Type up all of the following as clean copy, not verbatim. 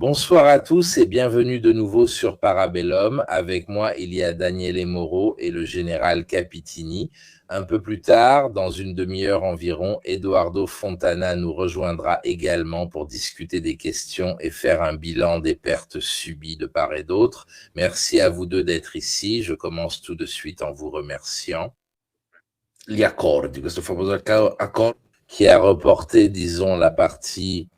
Bonsoir à tous et bienvenue de nouveau sur Parabellum. Avec moi, il y a Daniele Moreau et le général Capitini. Un peu plus tard, dans une demi-heure environ, Eduardo Fontana nous rejoindra également pour discuter des questions et faire un bilan des pertes subies de part et d'autre. Merci à vous deux d'être ici. Je commence tout de suite en vous remerciant. Gli accordi, questo famoso accordo qui a reporté, disons, la partie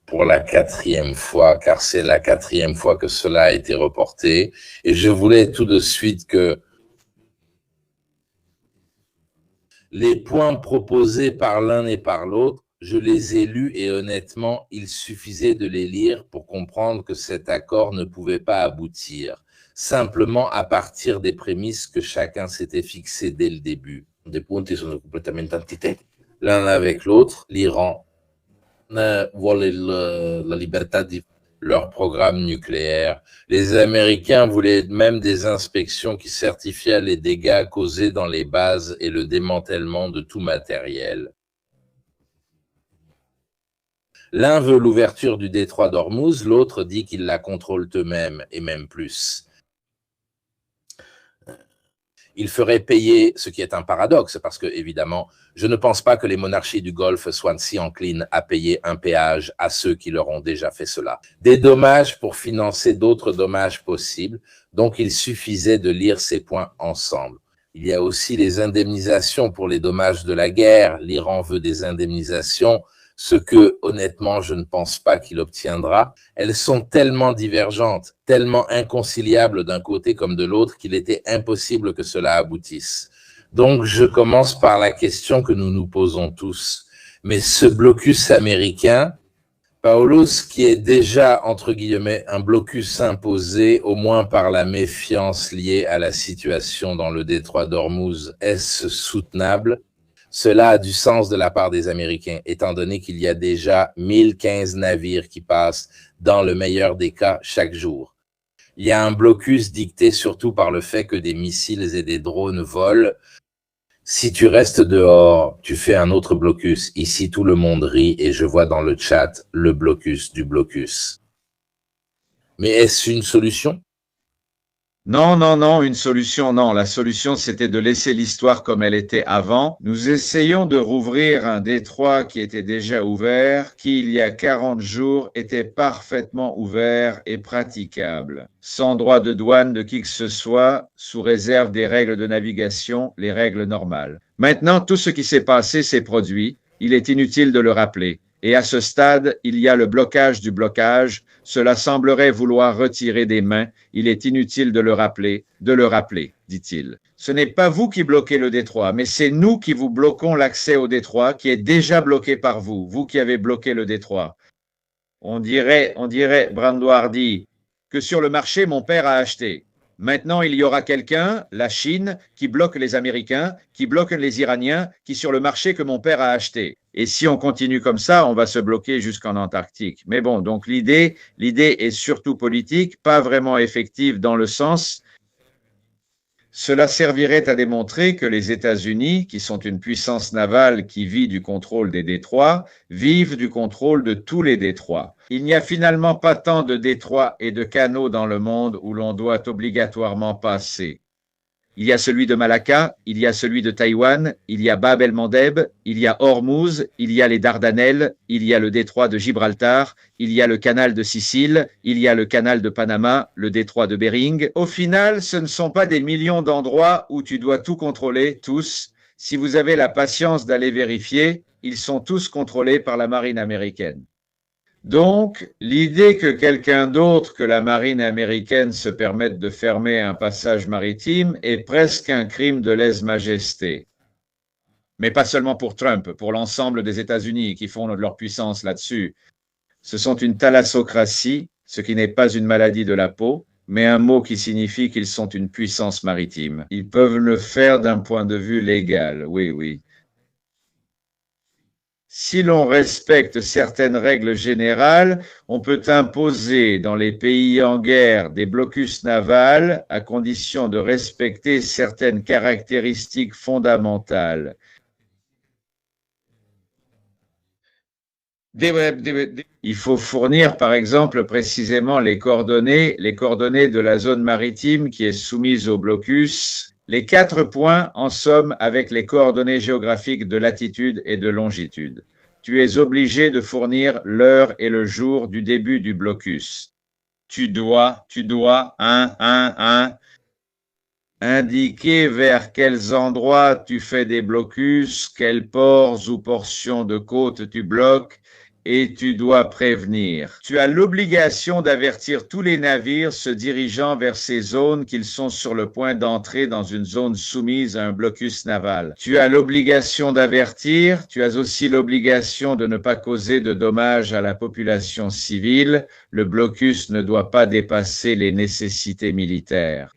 pour la 4e fois, car c'est la 4e fois que cela a été reporté. Et je voulais tout de suite que les points proposés par l'un et par l'autre, je les ai lus et honnêtement, il suffisait de les lire pour comprendre que cet accord ne pouvait pas aboutir, simplement à partir des prémices que chacun s'était fixées dès le début. Des punti sono completamente antitetici. L'un avec l'autre, l'Iran voulaient la libertà di leur programme nucléaire. Les Américains voulaient même des inspections qui certifiaient les dégâts causés dans les bases et le démantèlement de tout matériel. L'un veut l'ouverture du détroit d'Ormuz, l'autre dit qu'ils la contrôlent eux-mêmes, et même plus. Il ferait payer, ce qui est un paradoxe, parce que, évidemment, je ne pense pas que les monarchies du Golfe soient si enclines à payer un péage à ceux qui leur ont déjà fait cela. Des dommages pour financer d'autres dommages possibles, donc il suffisait de lire ces points ensemble. Il y a aussi les indemnisations pour les dommages de la guerre. L'Iran veut des indemnisations, ce que, honnêtement, je ne pense pas qu'il obtiendra. Elles sont tellement divergentes, tellement inconciliables d'un côté comme de l'autre qu'il était impossible que cela aboutisse. Donc, je commence par la question que nous nous posons tous. Mais ce blocus américain, Paulus, qui est déjà, entre guillemets, un blocus imposé, au moins par la méfiance liée à la situation dans le détroit d'Ormuz, est-ce soutenable? Cela a du sens de la part des Américains, étant donné qu'il y a déjà 1015 navires qui passent, dans le meilleur des cas, chaque jour. Il y a un blocus dicté surtout par le fait que des missiles et des drones volent. Si tu restes dehors, tu fais un autre blocus. Ici, tout le monde rit et je vois dans le chat le blocus du blocus. Mais est-ce une solution? Non, non, non, une solution, non. La solution, c'était de laisser l'histoire comme elle était avant. Nous essayons de rouvrir un détroit qui était déjà ouvert, qui, il y a 40 jours, était parfaitement ouvert et praticable, sans droit de douane de qui que ce soit, sous réserve des règles de navigation, les règles normales. Maintenant, tout ce qui s'est passé s'est produit. Il est inutile de le rappeler. Et à ce stade, il y a le blocage du blocage. Cela semblerait vouloir retirer des mains. Il est inutile de le rappeler, dit-il. Ce n'est pas vous qui bloquez le détroit, mais c'est nous qui vous bloquons l'accès au détroit, qui est déjà bloqué par vous, vous qui avez bloqué le détroit. On dirait, Brandoir dit, que sur le marché, mon père a acheté. Maintenant, il y aura quelqu'un, la Chine, qui bloque les Américains, qui bloque les Iraniens, qui sur le marché que mon père a acheté. Et si on continue comme ça, on va se bloquer jusqu'en Antarctique. Mais bon, donc l'idée est surtout politique, pas vraiment effective dans le sens. Cela servirait à démontrer que les États-Unis, qui sont une puissance navale qui vit du contrôle des détroits, vivent du contrôle de tous les détroits. Il n'y a finalement pas tant de détroits et de canaux dans le monde où l'on doit obligatoirement passer. Il y a celui de Malacca, il y a celui de Taïwan, il y a Bab el-Mandeb, il y a Hormuz, il y a les Dardanelles, il y a le détroit de Gibraltar, il y a le canal de Sicile, il y a le canal de Panama, le détroit de Bering. Au final, ce ne sont pas des millions d'endroits où tu dois tout contrôler, tous. Si vous avez la patience d'aller vérifier, ils sont tous contrôlés par la marine américaine. Donc, l'idée que quelqu'un d'autre que la marine américaine se permette de fermer un passage maritime est presque un crime de lèse-majesté. Mais pas seulement pour Trump, pour l'ensemble des États-Unis qui font leur puissance là-dessus. Ce sont une thalassocratie, ce qui n'est pas une maladie de la peau, mais un mot qui signifie qu'ils sont une puissance maritime. Ils peuvent le faire d'un point de vue légal, oui, oui. Si l'on respecte certaines règles générales, on peut imposer dans les pays en guerre des blocus navals à condition de respecter certaines caractéristiques fondamentales. Il faut fournir, par exemple, précisément les coordonnées de la zone maritime qui est soumise au blocus, les 4 points, en somme, avec les coordonnées géographiques de latitude et de longitude. Tu es obligé de fournir l'heure et le jour du début du blocus. Tu dois, indiquer vers quels endroits tu fais des blocus, quels ports ou portions de côte tu bloques, et tu dois prévenir. Tu as l'obligation d'avertir tous les navires se dirigeant vers ces zones qu'ils sont sur le point d'entrer dans une zone soumise à un blocus naval. Tu as l'obligation d'avertir, tu as aussi l'obligation de ne pas causer de dommages à la population civile. Le blocus ne doit pas dépasser les nécessités militaires.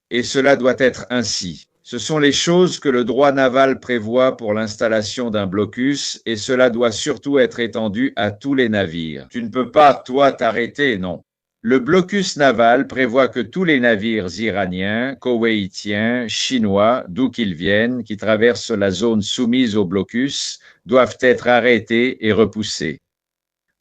Et cela doit être ainsi. Ce sont les choses que le droit naval prévoit pour l'installation d'un blocus et cela doit surtout être étendu à tous les navires. Tu ne peux pas, toi, t'arrêter, non. Le blocus naval prévoit que tous les navires iraniens, koweïtiens, chinois, d'où qu'ils viennent, qui traversent la zone soumise au blocus, doivent être arrêtés et repoussés.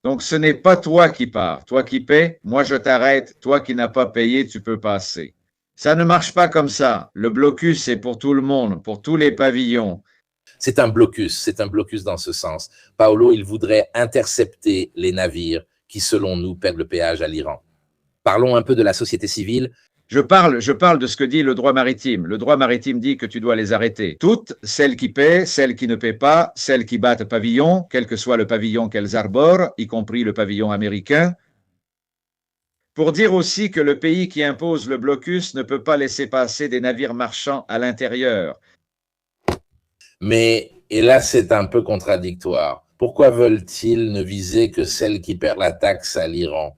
Donc ce n'est pas toi qui pars, toi qui paies, moi je t'arrête, toi qui n'as pas payé, tu peux passer. Ça ne marche pas comme ça. Le blocus, c'est pour tout le monde, pour tous les pavillons. C'est un blocus dans ce sens. Paolo, il voudrait intercepter les navires qui, selon nous, perdent le péage à l'Iran. Parlons un peu de la société civile. Je parle de ce que dit le droit maritime. Le droit maritime dit que tu dois les arrêter. Toutes, celles qui paient, celles qui ne paient pas, celles qui battent pavillon, quel que soit le pavillon qu'elles arborent, y compris le pavillon américain, pour dire aussi que le pays qui impose le blocus ne peut pas laisser passer des navires marchands à l'intérieur. Mais, et là c'est un peu contradictoire, pourquoi veulent-ils ne viser que celles qui perdent la taxe à l'Iran?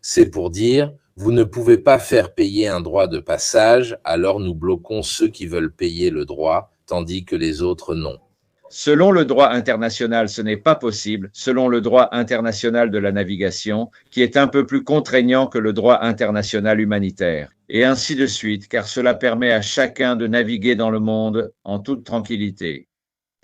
C'est pour dire, vous ne pouvez pas faire payer un droit de passage, alors nous bloquons ceux qui veulent payer le droit, tandis que les autres non. Selon le droit international, ce n'est pas possible, selon le droit international de la navigation, qui est un peu plus contraignant que le droit international humanitaire. Et ainsi de suite, car cela permet à chacun de naviguer dans le monde en toute tranquillité.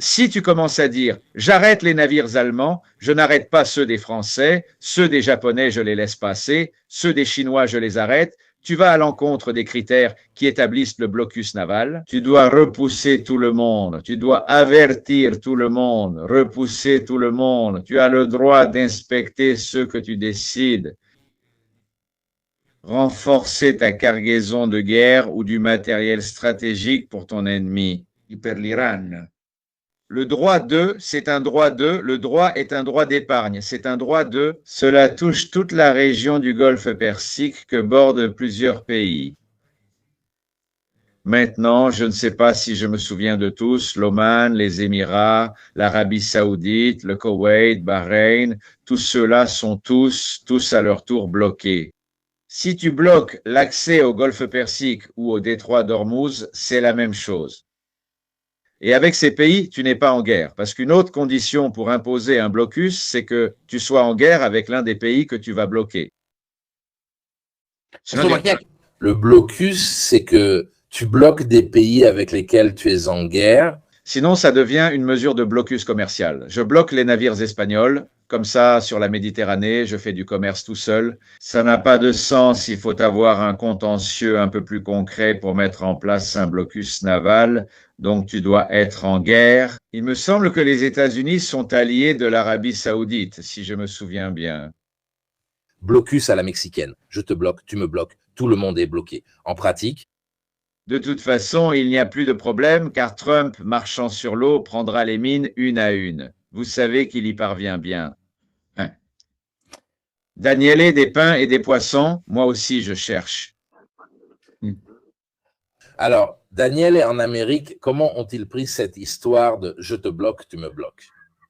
Si tu commences à dire « j'arrête les navires allemands, je n'arrête pas ceux des Français, ceux des Japonais, je les laisse passer, ceux des Chinois, je les arrête », tu vas à l'encontre des critères qui établissent le blocus naval. Tu dois repousser tout le monde. Tu dois avertir tout le monde, repousser tout le monde. Tu as le droit d'inspecter ceux que tu décides. Renforcer ta cargaison de guerre ou du matériel stratégique pour ton ennemi. Per l'Iran. Le droit de, c'est un droit de, le droit est un droit d'épargne, c'est un droit de, cela touche toute la région du Golfe Persique que bordent plusieurs pays. Maintenant, je ne sais pas si je me souviens de tous, l'Oman, les Émirats, l'Arabie Saoudite, le Koweït, Bahreïn, tous ceux-là sont tous à leur tour bloqués. Si tu bloques l'accès au Golfe Persique ou au détroit d'Ormuz, c'est la même chose. Et avec ces pays, tu n'es pas en guerre. Parce qu'une autre condition pour imposer un blocus, c'est que tu sois en guerre avec l'un des pays que tu vas bloquer. Le blocus, c'est que tu bloques des pays avec lesquels tu es en guerre. Sinon, ça devient une mesure de blocus commercial. Je bloque les navires espagnols. Comme ça, sur la Méditerranée, je fais du commerce tout seul. Ça n'a pas de sens. Il faut avoir un contentieux un peu plus concret pour mettre en place un blocus naval. Donc, tu dois être en guerre. Il me semble que les États-Unis sont alliés de l'Arabie Saoudite, si je me souviens bien. Blocus à la mexicaine. Je te bloque, tu me bloques, tout le monde est bloqué. En pratique, de toute façon, il n'y a plus de problème car Trump, marchant sur l'eau, prendra les mines une à une. Vous savez qu'il y parvient bien. Daniele, des pains et des poissons, moi aussi je cherche. Alors, Daniel est en Amérique, comment ont-ils pris cette histoire de « je te bloque, tu me bloques » ?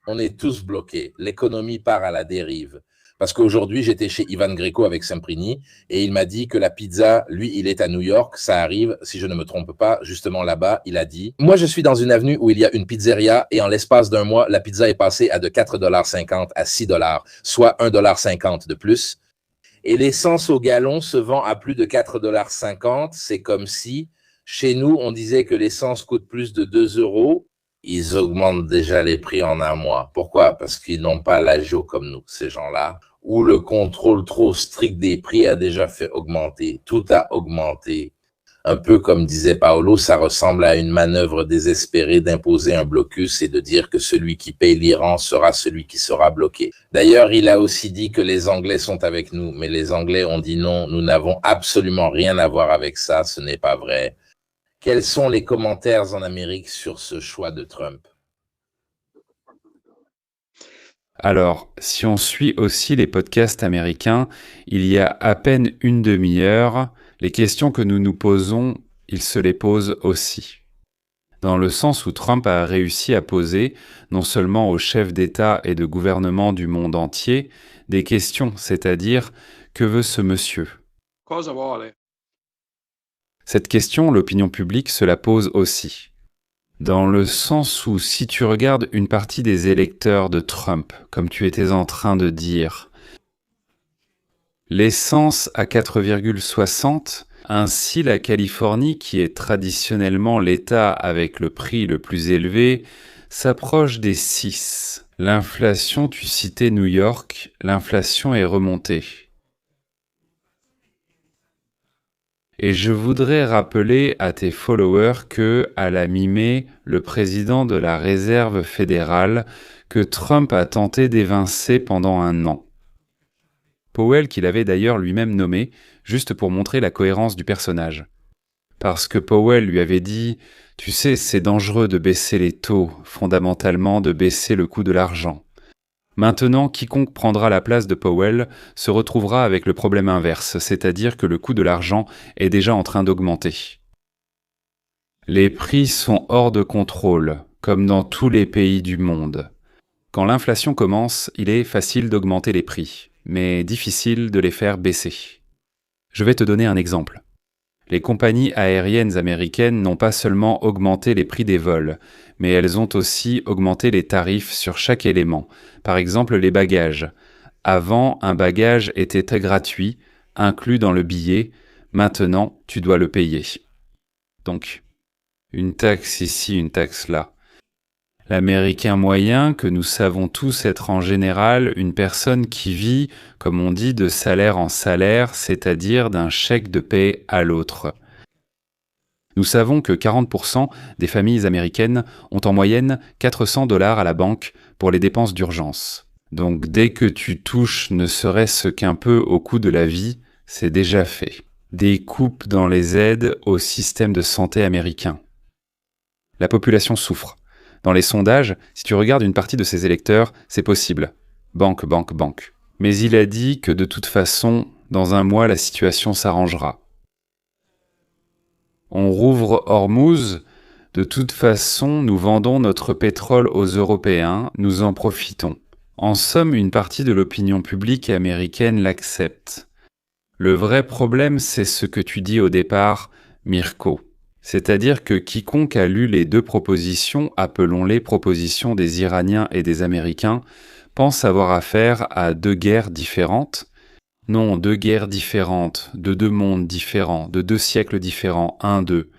On est tous bloqués, l'économie part à la dérive. Parce qu'aujourd'hui, j'étais chez Ivan Greco avec Semprini et il m'a dit que la pizza, lui, il est à New York, ça arrive, si je ne me trompe pas, justement là-bas, il a dit « Moi, je suis dans une avenue où il y a une pizzeria et en l'espace d'un mois, la pizza est passée à de 4,50 $ à 6 $, soit 1,50 $ de plus. Et l'essence au gallon se vend à plus de 4,50 $, c'est comme si… Chez nous, on disait que l'essence coûte plus de 2 €. ils augmentent déjà les prix en un mois. Pourquoi? Parce qu'ils n'ont pas l'agio comme nous, ces gens-là, où le contrôle trop strict des prix a déjà fait augmenter. Tout a augmenté. Un peu comme disait Paolo, ça ressemble à une manœuvre désespérée d'imposer un blocus et de dire que celui qui paye l'Iran sera celui qui sera bloqué. D'ailleurs, il a aussi dit que les Anglais sont avec nous, mais les Anglais ont dit non, nous n'avons absolument rien à voir avec ça, ce n'est pas vrai. Quels sont les commentaires en Amérique sur ce choix de Trump? Alors, si on suit aussi les podcasts américains, il y a à peine une demi-heure, les questions que nous nous posons, ils se les posent aussi. Dans le sens où Trump a réussi à poser, non seulement aux chefs d'État et de gouvernement du monde entier, des questions, c'est-à-dire « Que veut ce monsieur ?» Cosa vuole? Cette question, l'opinion publique se la pose aussi. Dans le sens où si tu regardes une partie des électeurs de Trump, comme tu étais en train de dire, l'essence à 4,60, ainsi la Californie, qui est traditionnellement l'État avec le prix le plus élevé, s'approche des 6. L'inflation, tu citais New York, l'inflation est remontée. Et je voudrais rappeler à tes followers que, à la mi-mai, le président de la Réserve fédérale, que Trump a tenté d'évincer pendant un an. Powell, qu'il avait d'ailleurs lui-même nommé, juste pour montrer la cohérence du personnage. Parce que Powell lui avait dit « Tu sais, c'est dangereux de baisser les taux, fondamentalement de baisser le coût de l'argent. » Maintenant, quiconque prendra la place de Powell se retrouvera avec le problème inverse, c'est-à-dire que le coût de l'argent est déjà en train d'augmenter. Les prix sont hors de contrôle, comme dans tous les pays du monde. Quand l'inflation commence, il est facile d'augmenter les prix, mais difficile de les faire baisser. Je vais te donner un exemple. Les compagnies aériennes américaines n'ont pas seulement augmenté les prix des vols, mais elles ont aussi augmenté les tarifs sur chaque élément. Par exemple, les bagages. Avant, un bagage était gratuit, inclus dans le billet. Maintenant, tu dois le payer. Donc, une taxe ici, une taxe là. L'Américain moyen, que nous savons tous être en général une personne qui vit, comme on dit, de salaire en salaire, c'est-à-dire d'un chèque de paie à l'autre. Nous savons que 40% des familles américaines ont en moyenne 400 $ à la banque pour les dépenses d'urgence. Donc dès que tu touches ne serait-ce qu'un peu au coût de la vie, c'est déjà fait. Des coupes dans les aides au système de santé américain. La population souffre. Dans les sondages, si tu regardes une partie de ses électeurs, c'est possible. Banque, banque, banque. Mais il a dit que de toute façon, dans un mois, la situation s'arrangera. On rouvre Hormuz. De toute façon, nous vendons notre pétrole aux Européens, nous en profitons. En somme, une partie de l'opinion publique américaine l'accepte. Le vrai problème, c'est ce que tu dis au départ, Mirko. C'est-à-dire que quiconque a lu les deux propositions, appelons-les propositions des Iraniens et des Américains, pense avoir affaire à deux guerres différentes. Non, deux guerres différentes, de deux mondes différents, de deux siècles différents, un d'eux.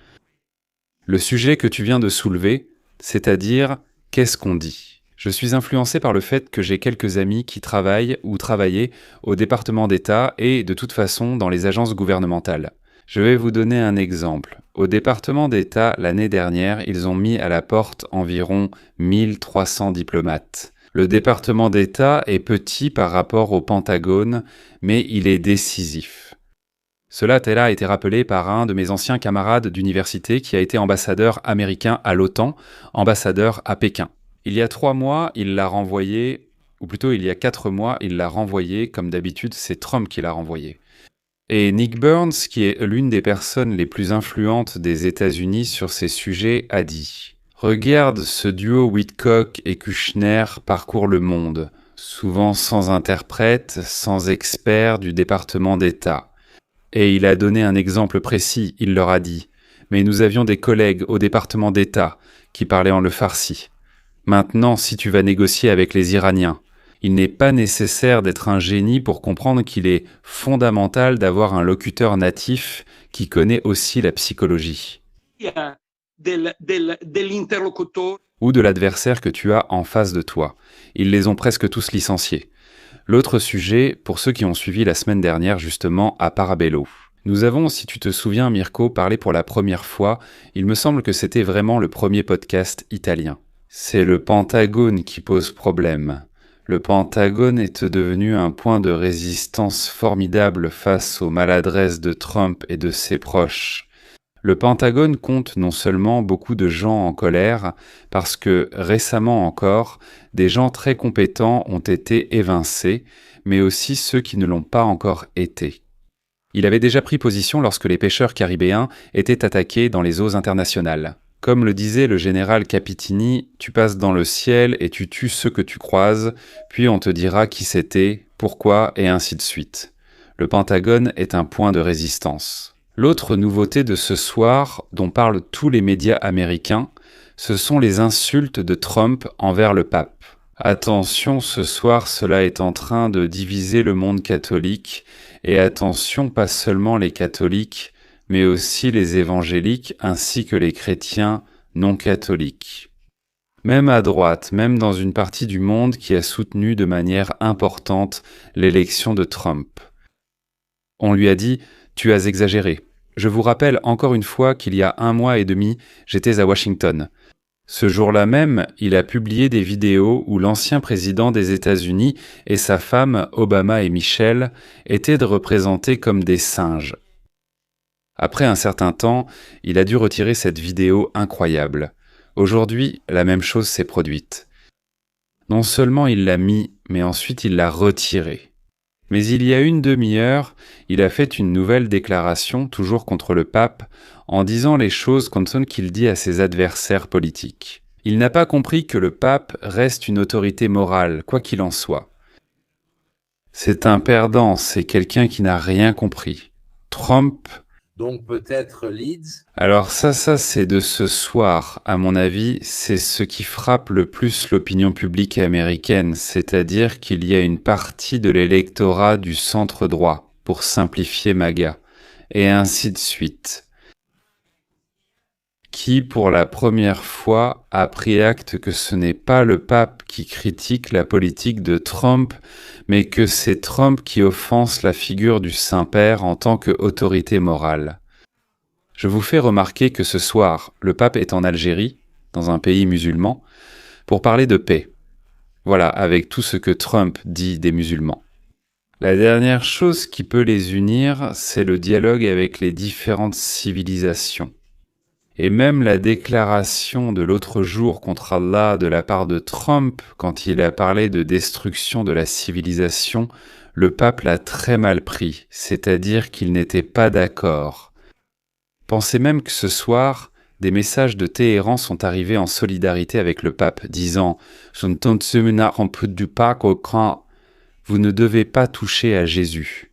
Le sujet que tu viens de soulever, c'est-à-dire, qu'est-ce qu'on dit ? Je suis influencé par le fait que j'ai quelques amis qui travaillent ou travaillaient au département d'État et, de toute façon, dans les agences gouvernementales. Je vais vous donner un exemple. Au département d'État, l'année dernière, ils ont mis à la porte environ 1300 diplomates. Le département d'État est petit par rapport au Pentagone, mais il est décisif. Cela a été rappelé par un de mes anciens camarades d'université qui a été ambassadeur américain à l'OTAN, ambassadeur à Pékin. Il y a 3 mois, il l'a renvoyé, ou plutôt il y a 4 mois, il l'a renvoyé, comme d'habitude, c'est Trump qui l'a renvoyé. Et Nick Burns, qui est l'une des personnes les plus influentes des États-Unis sur ces sujets, a dit « Regarde, ce duo Whitcock et Kushner parcourt le monde, souvent sans interprète, sans expert du département d'État. Et il a donné un exemple précis, il leur a dit « Mais nous avions des collègues au département d'État qui parlaient en le farsi. Maintenant, si tu vas négocier avec les Iraniens, il n'est pas nécessaire d'être un génie pour comprendre qu'il est fondamental d'avoir un locuteur natif qui connaît aussi la psychologie. » ou de l'adversaire que tu as en face de toi. Ils les ont presque tous licenciés. L'autre sujet, pour ceux qui ont suivi la semaine dernière justement à Parabello. Nous avons, si tu te souviens Mirko, parlé pour la première fois, il me semble que c'était vraiment le premier podcast italien. C'est le Pentagone qui pose problème. Le Pentagone est devenu un point de résistance formidable face aux maladresses de Trump et de ses proches. Le Pentagone compte non seulement beaucoup de gens en colère, parce que récemment encore, des gens très compétents ont été évincés, mais aussi ceux qui ne l'ont pas encore été. Il avait déjà pris position lorsque les pêcheurs caribéens étaient attaqués dans les eaux internationales. Comme le disait le général Capitini, tu passes dans le ciel et tu tues ceux que tu croises, puis on te dira qui c'était, pourquoi et ainsi de suite. Le Pentagone est un point de résistance. L'autre nouveauté de ce soir, dont parlent tous les médias américains, ce sont les insultes de Trump envers le pape. Attention, ce soir, cela est en train de diviser le monde catholique, et attention, pas seulement les catholiques, mais aussi les évangéliques ainsi que les chrétiens non catholiques. Même à droite, même dans une partie du monde qui a soutenu de manière importante l'élection de Trump. On lui a dit « Tu as exagéré ». Je vous rappelle encore une fois qu'il y a 1 mois et demi, j'étais à Washington. Ce jour-là même, il a publié des vidéos où l'ancien président des États-Unis et sa femme, Obama et Michelle, étaient représentés comme des singes. Après un certain temps, il a dû retirer cette vidéo incroyable. Aujourd'hui, la même chose s'est produite. Non seulement il l'a mis, mais ensuite il l'a retirée. Mais il y a une demi-heure, il a fait une nouvelle déclaration, toujours contre le pape, en disant les choses comme qu'il dit à ses adversaires politiques. Il n'a pas compris que le pape reste une autorité morale, quoi qu'il en soit. C'est un perdant, c'est quelqu'un qui n'a rien compris. Trump... Donc peut-être Leeds. Alors ça c'est de ce soir, à mon avis, c'est ce qui frappe le plus l'opinion publique américaine, c'est-à-dire qu'il y a une partie de l'électorat du centre droit, pour simplifier MAGA, et ainsi de suite, qui pour la première fois a pris acte que ce n'est pas le pape qui critique la politique de Trump, mais que c'est Trump qui offense la figure du Saint-Père en tant qu'autorité morale. Je vous fais remarquer que ce soir, le pape est en Algérie, dans un pays musulman, pour parler de paix. Voilà, avec tout ce que Trump dit des musulmans. La dernière chose qui peut les unir, c'est le dialogue avec les différentes civilisations. Et même la déclaration de l'autre jour contre Allah de la part de Trump, quand il a parlé de destruction de la civilisation, le pape l'a très mal pris, c'est-à-dire qu'il n'était pas d'accord. Pensez même que ce soir, des messages de Téhéran sont arrivés en solidarité avec le pape, disant « vous ne devez pas toucher à Jésus ».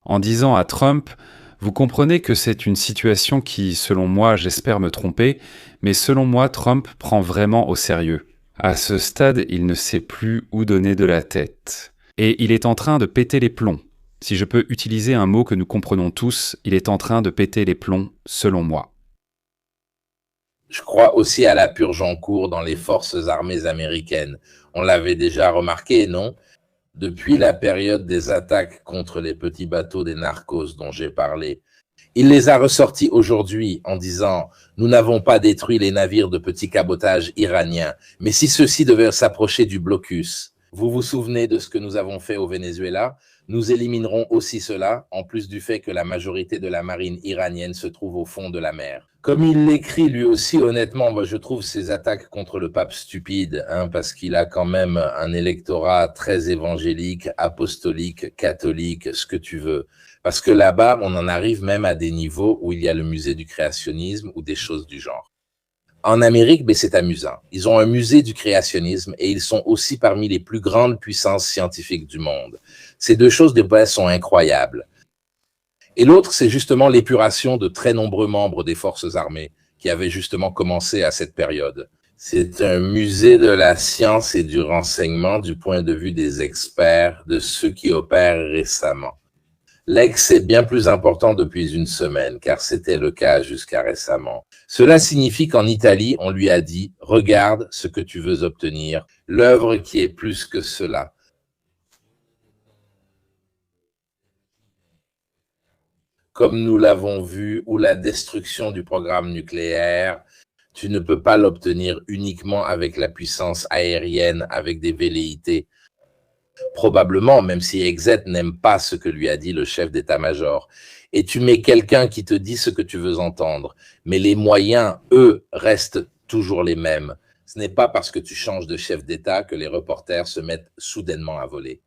En disant à Trump « vous comprenez que c'est une situation qui, selon moi, j'espère me tromper, mais selon moi, Trump prend vraiment au sérieux. À ce stade, il ne sait plus où donner de la tête. Et il est en train de péter les plombs. Si je peux utiliser un mot que nous comprenons tous, il est en train de péter les plombs, selon moi. » Je crois aussi à la purge en cours dans les forces armées américaines. On l'avait déjà remarqué, non ? Depuis la période des attaques contre les petits bateaux des narcos dont j'ai parlé. Il les a ressortis aujourd'hui en disant « Nous n'avons pas détruit les navires de petit cabotage iraniens, mais si ceux-ci devaient s'approcher du blocus, vous vous souvenez de ce que nous avons fait au Venezuela ? Nous éliminerons aussi cela, en plus du fait que la majorité de la marine iranienne se trouve au fond de la mer. » Comme il l'écrit lui aussi, honnêtement, moi je trouve ces attaques contre le pape stupides, parce qu'il a quand même un électorat très évangélique, apostolique, catholique, ce que tu veux. Parce que là-bas, on en arrive même à des niveaux où il y a le musée du créationnisme ou des choses du genre. En Amérique, c'est amusant. Ils ont un musée du créationnisme et ils sont aussi parmi les plus grandes puissances scientifiques du monde. Ces deux choses de base sont incroyables. Et l'autre, c'est justement l'épuration de très nombreux membres des forces armées qui avaient justement commencé à cette période. C'est un musée de la science et du renseignement du point de vue des experts, de ceux qui opèrent récemment. L'ex est bien plus important depuis une semaine, car c'était le cas jusqu'à récemment. Cela signifie qu'en Italie, on lui a dit « Regarde ce que tu veux obtenir, l'œuvre qui est plus que cela ». Comme nous l'avons vu, ou la destruction du programme nucléaire, tu ne peux pas l'obtenir uniquement avec la puissance aérienne, avec des velléités. Probablement, même si Exet n'aime pas ce que lui a dit le chef d'état-major. Et tu mets quelqu'un qui te dit ce que tu veux entendre. Mais les moyens, eux, restent toujours les mêmes. Ce n'est pas parce que tu changes de chef d'État que les reporters se mettent soudainement à voler.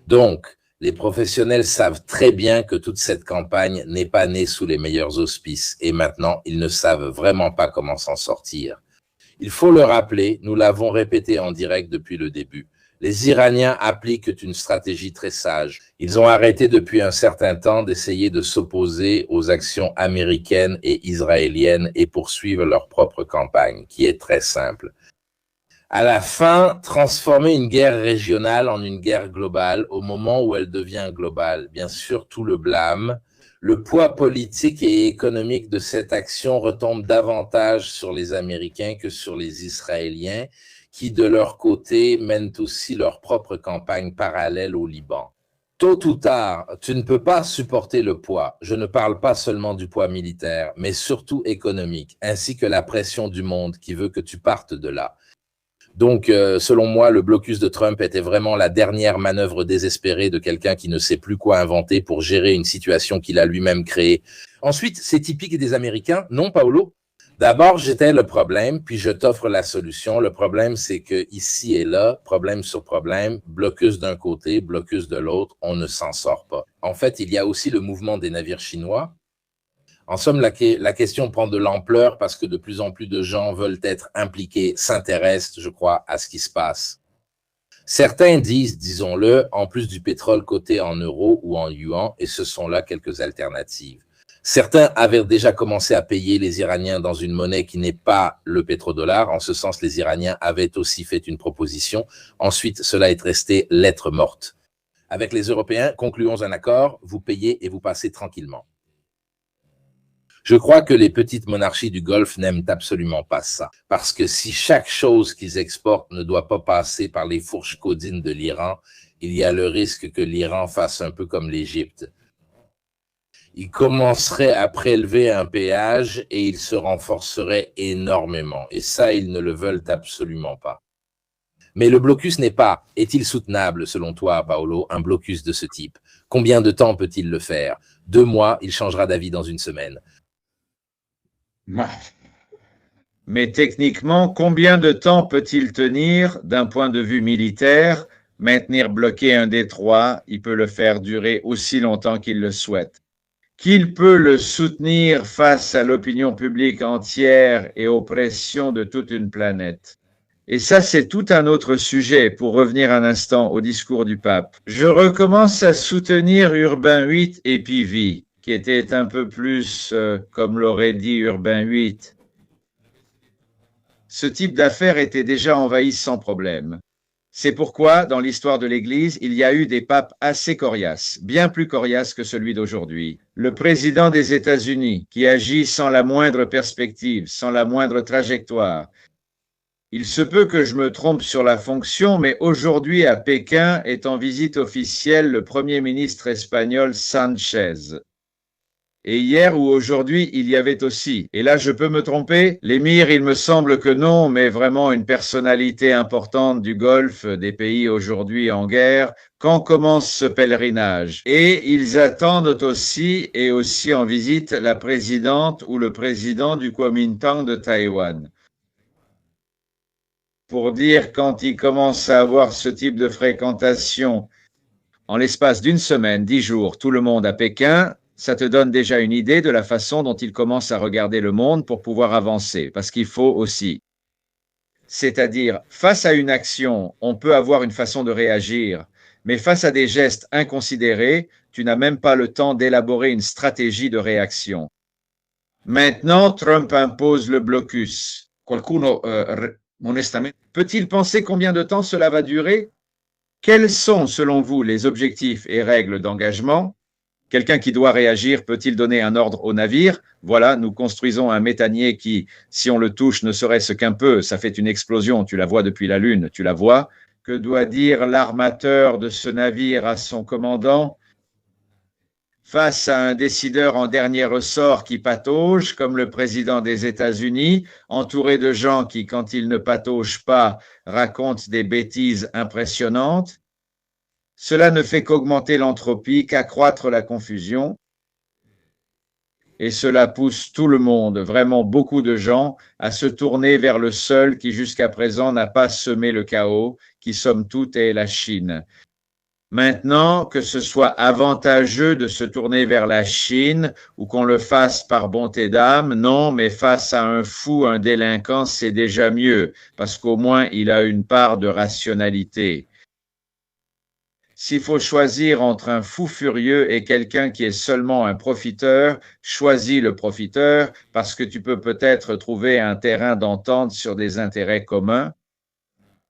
Donc, les professionnels savent très bien que toute cette campagne n'est pas née sous les meilleurs auspices et maintenant, ils ne savent vraiment pas comment s'en sortir. Il faut le rappeler, nous l'avons répété en direct depuis le début. Les Iraniens appliquent une stratégie très sage. Ils ont arrêté depuis un certain temps d'essayer de s'opposer aux actions américaines et israéliennes et poursuivent leur propre campagne, qui est très simple. À la fin, transformer une guerre régionale en une guerre globale au moment où elle devient globale. Bien sûr, tout le blâme, le poids politique et économique de cette action retombe davantage sur les Américains que sur les Israéliens, qui de leur côté mènent aussi leur propre campagne parallèle au Liban. Tôt ou tard, tu ne peux pas supporter le poids. Je ne parle pas seulement du poids militaire, mais surtout économique, ainsi que la pression du monde qui veut que tu partes de là. Donc, selon moi, le blocus de Trump était vraiment la dernière manœuvre désespérée de quelqu'un qui ne sait plus quoi inventer pour gérer une situation qu'il a lui-même créée. Ensuite, c'est typique des Américains, non, Paolo? D'abord, j'étais le problème, puis je t'offre la solution. Le problème, c'est que ici et là, problème sur problème, blocus d'un côté, blocus de l'autre, on ne s'en sort pas. En fait, il y a aussi le mouvement des navires chinois. En somme, la question prend de l'ampleur parce que de plus en plus de gens veulent être impliqués, s'intéressent, je crois, à ce qui se passe. Certains disent, disons-le, en plus du pétrole coté en euros ou en yuan, et ce sont là quelques alternatives. Certains avaient déjà commencé à payer les Iraniens dans une monnaie qui n'est pas le pétrodollar. En ce sens, les Iraniens avaient aussi fait une proposition. Ensuite, cela est resté lettre morte. Avec les Européens, concluons un accord, vous payez et vous passez tranquillement. Je crois que les petites monarchies du Golfe n'aiment absolument pas ça. Parce que si chaque chose qu'ils exportent ne doit pas passer par les fourches caudines de l'Iran, il y a le risque que l'Iran fasse un peu comme l'Égypte. Ils commenceraient à prélever un péage et ils se renforceraient énormément. Et ça, ils ne le veulent absolument pas. Mais le blocus n'est pas, est-il soutenable selon toi, Paolo, un blocus de ce type? Combien de temps peut-il le faire? 2 mois, il changera d'avis dans une semaine. Mais techniquement, combien de temps peut-il tenir d'un point de vue militaire? Maintenir bloqué un détroit, il peut le faire durer aussi longtemps qu'il le souhaite. Qu'il peut le soutenir face à l'opinion publique entière et aux pressions de toute une planète. Et ça, c'est tout un autre sujet pour revenir un instant au discours du pape. Je recommence à soutenir Urbain VIII et Pie, qui était un peu plus, comme l'aurait dit Urbain VIII. Ce type d'affaires était déjà envahi sans problème. C'est pourquoi, dans l'histoire de l'Église, il y a eu des papes assez coriaces, bien plus coriaces que celui d'aujourd'hui. Le président des États-Unis, qui agit sans la moindre perspective, sans la moindre trajectoire. Il se peut que je me trompe sur la fonction, mais aujourd'hui à Pékin est en visite officielle le Premier ministre espagnol Sanchez. Et hier ou aujourd'hui, il y avait aussi, et là je peux me tromper, l'émir, il me semble que non, mais vraiment une personnalité importante du Golfe, des pays aujourd'hui en guerre, quand commence ce pèlerinage. Et ils attendent aussi, et aussi en visite, la présidente ou le président du Kuomintang de Taïwan. Pour dire quand il commence à avoir ce type de fréquentation, en l'espace d'une semaine, 10 jours, tout le monde à Pékin, ça te donne déjà une idée de la façon dont il commence à regarder le monde pour pouvoir avancer, parce qu'il faut aussi. C'est-à-dire, face à une action, on peut avoir une façon de réagir, mais face à des gestes inconsidérés, tu n'as même pas le temps d'élaborer une stratégie de réaction. Maintenant, Trump impose le blocus. Qualcuno, honestamente, peut-il penser combien de temps cela va durer? Quels sont, selon vous, les objectifs et règles d'engagement? Quelqu'un qui doit réagir, peut-il donner un ordre au navire? Voilà, nous construisons un méthanier qui, si on le touche, ne serait-ce qu'un peu, ça fait une explosion, tu la vois depuis la Lune, tu la vois. Que doit dire l'armateur de ce navire à son commandant? Face à un décideur en dernier ressort qui patauge, comme le président des États-Unis, entouré de gens qui, quand ils ne pataugent pas, racontent des bêtises impressionnantes, cela ne fait qu'augmenter l'entropie, qu'accroître la confusion, et cela pousse tout le monde, vraiment beaucoup de gens, à se tourner vers le seul qui jusqu'à présent n'a pas semé le chaos, qui somme toute est la Chine. Maintenant, que ce soit avantageux de se tourner vers la Chine ou qu'on le fasse par bonté d'âme, non, mais face à un fou, un délinquant, c'est déjà mieux, parce qu'au moins il a une part de rationalité. S'il faut choisir entre un fou furieux et quelqu'un qui est seulement un profiteur, choisis le profiteur parce que tu peux peut-être trouver un terrain d'entente sur des intérêts communs.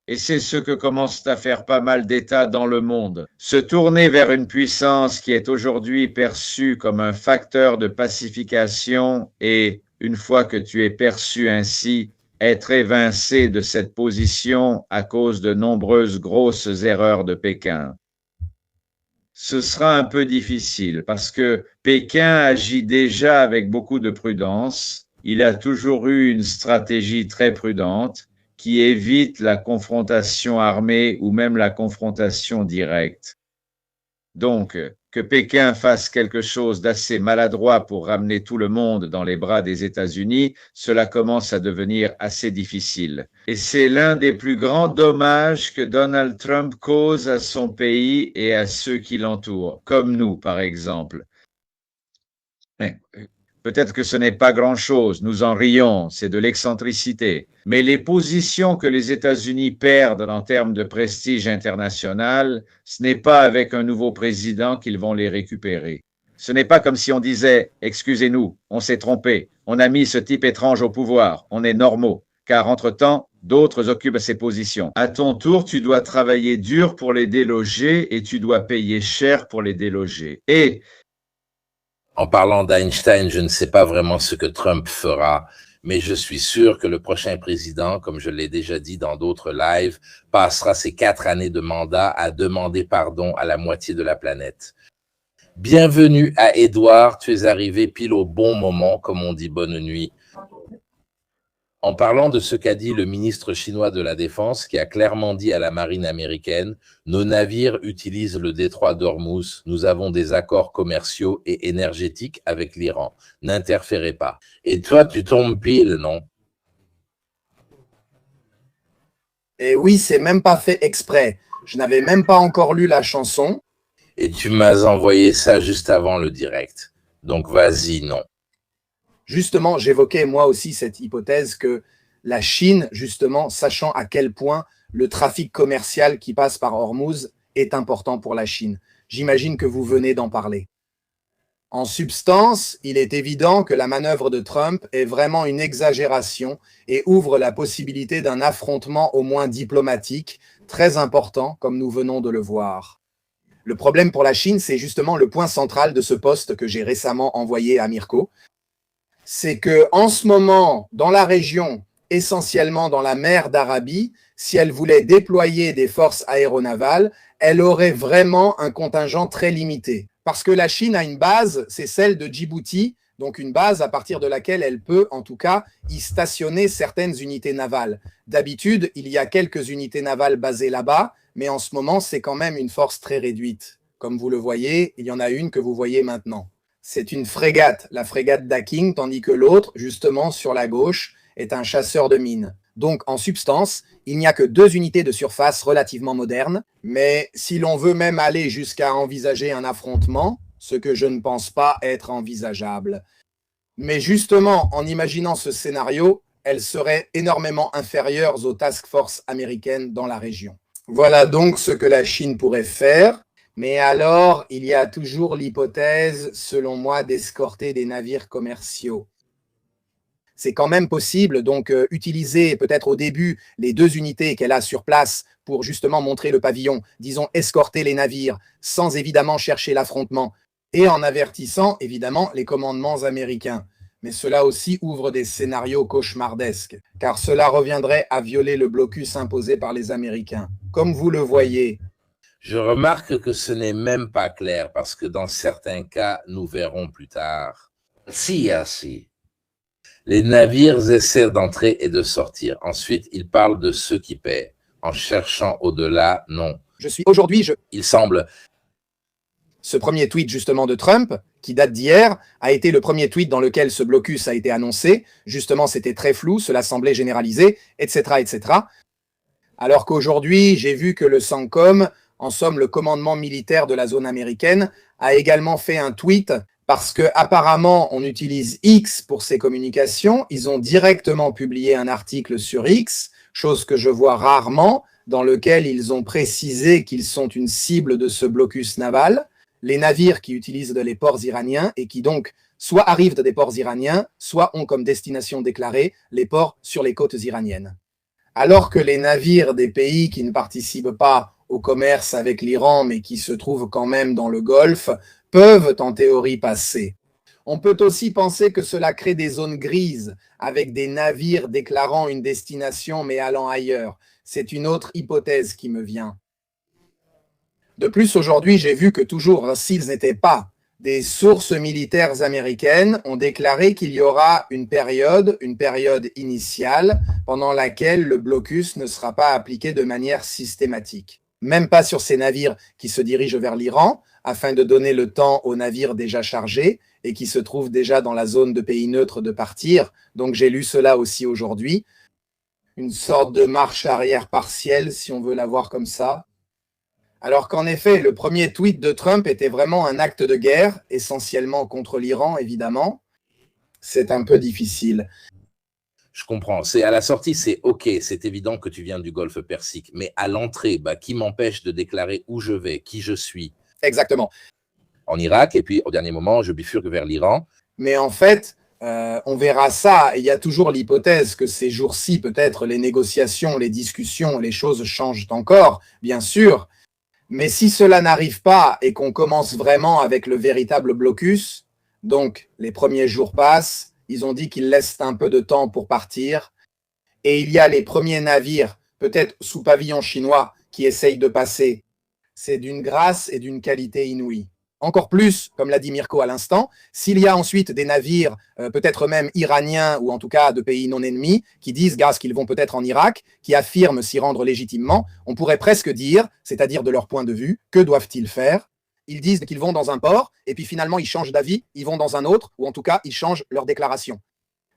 Et c'est ce que commencent à faire pas mal d'États dans le monde. Se tourner vers une puissance qui est aujourd'hui perçue comme un facteur de pacification et, une fois que tu es perçu ainsi, être évincé de cette position à cause de nombreuses grosses erreurs de Pékin. Ce sera un peu difficile parce que Pékin agit déjà avec beaucoup de prudence. Il a toujours eu une stratégie très prudente qui évite la confrontation armée ou même la confrontation directe. Donc, que Pékin fasse quelque chose d'assez maladroit pour ramener tout le monde dans les bras des États-Unis, cela commence à devenir assez difficile. Et c'est l'un des plus grands dommages que Donald Trump cause à son pays et à ceux qui l'entourent, comme nous, par exemple. Peut-être que ce n'est pas grand-chose, nous en rions, c'est de l'excentricité. Mais les positions que les États-Unis perdent en termes de prestige international, ce n'est pas avec un nouveau président qu'ils vont les récupérer. Ce n'est pas comme si on disait « Excusez-nous, on s'est trompé, on a mis ce type étrange au pouvoir, on est normaux », car entre-temps, d'autres occupent ces positions. À ton tour, tu dois travailler dur pour les déloger et tu dois payer cher pour les déloger. Et en parlant d'Einstein, je ne sais pas vraiment ce que Trump fera, mais je suis sûr que le prochain président, comme je l'ai déjà dit dans d'autres lives, passera ses 4 années de mandat à demander pardon à la moitié de la planète. Bienvenue à Édouard, tu es arrivé pile au bon moment, comme on dit bonne nuit. En parlant de ce qu'a dit le ministre chinois de la Défense, qui a clairement dit à la marine américaine « Nos navires utilisent le détroit d'Ormuz, nous avons des accords commerciaux et énergétiques avec l'Iran. N'interférez pas. » Et toi, tu tombes pile, non? Et oui, c'est même pas fait exprès. Je n'avais même pas encore lu la chanson. Et tu m'as envoyé ça juste avant le direct. Donc vas-y, non. Justement, j'évoquais moi aussi cette hypothèse que la Chine, justement, sachant à quel point le trafic commercial qui passe par Hormuz est important pour la Chine. J'imagine que vous venez d'en parler. En substance, il est évident que la manœuvre de Trump est vraiment une exagération et ouvre la possibilité d'un affrontement au moins diplomatique très important, comme nous venons de le voir. Le problème pour la Chine, c'est justement le point central de ce post que j'ai récemment envoyé à Mirko. C'est que en ce moment, dans la région, essentiellement dans la mer d'Arabie, si elle voulait déployer des forces aéronavales, elle aurait vraiment un contingent très limité. Parce que la Chine a une base, c'est celle de Djibouti, donc une base à partir de laquelle elle peut, en tout cas, y stationner certaines unités navales. D'habitude, il y a quelques unités navales basées là-bas, mais en ce moment, c'est quand même une force très réduite. Comme vous le voyez, il y en a une que vous voyez maintenant. C'est une frégate, la frégate Daking, tandis que l'autre, justement sur la gauche, est un chasseur de mines. Donc, en substance, il n'y a que 2 unités de surface relativement modernes, mais si l'on veut même aller jusqu'à envisager un affrontement, ce que je ne pense pas être envisageable. Mais justement, en imaginant ce scénario, elles seraient énormément inférieures aux task forces américaines dans la région. Voilà donc ce que la Chine pourrait faire. Mais alors, il y a toujours l'hypothèse, selon moi, d'escorter des navires commerciaux. C'est quand même possible, donc utiliser peut-être au début les 2 unités qu'elle a sur place pour justement montrer le pavillon, disons escorter les navires, sans évidemment chercher l'affrontement. et en avertissant évidemment les commandements américains. Mais cela aussi ouvre des scénarios cauchemardesques, car cela reviendrait à violer le blocus imposé par les Américains. Comme vous le voyez, Je remarque que ce n'est même pas clair parce que dans certains cas, nous verrons plus tard. Si, les navires essaient d'entrer et de sortir. Ensuite, ils parlent de ceux qui paient. En cherchant au-delà, non. Il semble. Ce premier tweet justement de Trump, qui date d'hier, a été le premier tweet dans lequel ce blocus a été annoncé. Justement, c'était très flou, cela semblait généralisé, etc., etc. Alors qu'aujourd'hui, j'ai vu que le CENTCOM, en somme le commandement militaire de la zone américaine, a également fait un tweet parce que apparemment on utilise X pour ces communications. Ils ont directement publié un article sur X, chose que je vois rarement, dans lequel ils ont précisé qu'ils sont une cible de ce blocus naval, les navires qui utilisent les ports iraniens et qui donc soit arrivent des ports iraniens, soit ont comme destination déclarée les ports sur les côtes iraniennes. Alors que les navires des pays qui ne participent pas au commerce avec l'Iran, mais qui se trouvent quand même dans le Golfe, peuvent en théorie passer. On peut aussi penser que cela crée des zones grises, avec des navires déclarant une destination mais allant ailleurs. C'est une autre hypothèse qui me vient. De plus, aujourd'hui, j'ai vu que toujours, s'ils n'étaient pas des sources militaires américaines, ont déclaré qu'il y aura une période initiale, pendant laquelle le blocus ne sera pas appliqué de manière systématique. Même pas sur ces navires qui se dirigent vers l'Iran, afin de donner le temps aux navires déjà chargés et qui se trouvent déjà dans la zone de pays neutre de partir. Donc j'ai lu cela aussi aujourd'hui. Une sorte de marche arrière partielle, si on veut la voir comme ça. Alors qu'en effet, le premier tweet de Trump était vraiment un acte de guerre, essentiellement contre l'Iran, évidemment. C'est un peu difficile. Je comprends. À la sortie, c'est OK, c'est évident que tu viens du Golfe Persique. Mais à l'entrée, qui m'empêche de déclarer où je vais, qui je suis? Exactement. En Irak, et puis au dernier moment, je bifurque vers l'Iran. Mais en fait, on verra ça. Il y a toujours l'hypothèse que ces jours-ci, peut-être, les négociations, les discussions, les choses changent encore, bien sûr. Mais si cela n'arrive pas et qu'on commence vraiment avec le véritable blocus, donc les premiers jours passent, ils ont dit qu'ils laissent un peu de temps pour partir, et il y a les premiers navires, peut-être sous pavillon chinois, qui essayent de passer. C'est d'une grâce et d'une qualité inouïe. Encore plus, comme l'a dit Mirko à l'instant, s'il y a ensuite des navires, peut-être même iraniens ou en tout cas de pays non ennemis, qui disent gaz qu'ils vont peut-être en Irak, qui affirment s'y rendre légitimement, on pourrait presque dire, c'est-à-dire de leur point de vue, que doivent-ils faire? Ils disent qu'ils vont dans un port, et puis finalement ils changent d'avis, ils vont dans un autre, ou en tout cas ils changent leur déclaration.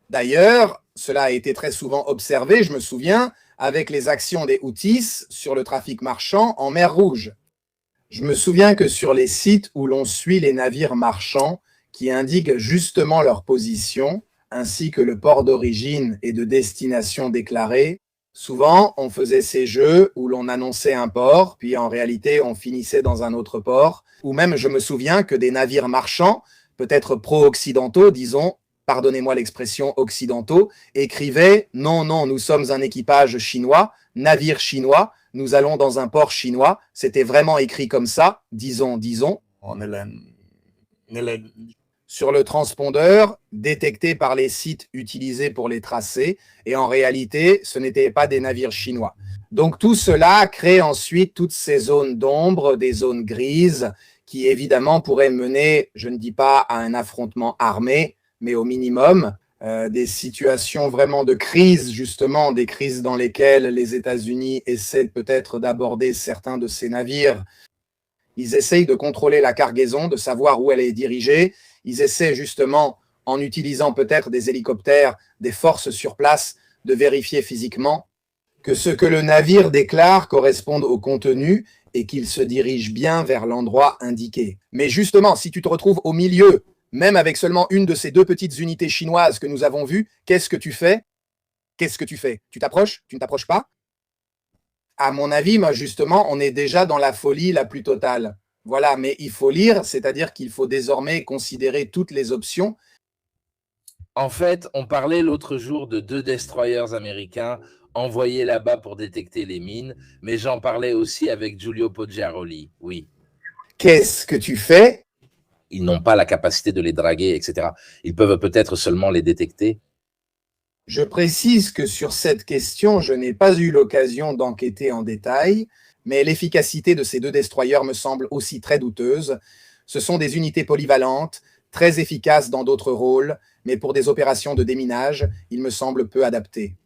D'ailleurs, cela a été très souvent observé, je me souviens, avec les actions des Houthis sur le trafic marchand en mer Rouge. Je me souviens que sur les sites où l'on suit les navires marchands qui indiquent justement leur position, ainsi que le port d'origine et de destination déclaré, souvent on faisait ces jeux où l'on annonçait un port, puis en réalité on finissait dans un autre port, ou même je me souviens que des navires marchands, peut-être pro-occidentaux, disons, pardonnez-moi l'expression occidentaux, écrivaient « Non, non, nous sommes un équipage chinois, navire chinois, nous allons dans un port chinois ». C'était vraiment écrit comme ça, disons. Sur le transpondeur, détecté par les sites utilisés pour les tracer, et en réalité, ce n'étaient pas des navires chinois. Donc tout cela crée ensuite toutes ces zones d'ombre, des zones grises, qui évidemment pourraient mener, je ne dis pas à un affrontement armé, mais au minimum, des situations vraiment de crise, justement, des crises dans lesquelles les États-Unis essaient peut-être d'aborder certains de ces navires. Ils essayent de contrôler la cargaison, de savoir où elle est dirigée. Ils essaient justement, en utilisant peut-être des hélicoptères, des forces sur place, de vérifier physiquement que ce que le navire déclare corresponde au contenu et qu'il se dirige bien vers l'endroit indiqué. Mais justement, si tu te retrouves au milieu, même avec seulement une de ces deux petites unités chinoises que nous avons vues, qu'est-ce que tu fais? Qu'est-ce que tu fais? Tu t'approches? Tu ne t'approches pas? À mon avis, moi, justement, on est déjà dans la folie la plus totale. Voilà, mais il faut lire, c'est-à-dire qu'il faut désormais considérer toutes les options. En fait, on parlait l'autre jour de 2 destroyers américains envoyés là-bas pour détecter les mines, mais j'en parlais aussi avec Giulio Poggiaroli, oui. Qu'est-ce que tu fais? Ils n'ont pas la capacité de les draguer, etc. Ils peuvent peut-être seulement les détecter. Je précise que sur cette question, je n'ai pas eu l'occasion d'enquêter en détail, mais l'efficacité de ces deux destroyers me semble aussi très douteuse. Ce sont des unités polyvalentes, très efficaces dans d'autres rôles, mais pour des opérations de déminage, ils me semblent peu adaptés.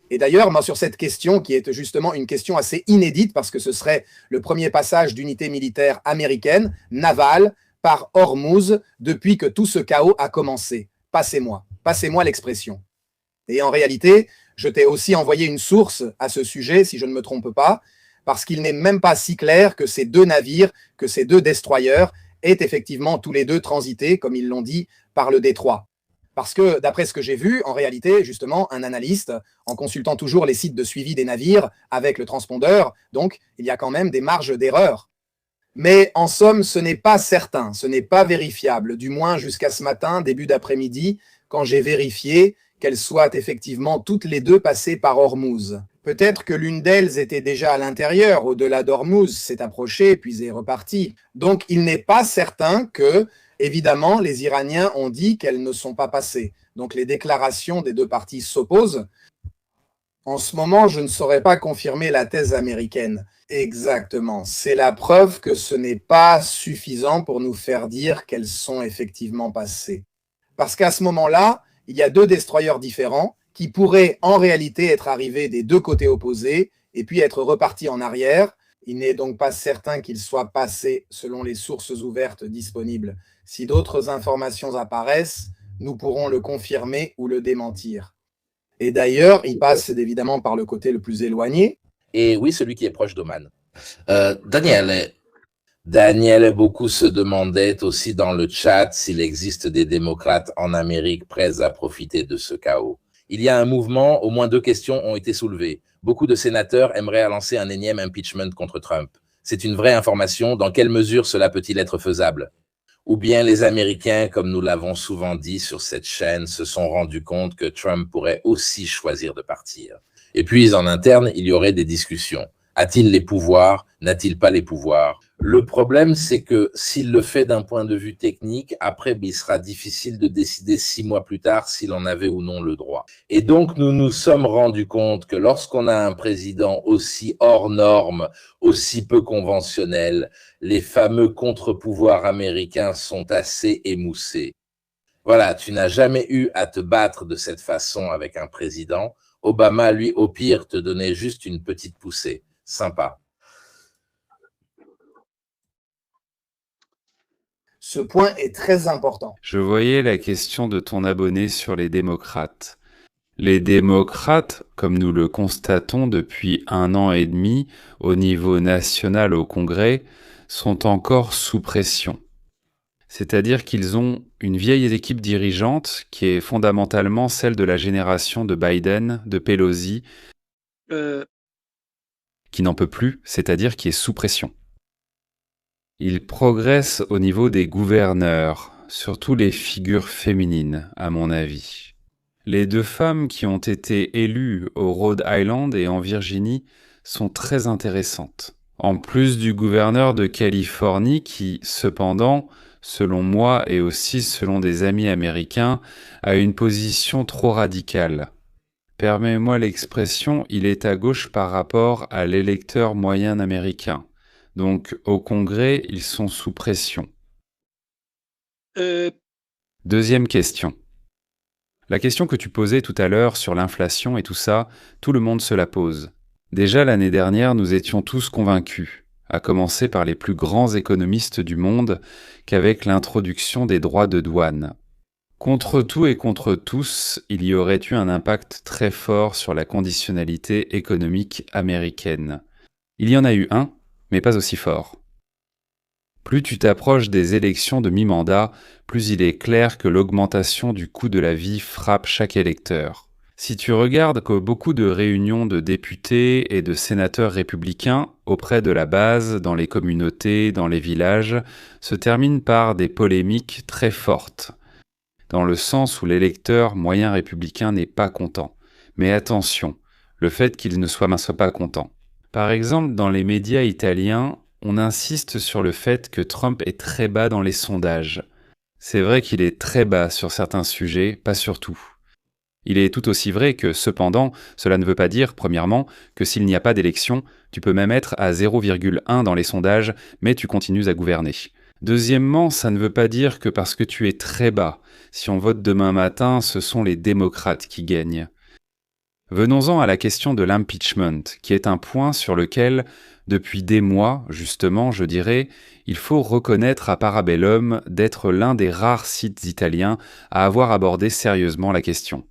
Et d'ailleurs, moi, sur cette question, qui est justement une question assez inédite, parce que ce serait le premier passage d'unités militaires américaines, navales, par Hormuz, depuis que tout ce chaos a commencé. Passez-moi l'expression. Et en réalité, je t'ai aussi envoyé une source à ce sujet, si je ne me trompe pas, parce qu'il n'est même pas si clair que ces deux navires, que ces deux destroyers, aient effectivement tous les deux transité, comme ils l'ont dit, par le détroit. Parce que, d'après ce que j'ai vu, en réalité, justement, un analyste, en consultant toujours les sites de suivi des navires avec le transpondeur, donc il y a quand même des marges d'erreur. Mais en somme, ce n'est pas certain, ce n'est pas vérifiable, du moins jusqu'à ce matin, début d'après-midi, quand j'ai vérifié qu'elles soient effectivement toutes les deux passées par Hormuz. Peut-être que l'une d'elles était déjà à l'intérieur, au-delà d'Hormuz, s'est approchée, puis est repartie. Donc il n'est pas certain que, évidemment, les Iraniens ont dit qu'elles ne sont pas passées. Donc les déclarations des deux parties s'opposent. En ce moment, je ne saurais pas confirmer la thèse américaine. Exactement. C'est la preuve que ce n'est pas suffisant pour nous faire dire qu'elles sont effectivement passées. Parce qu'à ce moment-là, il y a deux destroyers différents qui pourraient en réalité être arrivés des deux côtés opposés et puis être repartis en arrière. Il n'est donc pas certain qu'ils soient passés selon les sources ouvertes disponibles. Si d'autres informations apparaissent, nous pourrons le confirmer ou le démentir. Et d'ailleurs, ils passent évidemment par le côté le plus éloigné. Et oui, celui qui est proche d'Oman. Daniel, beaucoup se demandaient aussi dans le chat s'il existe des démocrates en Amérique prêts à profiter de ce chaos. Il y a un mouvement, au moins deux questions ont été soulevées. Beaucoup de sénateurs aimeraient lancer un énième impeachment contre Trump. C'est une vraie information. Dans quelle mesure cela peut-il être faisable? Ou bien les Américains, comme nous l'avons souvent dit sur cette chaîne, se sont rendus compte que Trump pourrait aussi choisir de partir. Et puis, en interne, il y aurait des discussions. A-t-il les pouvoirs? N'a-t-il pas les pouvoirs? Le problème, c'est que s'il le fait d'un point de vue technique, après, il sera difficile de décider 6 mois plus tard s'il en avait ou non le droit. Et donc, nous nous sommes rendus compte que lorsqu'on a un président aussi hors norme, aussi peu conventionnel, les fameux contre-pouvoirs américains sont assez émoussés. Voilà, tu n'as jamais eu à te battre de cette façon avec un président. Obama, lui, au pire, te donnait juste une petite poussée. Sympa. Ce point est très important. Je voyais la question de ton abonné sur les démocrates. Les démocrates, comme nous le constatons depuis 1 an et demi au niveau national au Congrès, sont encore sous pression. C'est-à-dire qu'ils ont une vieille équipe dirigeante qui est fondamentalement celle de la génération de Biden, de Pelosi, qui n'en peut plus, c'est-à-dire qui est sous pression. Ils progressent au niveau des gouverneurs, surtout les figures féminines, à mon avis. Les 2 femmes qui ont été élues au Rhode Island et en Virginie sont très intéressantes. En plus du gouverneur de Californie qui, cependant, selon moi et aussi selon des amis américains, a une position trop radicale. Permets-moi l'expression, il est à gauche par rapport à l'électeur moyen américain. Donc, au Congrès, ils sont sous pression. Deuxième question. La question que tu posais tout à l'heure sur l'inflation et tout ça, tout le monde se la pose. Déjà l'année dernière, nous étions tous convaincus, à commencer par les plus grands économistes du monde, qu'avec l'introduction des droits de douane. Contre tout et contre tous, il y aurait eu un impact très fort sur la conditionnalité économique américaine. Il y en a eu un, mais pas aussi fort. Plus tu t'approches des élections de mi-mandat, plus il est clair que l'augmentation du coût de la vie frappe chaque électeur. Si tu regardes que beaucoup de réunions de députés et de sénateurs républicains auprès de la base, dans les communautés, dans les villages, se terminent par des polémiques très fortes, dans le sens où l'électeur moyen républicain n'est pas content. Mais attention, le fait qu'il ne soit pas content. Par exemple, dans les médias italiens, on insiste sur le fait que Trump est très bas dans les sondages. C'est vrai qu'il est très bas sur certains sujets, pas sur tout. Il est tout aussi vrai que, cependant, cela ne veut pas dire, premièrement, que s'il n'y a pas d'élection, tu peux même être à 0,1 dans les sondages, mais tu continues à gouverner. Deuxièmement, ça ne veut pas dire que parce que tu es très bas, si on vote demain matin, ce sont les démocrates qui gagnent. Venons-en à la question de l'impeachment, qui est un point sur lequel, depuis des mois, justement, je dirais, il faut reconnaître à Parabellum d'être l'un des rares sites italiens à avoir abordé sérieusement la question.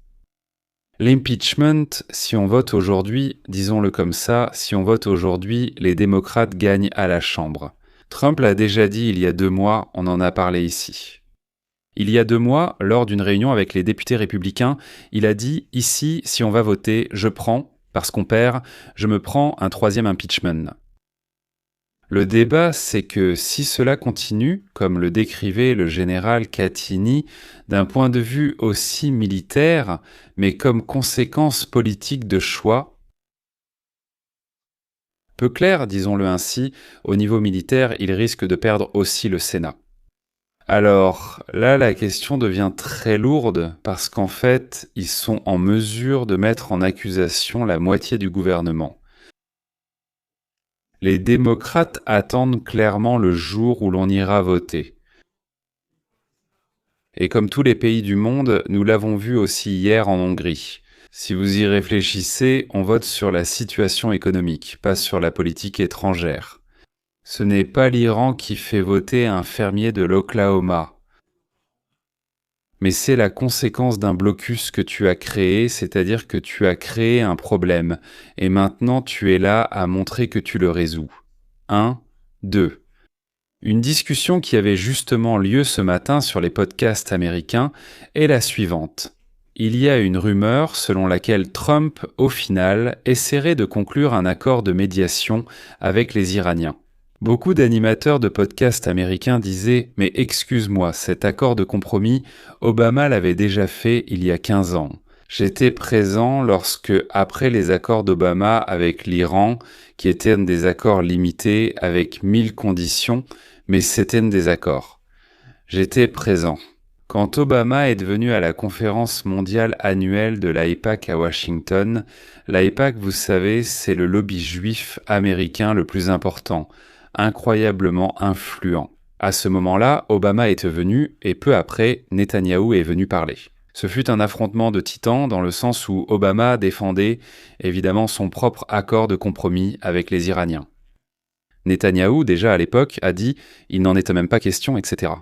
L'impeachment, si on vote aujourd'hui, disons-le comme ça, si on vote aujourd'hui, les démocrates gagnent à la Chambre. Trump l'a déjà dit il y a 2 mois, on en a parlé ici. Il y a 2 mois, lors d'une réunion avec les députés républicains, il a dit « Ici, si on va voter, je prends, parce qu'on perd, je me prends un 3e impeachment ». Le débat, c'est que si cela continue, comme le décrivait le général Cattini, d'un point de vue aussi militaire, mais comme conséquence politique de choix, peu clair, disons-le ainsi, au niveau militaire, il risque de perdre aussi le Sénat. Alors là, la question devient très lourde parce qu'en fait, ils sont en mesure de mettre en accusation la moitié du gouvernement. Les démocrates attendent clairement le jour où l'on ira voter. Et comme tous les pays du monde, nous l'avons vu aussi hier en Hongrie. Si vous y réfléchissez, on vote sur la situation économique, pas sur la politique étrangère. Ce n'est pas l'Iran qui fait voter un fermier de l'Oklahoma. Mais c'est la conséquence d'un blocus que tu as créé, c'est-à-dire que tu as créé un problème, et maintenant tu es là à montrer que tu le résous. 1, 2. Une discussion qui avait justement lieu ce matin sur les podcasts américains est la suivante. Il y a une rumeur selon laquelle Trump, au final, essaierait de conclure un accord de médiation avec les Iraniens. Beaucoup d'animateurs de podcasts américains disaient « Mais excuse-moi, cet accord de compromis, Obama l'avait déjà fait il y a 15 ans. J'étais présent lorsque, après les accords d'Obama avec l'Iran, qui étaient des accords limités avec 1000 conditions, mais c'était des accords. J'étais présent. Quand Obama est venu à la conférence mondiale annuelle de l'AIPAC à Washington, l'AIPAC, vous savez, c'est le lobby juif américain le plus important, incroyablement influent. À ce moment-là, Obama est venu et peu après, Netanyahou est venu parler. Ce fut un affrontement de titans dans le sens où Obama défendait évidemment son propre accord de compromis avec les Iraniens. Netanyahou, déjà à l'époque, a dit « il n'en était même pas question, etc. »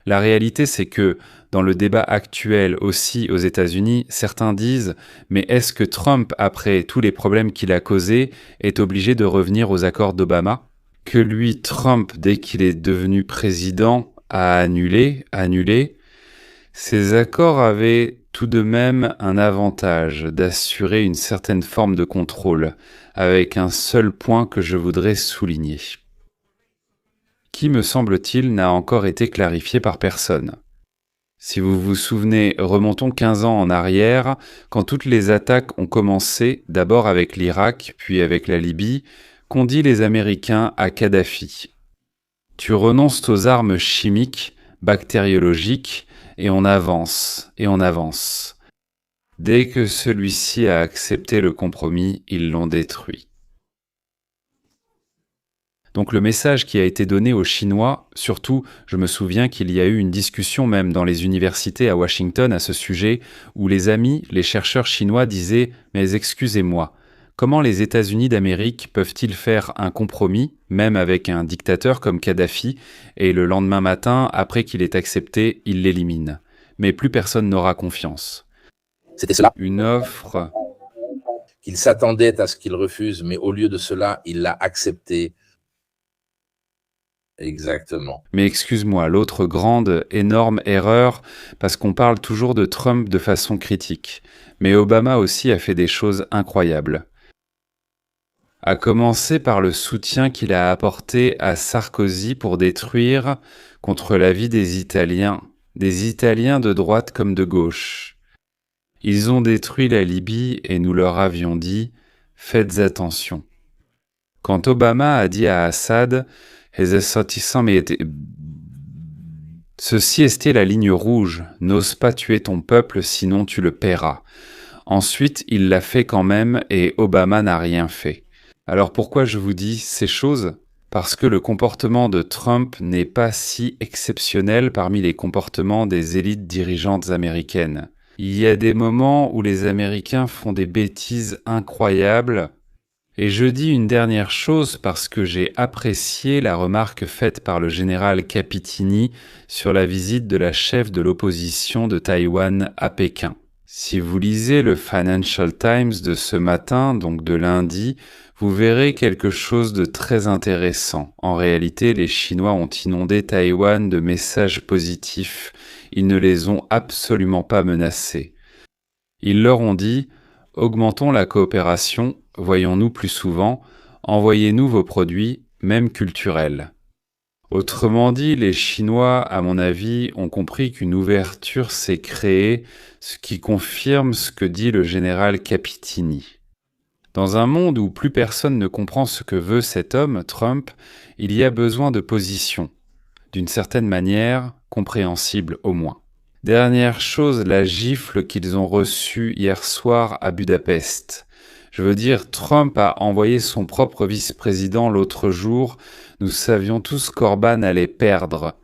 La réalité, c'est que, dans le débat actuel aussi aux États-Unis, certains disent « mais est-ce que Trump, après tous les problèmes qu'il a causés, est obligé de revenir aux accords d'Obama ?» Que lui, Trump, dès qu'il est devenu président, a annulé. Ces accords avaient tout de même un avantage d'assurer une certaine forme de contrôle, avec un seul point que je voudrais souligner, qui, me semble-t-il, n'a encore été clarifié par personne. Si vous vous souvenez, remontons 15 ans en arrière, quand toutes les attaques ont commencé, d'abord avec l'Irak, puis avec la Libye, qu'ont dit les Américains à Kadhafi. Tu renonces aux armes chimiques, bactériologiques, et on avance, et on avance. Dès que celui-ci a accepté le compromis, ils l'ont détruit. Donc le message qui a été donné aux Chinois, surtout, je me souviens qu'il y a eu une discussion même dans les universités à Washington à ce sujet, où les amis, les chercheurs chinois disaient « Mais excusez-moi, comment les États-Unis d'Amérique peuvent-ils faire un compromis, même avec un dictateur comme Kadhafi, et le lendemain matin, après qu'il ait accepté, il l'élimine. Mais plus personne n'aura confiance. » C'était cela. Une offre. Il s'attendait à ce qu'il refuse, mais au lieu de cela, il l'a accepté. Exactement. Mais excuse-moi, l'autre grande, énorme erreur, parce qu'on parle toujours de Trump de façon critique. Mais Obama aussi a fait des choses incroyables. À commencer par le soutien qu'il a apporté à Sarkozy pour détruire, contre l'avis des Italiens de droite comme de gauche. Ils ont détruit la Libye et nous leur avions dit « Faites attention ». Quand Obama a dit à Assad « Ceci est la ligne rouge, n'ose pas tuer ton peuple sinon tu le paieras ». Ensuite, il l'a fait quand même et Obama n'a rien fait. Alors pourquoi je vous dis ces choses ? Parce que le comportement de Trump n'est pas si exceptionnel parmi les comportements des élites dirigeantes américaines. Il y a des moments où les Américains font des bêtises incroyables. Et je dis une dernière chose parce que j'ai apprécié la remarque faite par le général Capitini sur la visite de la chef de l'opposition de Taïwan à Pékin. Si vous lisez le Financial Times de ce matin, donc de lundi, vous verrez quelque chose de très intéressant. En réalité, les Chinois ont inondé Taïwan de messages positifs. Ils ne les ont absolument pas menacés. Ils leur ont dit « Augmentons la coopération, voyons-nous plus souvent, envoyez-nous vos produits, même culturels ». Autrement dit, les Chinois, à mon avis, ont compris qu'une ouverture s'est créée, ce qui confirme ce que dit le général Capitini. Dans un monde où plus personne ne comprend ce que veut cet homme, Trump, il y a besoin de position, d'une certaine manière, compréhensible au moins. Dernière chose, la gifle qu'ils ont reçue hier soir à Budapest. Je veux dire, Trump a envoyé son propre vice-président l'autre jour. Nous savions tous qu'Orban allait perdre.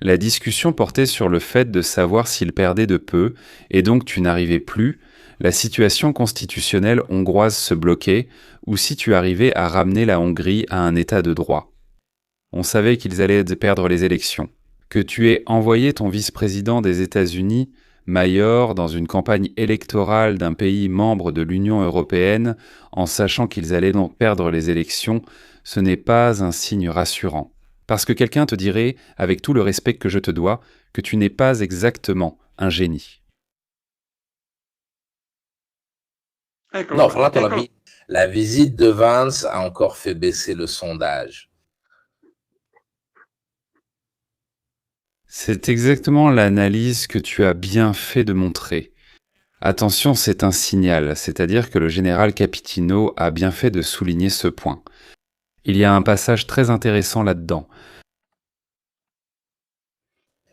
La discussion portait sur le fait de savoir s'il perdait de peu, et donc tu n'arrivais plus. La situation constitutionnelle hongroise se bloquait, ou si tu arrivais à ramener la Hongrie à un état de droit. On savait qu'ils allaient perdre les élections. Que tu aies envoyé ton vice-président des États-Unis, Mayor, dans une campagne électorale d'un pays membre de l'Union européenne, en sachant qu'ils allaient donc perdre les élections, ce n'est pas un signe rassurant. Parce que quelqu'un te dirait, avec tout le respect que je te dois, que tu n'es pas exactement un génie. Non, franchement, la visite de Vance a encore fait baisser le sondage. C'est exactement l'analyse que tu as bien fait de montrer. Attention, c'est un signal, c'est-à-dire que le général Capitino a bien fait de souligner ce point. Il y a un passage très intéressant là-dedans.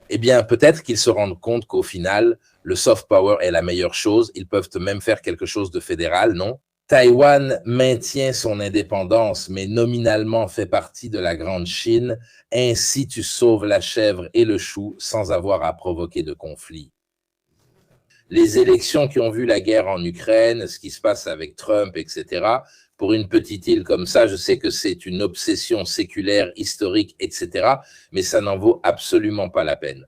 Eh bien, peut-être qu'ils se rendent compte qu'au final, le soft power est la meilleure chose. Ils peuvent même faire quelque chose de fédéral, non? Taïwan maintient son indépendance, mais nominalement fait partie de la Grande Chine. Ainsi, tu sauves la chèvre et le chou sans avoir à provoquer de conflit. Les élections qui ont vu la guerre en Ukraine, ce qui se passe avec Trump, etc., pour une petite île comme ça, je sais que c'est une obsession séculaire, historique, etc., mais ça n'en vaut absolument pas la peine.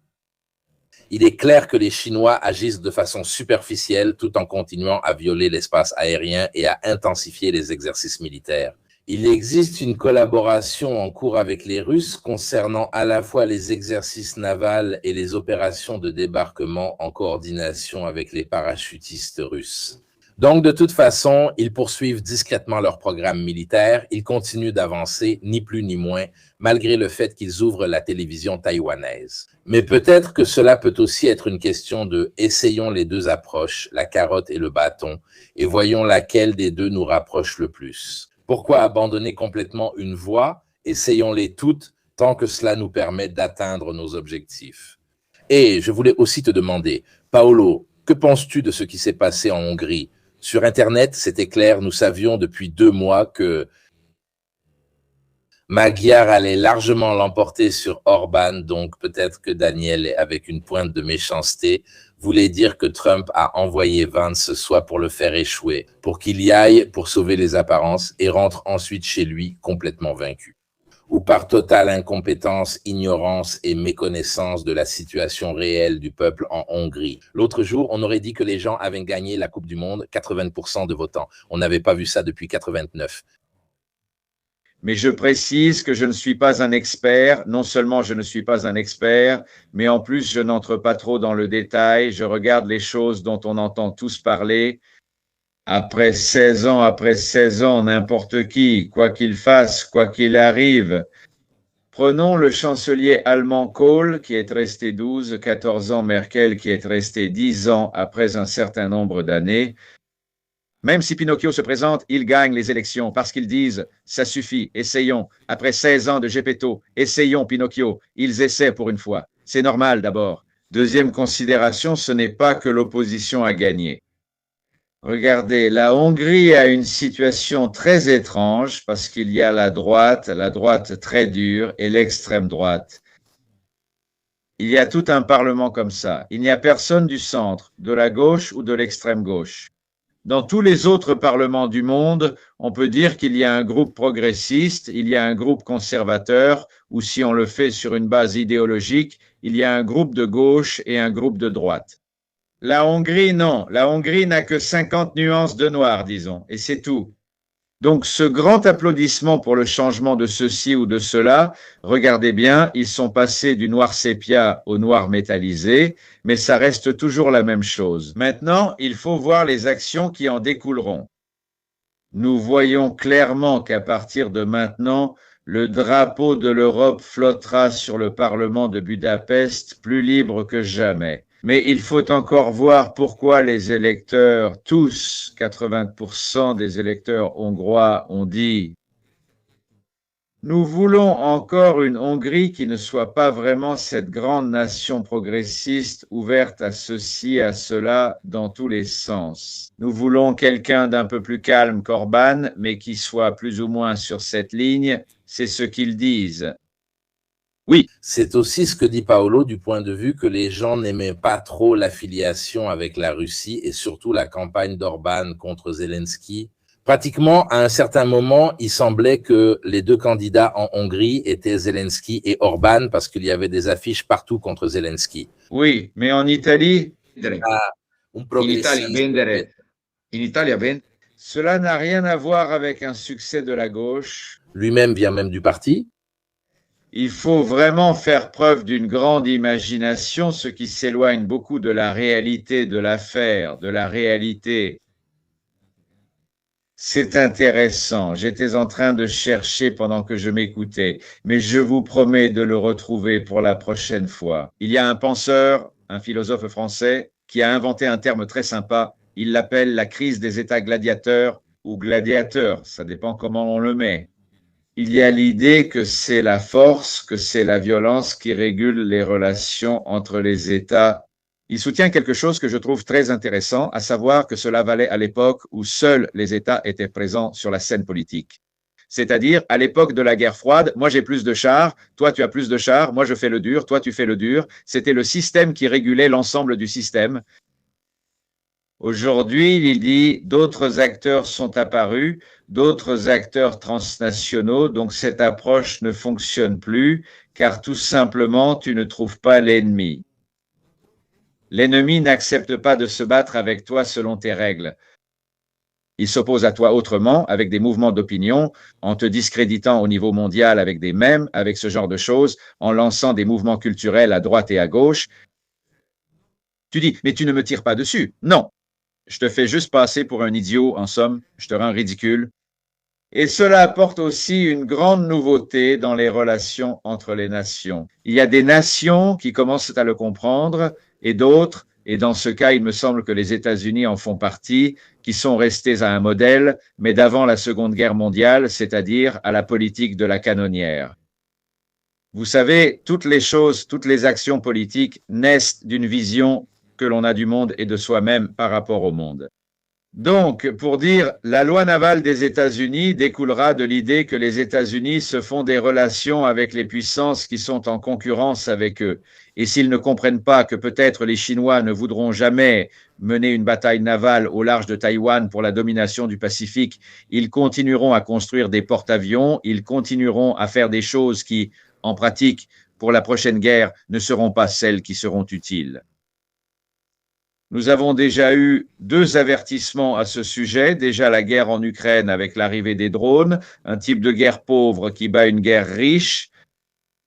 Il est clair que les Chinois agissent de façon superficielle tout en continuant à violer l'espace aérien et à intensifier les exercices militaires. Il existe une collaboration en cours avec les Russes concernant à la fois les exercices navals et les opérations de débarquement en coordination avec les parachutistes russes. Donc, de toute façon, ils poursuivent discrètement leur programme militaire, ils continuent d'avancer, ni plus ni moins, malgré le fait qu'ils ouvrent la télévision taïwanaise. Mais peut-être que cela peut aussi être une question de « essayons les deux approches, la carotte et le bâton, et voyons laquelle des deux nous rapproche le plus ». Pourquoi abandonner complètement une voie? Essayons-les toutes tant que cela nous permet d'atteindre nos objectifs. Et je voulais aussi te demander, Paolo, que penses-tu de ce qui s'est passé en Hongrie? Sur Internet, c'était clair, nous savions depuis 2 mois que Magyar allait largement l'emporter sur Orban, donc peut-être que Daniel, avec une pointe de méchanceté, voulait dire que Trump a envoyé Vance soit pour le faire échouer, pour qu'il y aille pour sauver les apparences et rentre ensuite chez lui complètement vaincu. Ou par totale incompétence, ignorance et méconnaissance de la situation réelle du peuple en Hongrie. L'autre jour, on aurait dit que les gens avaient gagné la Coupe du Monde, 80% de votants. On n'avait pas vu ça depuis 89. Mais je précise que je ne suis pas un expert. Non seulement je ne suis pas un expert, mais en plus, je n'entre pas trop dans le détail. Je regarde les choses dont on entend tous parler. Après 16 ans, n'importe qui, quoi qu'il fasse, quoi qu'il arrive. Prenons le chancelier allemand Kohl, qui est resté 12, 14 ans, Merkel, qui est resté 10 ans après un certain nombre d'années. Même si Pinocchio se présente, ils gagnent les élections parce qu'ils disent « ça suffit, essayons ». Après 16 ans de Geppetto, essayons Pinocchio. Ils essaient pour une fois. C'est normal d'abord. Deuxième considération, ce n'est pas que l'opposition a gagné. Regardez, la Hongrie a une situation très étrange parce qu'il y a la droite très dure et l'extrême droite. Il y a tout un parlement comme ça. Il n'y a personne du centre, de la gauche ou de l'extrême gauche. Dans tous les autres parlements du monde, on peut dire qu'il y a un groupe progressiste, il y a un groupe conservateur, ou si on le fait sur une base idéologique, il y a un groupe de gauche et un groupe de droite. La Hongrie, non. La Hongrie n'a que 50 nuances de noir, disons, et c'est tout. Donc, ce grand applaudissement pour le changement de ceci ou de cela, regardez bien, ils sont passés du noir sépia au noir métallisé, mais ça reste toujours la même chose. Maintenant, il faut voir les actions qui en découleront. Nous voyons clairement qu'à partir de maintenant, le drapeau de l'Europe flottera sur le Parlement de Budapest plus libre que jamais. Mais il faut encore voir pourquoi les électeurs, tous, 80% des électeurs hongrois ont dit « Nous voulons encore une Hongrie qui ne soit pas vraiment cette grande nation progressiste ouverte à ceci, à cela, dans tous les sens. Nous voulons quelqu'un d'un peu plus calme qu'Orban, mais qui soit plus ou moins sur cette ligne. » C'est ce qu'ils disent. Oui, c'est aussi ce que dit Paolo du point de vue que les gens n'aimaient pas trop l'affiliation avec la Russie et surtout la campagne d'Orban contre Zelensky. Pratiquement, à un certain moment, il semblait que les deux candidats en Hongrie étaient Zelensky et Orban parce qu'il y avait des affiches partout contre Zelensky. Oui, mais en Italie, cela n'a rien à voir avec un succès de la gauche. Lui-même vient même du parti. Il faut vraiment faire preuve d'une grande imagination, ce qui s'éloigne beaucoup de la réalité de l'affaire, de la réalité. C'est intéressant. J'étais en train de chercher pendant que je m'écoutais, mais je vous promets de le retrouver pour la prochaine fois. Il y a un penseur, un philosophe français, qui a inventé un terme très sympa. Il l'appelle la crise des États gladiateurs ou gladiateurs. Ça dépend comment on le met. Il y a l'idée que c'est la force, que c'est la violence qui régule les relations entre les États. Il soutient quelque chose que je trouve très intéressant, à savoir que cela valait à l'époque où seuls les États étaient présents sur la scène politique. C'est-à-dire, à l'époque de la guerre froide, moi j'ai plus de chars, toi tu as plus de chars, moi je fais le dur, toi tu fais le dur. C'était le système qui régulait l'ensemble du système. Aujourd'hui, il dit d'autres acteurs sont apparus, d'autres acteurs transnationaux, donc cette approche ne fonctionne plus, car tout simplement, tu ne trouves pas l'ennemi. L'ennemi n'accepte pas de se battre avec toi selon tes règles. Il s'oppose à toi autrement, avec des mouvements d'opinion, en te discréditant au niveau mondial avec des mèmes, avec ce genre de choses, en lançant des mouvements culturels à droite et à gauche. Tu dis, mais tu ne me tires pas dessus. Non. Je te fais juste passer pour un idiot, en somme, je te rends ridicule. Et cela apporte aussi une grande nouveauté dans les relations entre les nations. Il y a des nations qui commencent à le comprendre et d'autres, et dans ce cas, il me semble que les États-Unis en font partie, qui sont restés à un modèle, mais d'avant la Seconde Guerre mondiale, c'est-à-dire à la politique de la canonnière. Vous savez, toutes les choses, toutes les actions politiques naissent d'une vision que l'on a du monde et de soi-même par rapport au monde. Donc, pour dire, la loi navale des États-Unis découlera de l'idée que les États-Unis se font des relations avec les puissances qui sont en concurrence avec eux. Et s'ils ne comprennent pas que peut-être les Chinois ne voudront jamais mener une bataille navale au large de Taïwan pour la domination du Pacifique, ils continueront à construire des porte-avions, ils continueront à faire des choses qui, en pratique, pour la prochaine guerre, ne seront pas celles qui seront utiles. Nous avons déjà eu 2 avertissements à ce sujet. Déjà la guerre en Ukraine avec l'arrivée des drones, un type de guerre pauvre qui bat une guerre riche.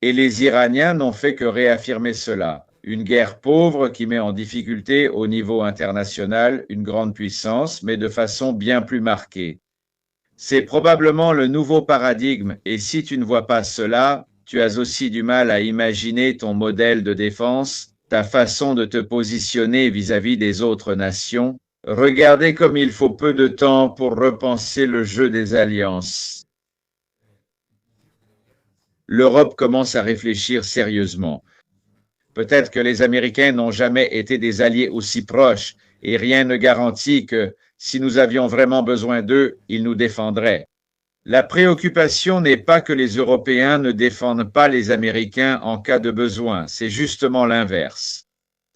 Et les Iraniens n'ont fait que réaffirmer cela. Une guerre pauvre qui met en difficulté au niveau international une grande puissance, mais de façon bien plus marquée. C'est probablement le nouveau paradigme. Et si tu ne vois pas cela, tu as aussi du mal à imaginer ton modèle de défense, ta façon de te positionner vis-à-vis des autres nations, Regardez comme il faut peu de temps pour repenser le jeu des alliances. L'Europe commence à réfléchir sérieusement. Peut-être que les Américains n'ont jamais été des alliés aussi proches et rien ne garantit que, si nous avions vraiment besoin d'eux, ils nous défendraient. La préoccupation n'est pas que les Européens ne défendent pas les Américains en cas de besoin, c'est justement l'inverse.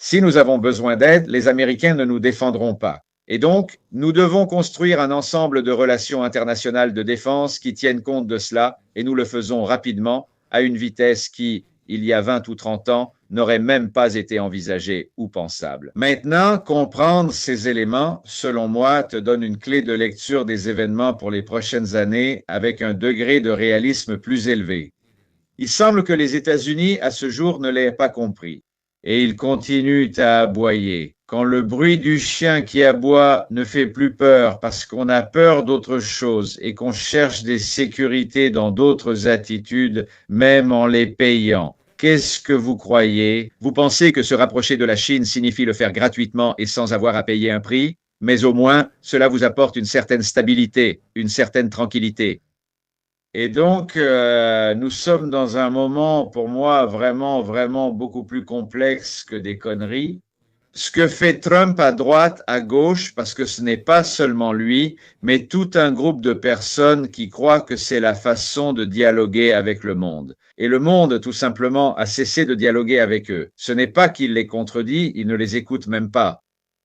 Si nous avons besoin d'aide, les Américains ne nous défendront pas. Et donc, nous devons construire un ensemble de relations internationales de défense qui tiennent compte de cela, et nous le faisons rapidement, à une vitesse qui, il y a 20 ou 30 ans, n'aurait même pas été envisagée ou pensable. Maintenant, comprendre ces éléments, selon moi, te donne une clé de lecture des événements pour les prochaines années avec un degré de réalisme plus élevé. Il semble que les États-Unis, à ce jour, ne l'aient pas compris. Et ils continuent à aboyer. Quand le bruit du chien qui aboie ne fait plus peur parce qu'on a peur d'autre chose et qu'on cherche des sécurités dans d'autres attitudes, même en les payant. Qu'est-ce que vous croyez? Vous pensez que se rapprocher de la Chine signifie le faire gratuitement et sans avoir à payer un prix? Mais au moins, cela vous apporte une certaine stabilité, une certaine tranquillité. Et donc, nous sommes dans un moment, pour moi, vraiment, vraiment beaucoup plus complexe que des conneries. Ce que fait Trump à droite, à gauche, parce que ce n'est pas seulement lui, mais tout un groupe de personnes qui croient que c'est la façon de dialoguer avec le monde. Et le monde, tout simplement, a cessé de dialoguer avec eux. Ce n'est pas qu'il les contredit, il ne les écoute même pas.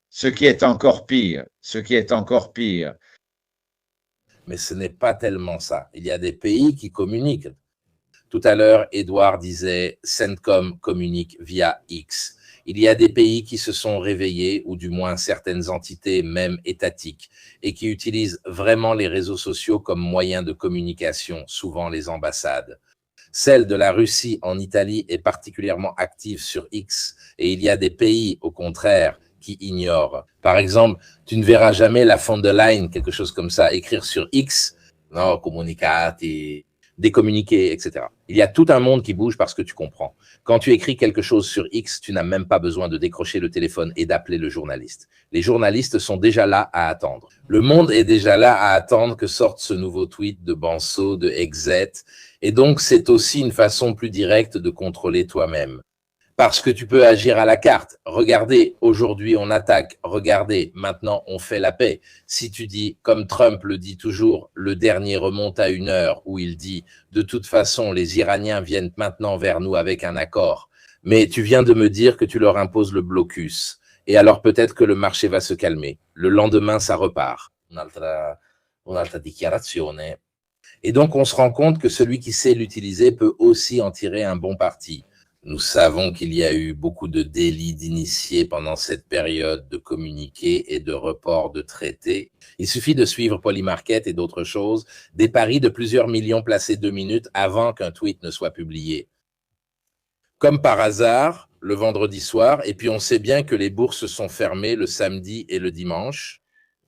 Ce qui est encore pire, Mais ce n'est pas tellement ça. Il y a des pays qui communiquent. Tout à l'heure, Edouard disait CENTCOM communique via X. Il y a des pays qui se sont réveillés, ou du moins certaines entités, même étatiques, et qui utilisent vraiment les réseaux sociaux comme moyen de communication, souvent les ambassades. Celle de la Russie en Italie est particulièrement active sur X, et il y a des pays, au contraire, qui ignorent. Par exemple, tu ne verras jamais la von der Leyen, quelque chose comme ça, écrire sur X, non, comunicati, des communiqués, etc. Il y a tout un monde qui bouge parce que tu comprends. Quand tu écris quelque chose sur X, tu n'as même pas besoin de décrocher le téléphone et d'appeler le journaliste. Les journalistes sont déjà là à attendre. Le monde est déjà là à attendre que sorte ce nouveau tweet de Banso, de Exet. Et donc, c'est aussi une façon plus directe de contrôler toi-même. Parce que tu peux agir à la carte. Regardez, aujourd'hui on attaque. Regardez, maintenant on fait la paix. Si tu dis, comme Trump le dit toujours, le dernier remonte à 1 heure, où il dit, de toute façon, les Iraniens viennent maintenant vers nous avec un accord. Mais tu viens de me dire que tu leur imposes le blocus. Et alors peut-être que le marché va se calmer. Le lendemain, ça repart. Un'altra dichiarazione. Et donc on se rend compte que celui qui sait l'utiliser peut aussi en tirer un bon parti. Nous savons qu'il y a eu beaucoup de délits d'initiés pendant cette période de communiqués et de reports de traités. Il suffit de suivre Polymarket et d'autres choses, des paris de plusieurs millions placés 2 minutes avant qu'un tweet ne soit publié. Comme par hasard, le vendredi soir, et puis on sait bien que les bourses sont fermées le samedi et le dimanche.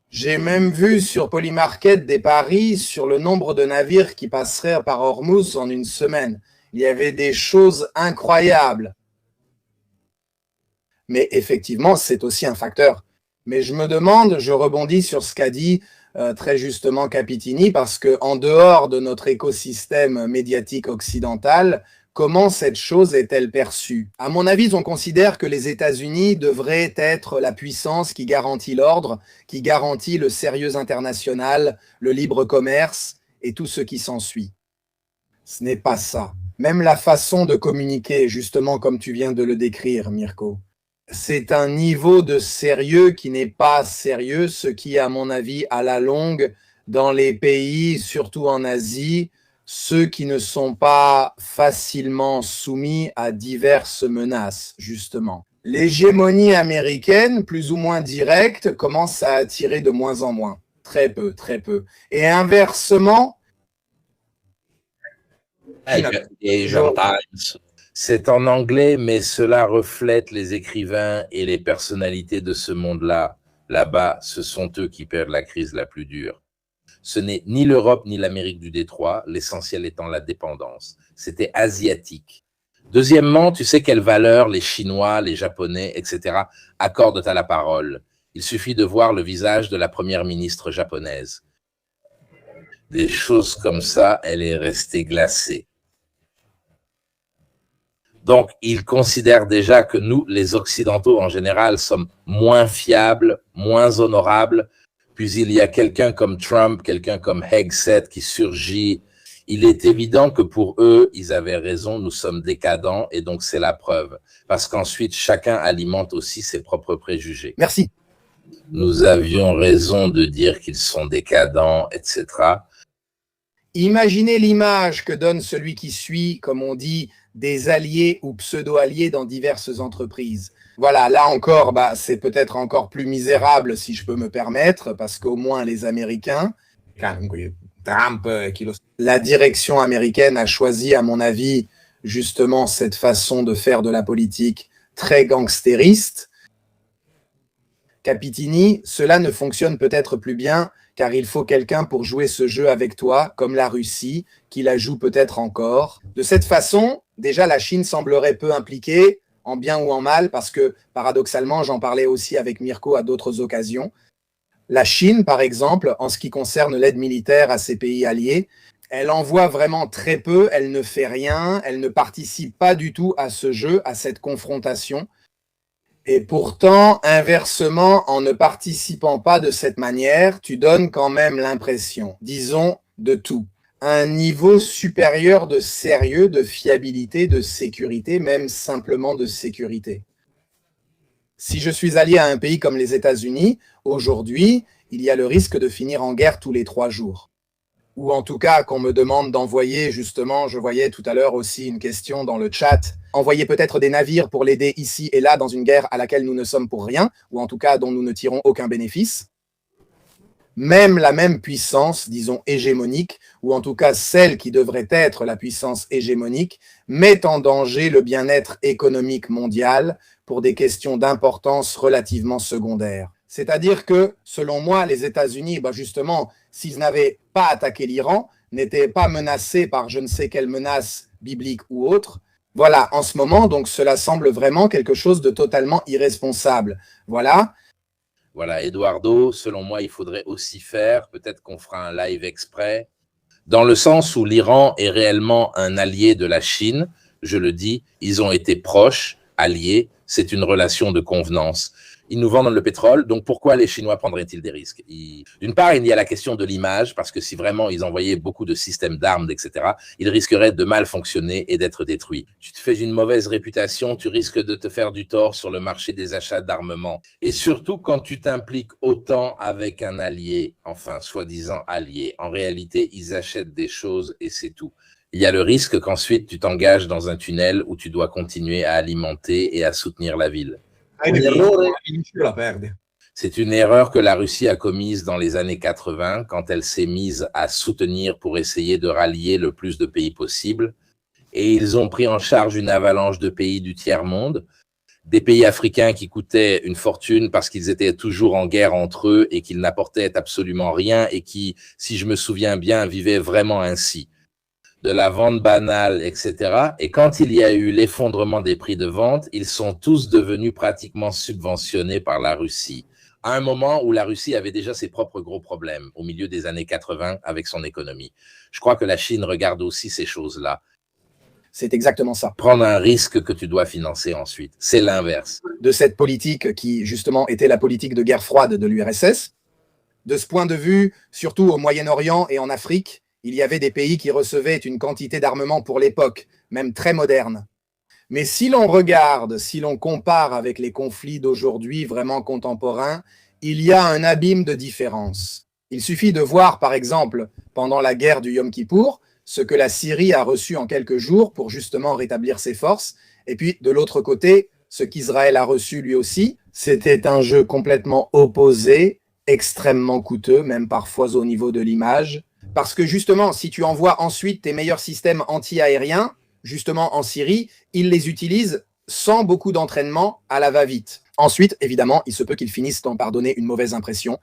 J'ai même vu sur Polymarket des paris sur le nombre de navires qui passeraient par Hormuz en une semaine. Il y avait des choses incroyables. Mais effectivement, c'est aussi un facteur. Mais je me demande, je rebondis sur ce qu'a dit très justement Capitini, parce qu'en dehors de notre écosystème médiatique occidental, comment cette chose est-elle perçue? À mon avis, on considère que les États-Unis devraient être la puissance qui garantit l'ordre, qui garantit le sérieux international, le libre commerce et tout ce qui s'ensuit. Ce n'est pas ça. Même la façon de communiquer, justement comme tu viens de le décrire, Mirko, c'est un niveau de sérieux qui n'est pas sérieux, ce qui, à mon avis, à la longue, dans les pays, surtout en Asie, ceux qui ne sont pas facilement soumis à diverses menaces, justement. L'hégémonie américaine, plus ou moins directe, commence à attirer de moins en moins. Très peu, très peu. Et inversement, c'est en anglais, mais cela reflète les écrivains et les personnalités de ce monde-là. Là-bas, ce sont eux qui perdent la crise la plus dure. Ce n'est ni l'Europe ni l'Amérique du Détroit, l'essentiel étant la dépendance. C'était asiatique. Deuxièmement, tu sais quelles valeurs les Chinois, les Japonais, etc. accordent à la parole. Il suffit de voir le visage de la première ministre japonaise. Des choses comme ça, elle est restée glacée. Donc, ils considèrent déjà que nous, les Occidentaux en général, sommes moins fiables, moins honorables. Puis il y a quelqu'un comme Trump, quelqu'un comme Hegseth qui surgit. Il est évident que pour eux, ils avaient raison, nous sommes décadents et donc c'est la preuve. Parce qu'ensuite, chacun alimente aussi ses propres préjugés. Merci. Nous avions raison de dire qu'ils sont décadents, etc. Imaginez l'image que donne celui qui suit, comme on dit, des alliés ou pseudo-alliés dans diverses entreprises. Voilà, là encore, c'est peut-être encore plus misérable, si je peux me permettre, parce qu'au moins les Américains, Trump, la direction américaine a choisi, à mon avis, justement cette façon de faire de la politique très gangstériste. Capitini, cela ne fonctionne peut-être plus bien, car il faut quelqu'un pour jouer ce jeu avec toi, comme la Russie, qui la joue peut-être encore. De cette façon, déjà la Chine semblerait peu impliquée, en bien ou en mal, parce que paradoxalement, j'en parlais aussi avec Mirko à d'autres occasions. La Chine, par exemple, en ce qui concerne l'aide militaire à ses pays alliés, elle envoie vraiment très peu, elle ne fait rien, elle ne participe pas du tout à ce jeu, à cette confrontation. Et pourtant, inversement, en ne participant pas de cette manière, tu donnes quand même l'impression, disons, de tout. Un niveau supérieur de sérieux, de fiabilité, de sécurité, même simplement de sécurité. Si je suis allié à un pays comme les États-Unis, aujourd'hui, il y a le risque de finir en guerre tous les 3 jours. Ou en tout cas, qu'on me demande d'envoyer, justement, je voyais tout à l'heure aussi une question dans le chat, envoyer peut-être des navires pour l'aider ici et là dans une guerre à laquelle nous ne sommes pour rien, ou en tout cas dont nous ne tirons aucun bénéfice. Même la même puissance, disons hégémonique, ou en tout cas celle qui devrait être la puissance hégémonique, met en danger le bien-être économique mondial pour des questions d'importance relativement secondaires. C'est-à-dire que, selon moi, les États-Unis, justement, s'ils n'avaient pas attaqué l'Iran, n'étaient pas menacés par je ne sais quelle menace biblique ou autre. Voilà, en ce moment, donc cela semble vraiment quelque chose de totalement irresponsable. Voilà. Voilà, Eduardo, selon moi, il faudrait aussi faire, peut-être qu'on fera un live exprès, dans le sens où l'Iran est réellement un allié de la Chine, je le dis, ils ont été proches, alliés, c'est une relation de convenance. Ils nous vendent le pétrole, donc pourquoi les Chinois prendraient-ils des risques? D'une part, il y a la question de l'image, parce que si vraiment ils envoyaient beaucoup de systèmes d'armes, etc., ils risqueraient de mal fonctionner et d'être détruits. Tu te fais une mauvaise réputation, tu risques de te faire du tort sur le marché des achats d'armement. Et surtout quand tu t'impliques autant avec un allié, enfin, soi-disant allié, en réalité, ils achètent des choses et c'est tout. Il y a le risque qu'ensuite tu t'engages dans un tunnel où tu dois continuer à alimenter et à soutenir la ville. C'est une erreur que la Russie a commise dans les années 80 quand elle s'est mise à soutenir pour essayer de rallier le plus de pays possible. Et ils ont pris en charge une avalanche de pays du tiers-monde, des pays africains qui coûtaient une fortune parce qu'ils étaient toujours en guerre entre eux et qu'ils n'apportaient absolument rien et qui, si je me souviens bien, vivaient vraiment ainsi. De la vente banale, etc. Et quand il y a eu l'effondrement des prix de vente, ils sont tous devenus pratiquement subventionnés par la Russie. À un moment où la Russie avait déjà ses propres gros problèmes, au milieu des années 80, avec son économie. Je crois que la Chine regarde aussi ces choses-là. C'est exactement ça. Prendre un risque que tu dois financer ensuite. C'est l'inverse. De cette politique qui, justement, était la politique de guerre froide de l'URSS. De ce point de vue, surtout au Moyen-Orient et en Afrique, il y avait des pays qui recevaient une quantité d'armement pour l'époque, même très moderne. Mais si l'on regarde, si l'on compare avec les conflits d'aujourd'hui vraiment contemporains, il y a un abîme de différence. Il suffit de voir, par exemple, pendant la guerre du Yom Kippour, ce que la Syrie a reçu en quelques jours pour justement rétablir ses forces. Et puis, de l'autre côté, ce qu'Israël a reçu lui aussi, c'était un jeu complètement opposé, extrêmement coûteux, même parfois au niveau de l'image. Parce que justement, si tu envoies ensuite tes meilleurs systèmes anti-aériens, justement en Syrie, ils les utilisent sans beaucoup d'entraînement à la va-vite. Ensuite, évidemment, il se peut qu'ils finissent par donner une mauvaise impression.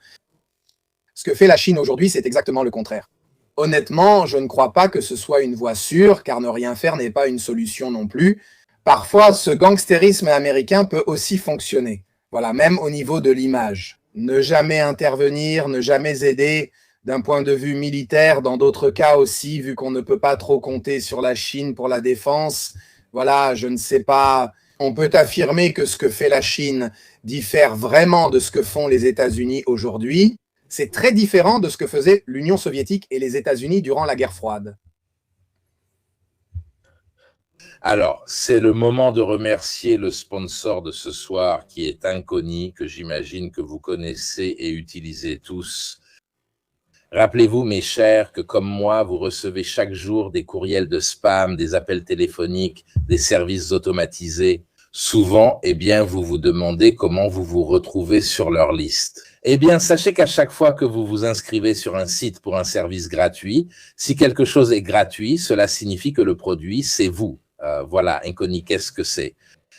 Ce que fait la Chine aujourd'hui, c'est exactement le contraire. Honnêtement, je ne crois pas que ce soit une voie sûre, car ne rien faire n'est pas une solution non plus. Parfois, ce gangstérisme américain peut aussi fonctionner. Voilà, même au niveau de l'image. ne jamais intervenir, ne jamais aider d'un point de vue militaire, dans d'autres cas aussi, vu qu'on ne peut pas trop compter sur la Chine pour la défense. Voilà, je ne sais pas. On peut affirmer que ce que fait la Chine diffère vraiment de ce que font les États-Unis aujourd'hui. C'est très différent de ce que faisait l'Union soviétique et les États-Unis durant la guerre froide. Alors, c'est le moment de remercier le sponsor de ce soir qui est Inconi, que j'imagine que vous connaissez et utilisez tous. Rappelez-vous, mes chers, que comme moi, vous recevez chaque jour des courriels de spam, des appels téléphoniques, des services automatisés. Souvent, eh bien, vous vous demandez comment vous vous retrouvez sur leur liste. Eh bien, sachez qu'à chaque fois que vous vous inscrivez sur un site pour un service gratuit, si quelque chose est gratuit, cela signifie que le produit, c'est vous. Voilà, Inconi, qu'est-ce que c'est?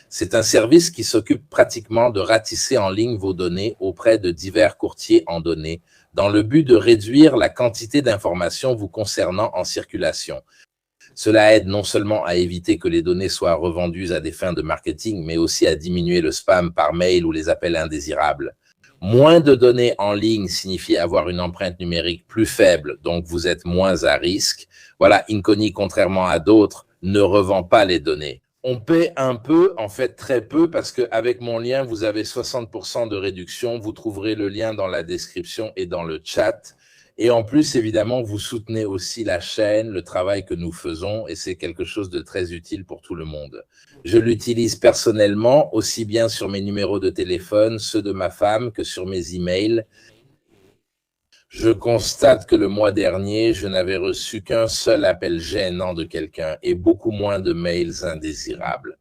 C'est un service qui s'occupe pratiquement de ratisser en ligne vos données auprès de divers courtiers en données, dans le but de réduire la quantité d'informations vous concernant en circulation. Cela aide non seulement à éviter que les données soient revendues à des fins de marketing, mais aussi à diminuer le spam par mail ou les appels indésirables. Moins de données en ligne signifie avoir une empreinte numérique plus faible, donc vous êtes moins à risque. Voilà, Inconi, contrairement à d'autres, ne revend pas les données. On paie un peu, en fait très peu, parce qu'avec mon lien, vous avez 60% de réduction. Vous trouverez le lien dans la description et dans le chat. Et en plus, évidemment, vous soutenez aussi la chaîne, le travail que nous faisons, et c'est quelque chose de très utile pour tout le monde. Je l'utilise personnellement, aussi bien sur mes numéros de téléphone, ceux de ma femme, que sur mes emails. Je constate que le mois dernier, je n'avais reçu qu'un seul appel gênant de quelqu'un et beaucoup moins de mails indésirables.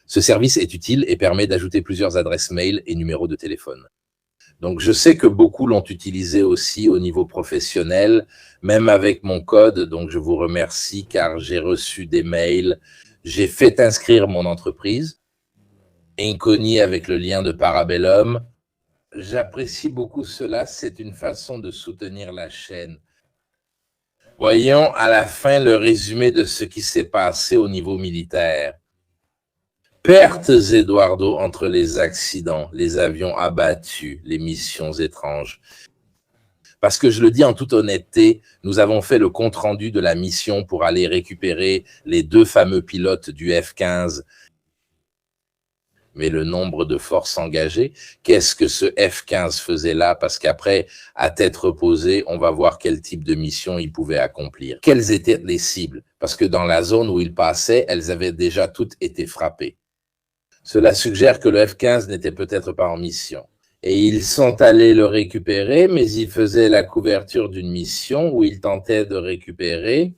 Ce service est utile et permet d'ajouter plusieurs adresses mail et numéros de téléphone. Donc, je sais que beaucoup l'ont utilisé aussi au niveau professionnel, même avec mon code. Donc, je vous remercie car j'ai reçu des mails. J'ai fait inscrire mon entreprise, Inconi avec le lien de Parabellum. J'apprécie beaucoup cela, c'est une façon de soutenir la chaîne. Voyons à la fin le résumé de ce qui s'est passé au niveau militaire. Pertes, Eduardo, entre les accidents, les avions abattus, les missions étranges. Parce que je le dis en toute honnêteté, nous avons fait le compte-rendu de la mission pour aller récupérer les 2 fameux pilotes du F-15. Mais le nombre de forces engagées, qu'est-ce que ce F-15 faisait là? Parce qu'après, à tête reposée, on va voir quel type de mission il pouvait accomplir. Quelles étaient les cibles? Parce que dans la zone où il passait, elles avaient déjà toutes été frappées. Cela suggère que le F-15 n'était peut-être pas en mission. Et ils sont allés le récupérer, mais ils faisaient la couverture d'une mission où ils tentaient de récupérer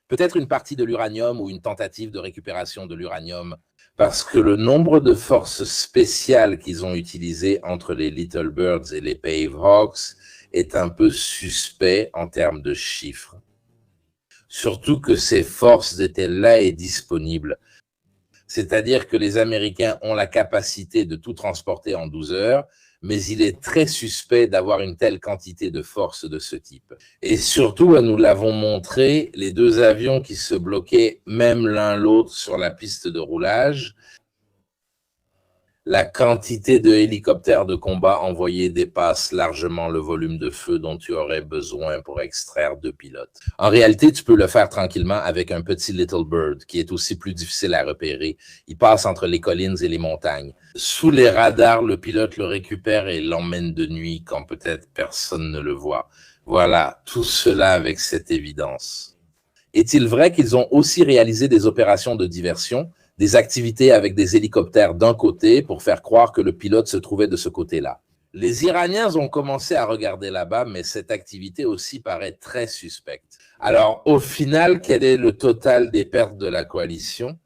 peut-être une partie de l'uranium ou une tentative de récupération de l'uranium, parce que le nombre de forces spéciales qu'ils ont utilisées entre les Little Birds et les Pave Hawks est un peu suspect en termes de chiffres. Surtout que ces forces étaient là et disponibles. C'est-à-dire que les Américains ont la capacité de tout transporter en 12 heures, mais il est très suspect d'avoir une telle quantité de force de ce type. Et surtout, nous l'avons montré, les 2 avions qui se bloquaient même l'un l'autre sur la piste de roulage, la quantité de hélicoptères de combat envoyés dépasse largement le volume de feu dont tu aurais besoin pour extraire 2 pilotes. En réalité, tu peux le faire tranquillement avec un petit Little Bird qui est aussi plus difficile à repérer. Il passe entre les collines et les montagnes. Sous les radars, le pilote le récupère et l'emmène de nuit quand peut-être personne ne le voit. Voilà, tout cela avec cette évidence. Est-il vrai qu'ils ont aussi réalisé des opérations de diversion, des activités avec des hélicoptères d'un côté pour faire croire que le pilote se trouvait de ce côté-là? Les Iraniens ont commencé à regarder là-bas, mais cette activité aussi paraît très suspecte. Alors, au final, quel est le total des pertes de la coalition?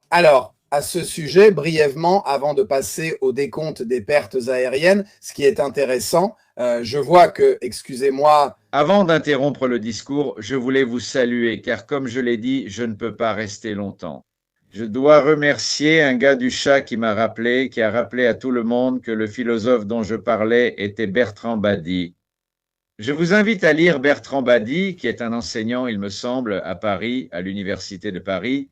Alors, à ce sujet, brièvement, avant de passer au décompte des pertes aériennes, ce qui est intéressant, je vois que, excusez-moi. Avant d'interrompre le discours, je voulais vous saluer, car comme je l'ai dit, je ne peux pas rester longtemps. Je dois remercier un gars du chat qui m'a rappelé, qui a rappelé à tout le monde que le philosophe dont je parlais était Bertrand Badi. Je vous invite à lire Bertrand Badi, qui est un enseignant, il me semble, à Paris, à l'Université de Paris.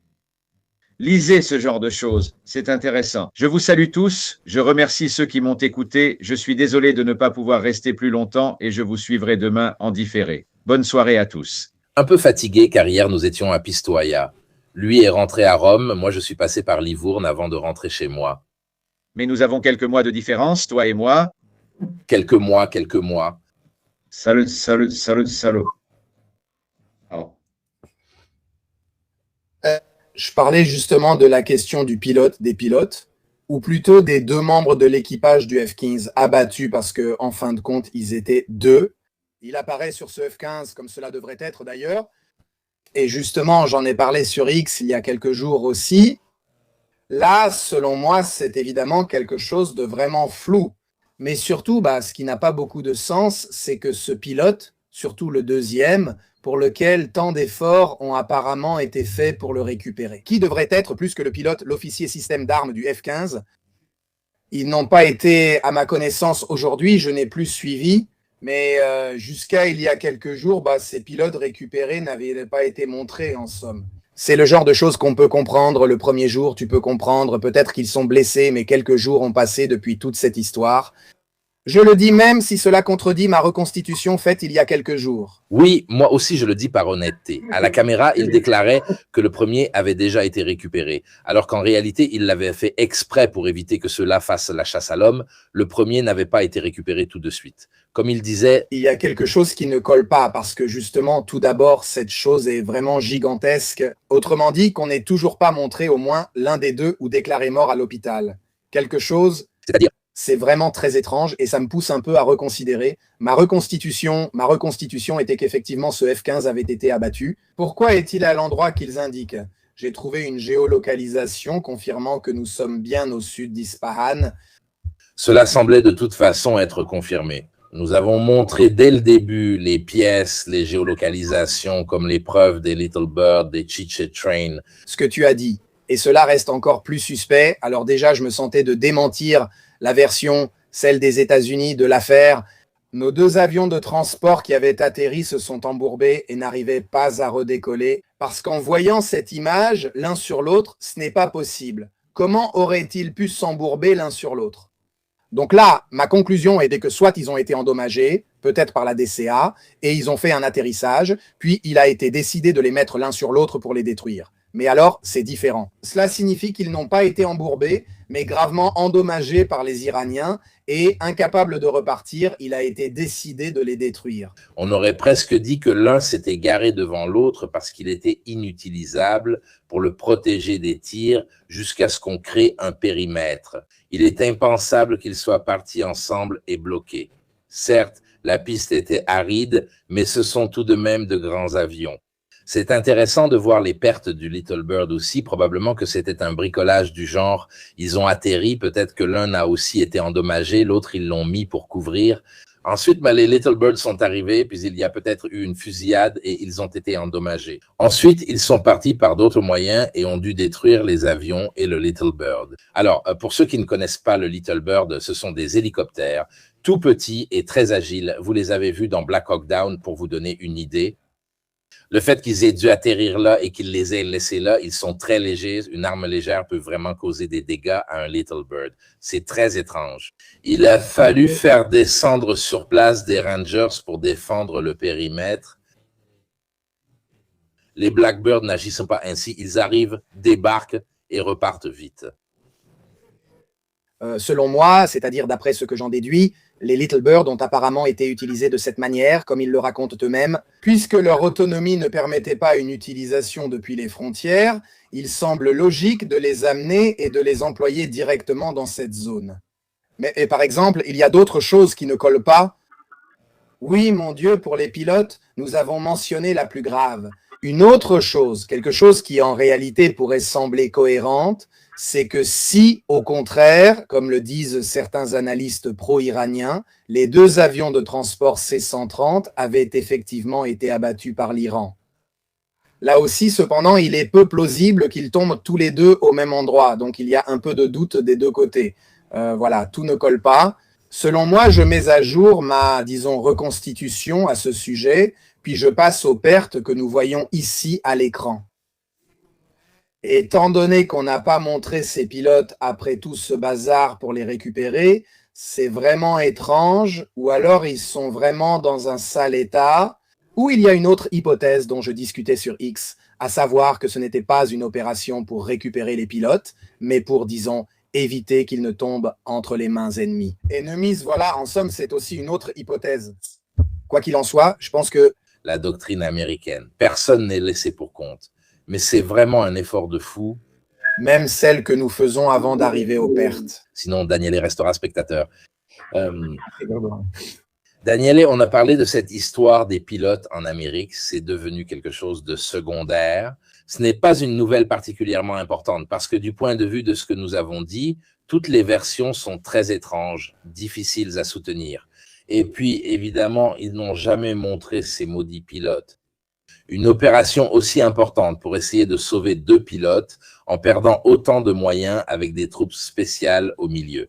Lisez ce genre de choses, c'est intéressant. Je vous salue tous, je remercie ceux qui m'ont écouté, je suis désolé de ne pas pouvoir rester plus longtemps et je vous suivrai demain en différé. Bonne soirée à tous. Un peu fatigué car hier nous étions à Pistoia. Lui est rentré à Rome, moi je suis passé par Livourne avant de rentrer chez moi. Mais nous avons quelques mois de différence, toi et moi. Quelques mois. Salut, salut, salut, salut. Oh. Je parlais justement de la question du pilote, des pilotes, ou plutôt des deux membres de l'équipage du F-15 abattus parce que, en fin de compte, ils étaient deux. Il apparaît sur ce F-15 comme cela devrait être d'ailleurs. Et justement, j'en ai parlé sur X il y a quelques jours aussi. Là, selon moi, c'est évidemment quelque chose de vraiment flou. Mais surtout, ce qui n'a pas beaucoup de sens, c'est que ce pilote, surtout le deuxième, pour lequel tant d'efforts ont apparemment été faits pour le récupérer. Qui devrait être, plus que le pilote, l'officier système d'armes du F-15 ? Ils n'ont pas été, à ma connaissance aujourd'hui, je n'ai plus suivi, mais jusqu'à il y a quelques jours, ces pilotes récupérés n'avaient pas été montrés en somme. C'est le genre de choses qu'on peut comprendre le premier jour, tu peux comprendre, peut-être qu'ils sont blessés, mais quelques jours ont passé depuis toute cette histoire. Je le dis même si cela contredit ma reconstitution faite il y a quelques jours. Oui, moi aussi je le dis par honnêteté. À la caméra, il déclarait que le premier avait déjà été récupéré, alors qu'en réalité, il l'avait fait exprès pour éviter que ceux-là fassent la chasse à l'homme. Le premier n'avait pas été récupéré tout de suite. Comme il disait... Il y a quelque chose qui ne colle pas, parce que justement, tout d'abord, cette chose est vraiment gigantesque. Autrement dit, qu'on n'ait toujours pas montré au moins l'un des deux ou déclaré mort à l'hôpital. Quelque chose... C'est-à-dire... C'est vraiment très étrange et ça me pousse un peu à reconsidérer. Ma reconstitution était qu'effectivement ce F-15 avait été abattu. Pourquoi est-il à l'endroit qu'ils indiquent ? J'ai trouvé une géolocalisation confirmant que nous sommes bien au sud d'Ispahan. Cela semblait de toute façon être confirmé. Nous avons montré dès le début les pièces, les géolocalisations comme les preuves des Little Bird, des Chiche Train. Ce que tu as dit. Et cela reste encore plus suspect. Alors déjà, je me sentais de démentir la version, celle des États-Unis, de l'affaire. Nos deux avions de transport qui avaient atterri se sont embourbés et n'arrivaient pas à redécoller. Parce qu'en voyant cette image, l'un sur l'autre, ce n'est pas possible. Comment auraient-ils pu s'embourber l'un sur l'autre ? Donc là, ma conclusion était que soit ils ont été endommagés, peut-être par la DCA, et ils ont fait un atterrissage, puis il a été décidé de les mettre l'un sur l'autre pour les détruire. Mais alors, c'est différent. Cela signifie qu'ils n'ont pas été embourbés, mais gravement endommagés par les Iraniens, et incapables de repartir, il a été décidé de les détruire. On aurait presque dit que l'un s'était garé devant l'autre parce qu'il était inutilisable pour le protéger des tirs jusqu'à ce qu'on crée un périmètre. Il est impensable qu'ils soient partis ensemble et bloqués. Certes, la piste était aride, mais ce sont tout de même de grands avions. C'est intéressant de voir les pertes du Little Bird aussi, probablement que c'était un bricolage du genre, ils ont atterri, peut-être que l'un a aussi été endommagé, l'autre ils l'ont mis pour couvrir. Ensuite, les Little Birds sont arrivés, puis il y a peut-être eu une fusillade et ils ont été endommagés. Ensuite, ils sont partis par d'autres moyens et ont dû détruire les avions et le Little Bird. Alors, pour ceux qui ne connaissent pas le Little Bird, ce sont des hélicoptères, tout petits et très agiles. Vous les avez vus dans Black Hawk Down pour vous donner une idée. Le fait qu'ils aient dû atterrir là et qu'ils les aient laissés là, ils sont très légers. Une arme légère peut vraiment causer des dégâts à un Little Bird. C'est très étrange. Il a fallu faire descendre sur place des Rangers pour défendre le périmètre. Les Blackbirds n'agissent pas ainsi. Ils arrivent, débarquent et repartent vite. Selon moi, c'est-à-dire d'après ce que j'en déduis, les Little Bird ont apparemment été utilisés de cette manière, comme ils le racontent eux-mêmes. Puisque leur autonomie ne permettait pas une utilisation depuis les frontières, il semble logique de les amener et de les employer directement dans cette zone. Mais par exemple, il y a d'autres choses qui ne collent pas. Oui, mon Dieu, pour les pilotes, nous avons mentionné la plus grave. Une autre chose, quelque chose qui en réalité pourrait sembler cohérente, c'est que si, au contraire, comme le disent certains analystes pro-iraniens, les deux avions de transport C-130 avaient effectivement été abattus par l'Iran. Là aussi, cependant, il est peu plausible qu'ils tombent tous les deux au même endroit, donc il y a un peu de doute des deux côtés. Voilà, tout ne colle pas. Selon moi, je mets à jour ma, disons, reconstitution à ce sujet, puis je passe aux pertes que nous voyons ici à l'écran. Étant donné qu'on n'a pas montré ces pilotes après tout ce bazar pour les récupérer, c'est vraiment étrange, ou alors ils sont vraiment dans un sale état, ou il y a une autre hypothèse dont je discutais sur X, à savoir que ce n'était pas une opération pour récupérer les pilotes, mais pour, disons, éviter qu'ils ne tombent entre les mains ennemies. Ennemies, voilà, en somme, c'est aussi une autre hypothèse. Quoi qu'il en soit, je pense que La doctrine américaine, personne n'est laissé pour compte. Mais c'est vraiment un effort de fou. même celle que nous faisons avant d'arriver aux pertes. Sinon, Daniele restera spectateur. Daniele, on a parlé de cette histoire des pilotes en Amérique. C'est devenu quelque chose de secondaire. Ce n'est pas une nouvelle particulièrement importante parce que du point de vue de ce que nous avons dit, toutes les versions sont très étranges, difficiles à soutenir. Et puis, évidemment, ils n'ont jamais montré ces maudits pilotes. Une opération aussi importante pour essayer de sauver 2 pilotes en perdant autant de moyens avec des troupes spéciales au milieu.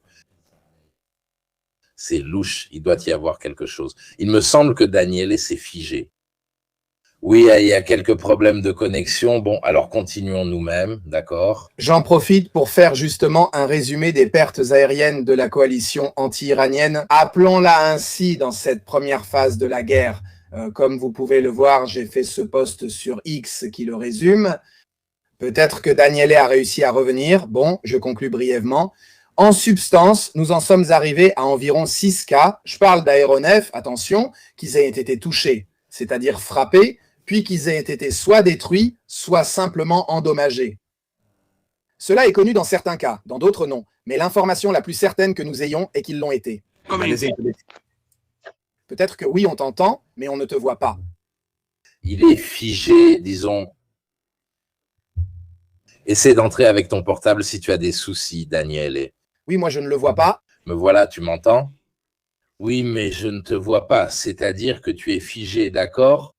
C'est louche, il doit y avoir quelque chose. Il me semble que Daniele s'est figé. Oui, il y a quelques problèmes de connexion. Bon, alors continuons nous-mêmes, d'accord? J'en profite pour faire justement un résumé des pertes aériennes de la coalition anti-iranienne. Appelons-la ainsi dans cette première phase de la guerre. Comme vous pouvez le voir, j'ai fait ce post sur X qui le résume. Peut-être que Daniele a réussi à revenir. Bon, je conclus brièvement. En substance, nous en sommes arrivés à environ 6 cas. Je parle d'aéronefs, attention, qu'ils aient été touchés, c'est-à-dire frappés, puis qu'ils aient été soit détruits, soit simplement endommagés. Cela est connu dans certains cas, dans d'autres non. Mais l'information la plus certaine que nous ayons est qu'ils l'ont été. Peut-être que oui, on t'entend, mais on ne te voit pas. Il est figé, disons. Essaie d'entrer avec ton portable si tu as des soucis, Daniele. Oui, moi je ne le vois pas. Me voilà, tu m'entends? Oui, mais je ne te vois pas, c'est-à-dire que tu es figé, d'accord?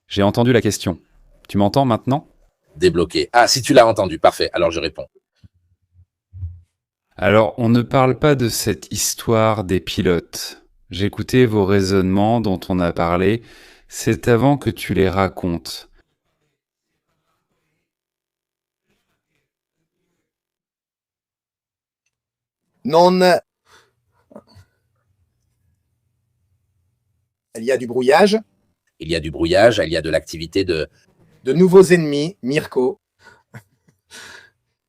J'ai entendu la question. Tu m'entends maintenant? Débloqué. Ah, si tu l'as entendu, parfait, alors je réponds. Alors, on ne parle pas de cette histoire des pilotes. J'écoutais vos raisonnements dont on a parlé. C'est avant que tu les racontes. Non. Il y a du brouillage. Il y a du brouillage, il y a de l'activité de nouveaux ennemis, Mirko.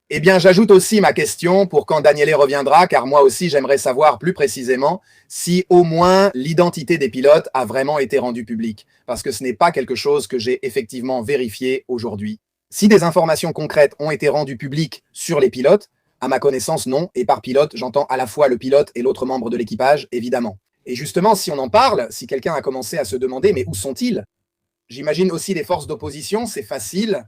Eh bien, j'ajoute aussi ma question pour quand Daniele reviendra, car moi aussi j'aimerais savoir plus précisément si au moins l'identité des pilotes a vraiment été rendue publique, parce que ce n'est pas quelque chose que j'ai effectivement vérifié aujourd'hui. Si des informations concrètes ont été rendues publiques sur les pilotes, à ma connaissance, non, et par pilote, j'entends à la fois le pilote et l'autre membre de l'équipage, évidemment. Et justement, si on en parle, si quelqu'un a commencé à se demander, mais où sont-ils? J'imagine aussi les forces d'opposition, c'est facile.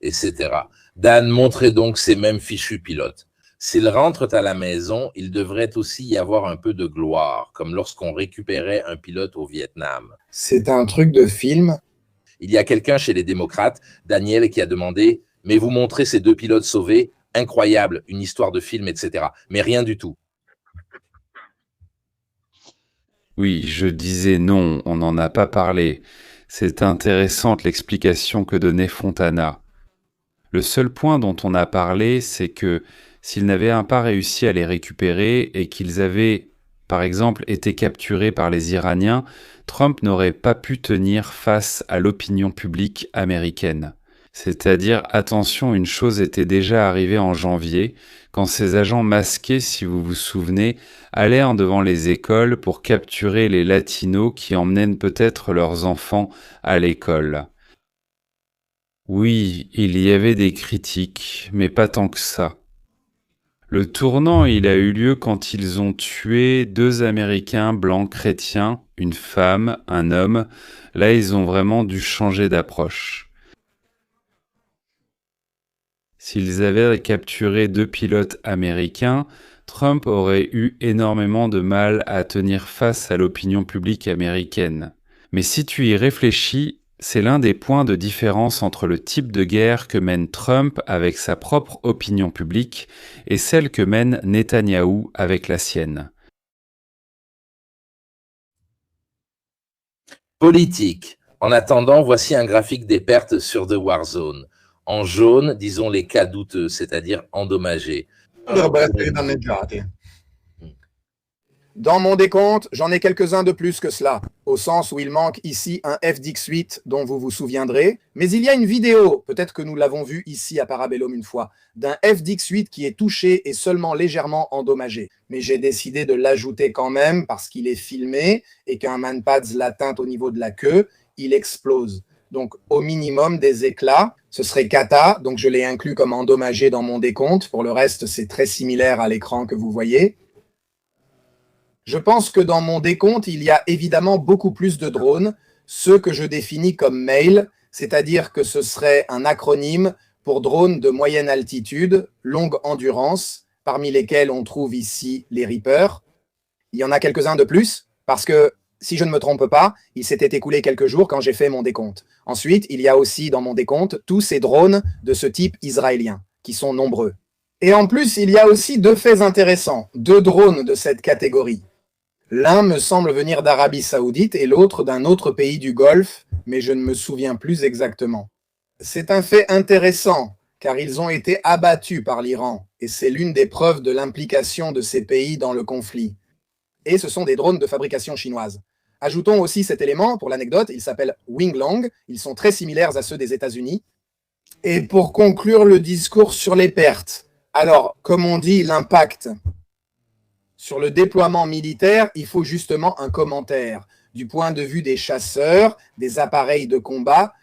etc. Dan montrait donc ces mêmes fichus pilotes. S'ils rentrent à la maison, il devrait aussi y avoir un peu de gloire, comme lorsqu'on récupérait un pilote au Vietnam. C'est un truc de film. Il y a quelqu'un chez les démocrates, Daniel, qui a demandé « Mais vous montrez ces 2 pilotes sauvés? Incroyable, une histoire de film, etc. » Mais rien du tout. Oui, je disais non, on n'en a pas parlé. C'est intéressante l'explication que donnait Fontana. Le seul point dont on a parlé, c'est que s'ils n'avaient pas réussi à les récupérer et qu'ils avaient, par exemple, été capturés par les Iraniens, Trump n'aurait pas pu tenir face à l'opinion publique américaine. C'est-à-dire, attention, une chose était déjà arrivée en janvier, quand ces agents masqués, si vous vous souvenez, allèrent devant les écoles pour capturer les latinos qui emmenaient peut-être leurs enfants à l'école. Oui, il y avait des critiques, mais pas tant que ça. Le tournant, il a eu lieu quand ils ont tué 2 Américains blancs chrétiens, une femme, un homme. Là, ils ont vraiment dû changer d'approche. S'ils avaient capturé 2 pilotes américains, Trump aurait eu énormément de mal à tenir face à l'opinion publique américaine. Mais si tu y réfléchis, c'est l'un des points de différence entre le type de guerre que mène Trump avec sa propre opinion publique et celle que mène Netanyahou avec la sienne. Politique. En attendant, voici un graphique des pertes sur The Warzone. En jaune, disons les cas douteux, c'est-à-dire endommagés. Dans mon décompte, j'en ai quelques-uns de plus que cela, au sens où il manque ici un FDX8 dont vous vous souviendrez, mais il y a une vidéo, peut-être que nous l'avons vu ici à Parabellum une fois, d'un FDX8 qui est touché et seulement légèrement endommagé. Mais j'ai décidé de l'ajouter quand même parce qu'il est filmé et qu'un manpads l'atteint au niveau de la queue, il explose. Donc au minimum des éclats, ce serait kata, donc je l'ai inclus comme endommagé dans mon décompte. Pour le reste, c'est très similaire à l'écran que vous voyez. Je pense que dans mon décompte, il y a évidemment beaucoup plus de drones, ceux que je définis comme MAIL, c'est-à-dire que ce serait un acronyme pour drones de moyenne altitude, longue endurance, parmi lesquels on trouve ici les Reapers. Il y en a quelques-uns de plus, parce que, si je ne me trompe pas, il s'était écoulé quelques jours quand j'ai fait mon décompte. Ensuite, il y a aussi dans mon décompte tous ces drones de ce type israélien, qui sont nombreux. Et en plus, il y a aussi deux faits intéressants, deux drones de cette catégorie. L'un me semble venir d'Arabie Saoudite et l'autre d'un autre pays du Golfe, mais je ne me souviens plus exactement. C'est un fait intéressant, car ils ont été abattus par l'Iran, et c'est l'une des preuves de l'implication de ces pays dans le conflit. Et ce sont des drones de fabrication chinoise. Ajoutons aussi cet élément, pour l'anecdote, ils s'appellent Winglong, ils sont très similaires à ceux des États-Unis. Et pour conclure le discours sur les pertes, alors, comme on dit, l'impact. Sur le déploiement militaire, il faut justement un commentaire du point de vue des chasseurs, des appareils de combat,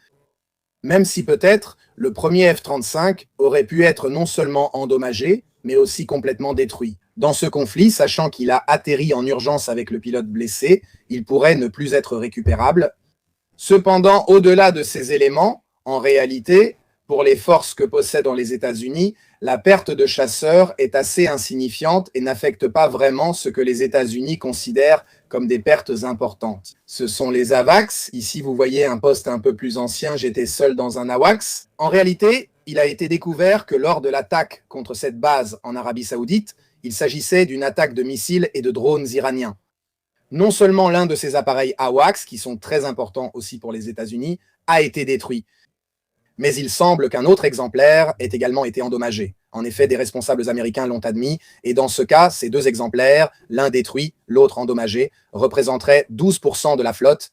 même si peut-être le premier F-35 aurait pu être non seulement endommagé, mais aussi complètement détruit. Dans ce conflit, sachant qu'il a atterri en urgence avec le pilote blessé, il pourrait ne plus être récupérable. Cependant, au-delà de ces éléments, en réalité, pour les forces que possèdent les États-Unis, la perte de chasseurs est assez insignifiante et n'affecte pas vraiment ce que les États-Unis considèrent comme des pertes importantes. Ce sont les AWACS. Ici, vous voyez un poste un peu plus ancien, j'étais seul dans un AWACS. En réalité, il a été découvert que lors de l'attaque contre cette base en Arabie Saoudite, il s'agissait d'une attaque de missiles et de drones iraniens. Non seulement l'un de ces appareils AWACS, qui sont très importants aussi pour les États-Unis, a été détruit, mais il semble qu'un autre exemplaire ait également été endommagé. En effet, des responsables américains l'ont admis, et dans ce cas, ces deux exemplaires, l'un détruit, l'autre endommagé, représenteraient 12% de la flotte.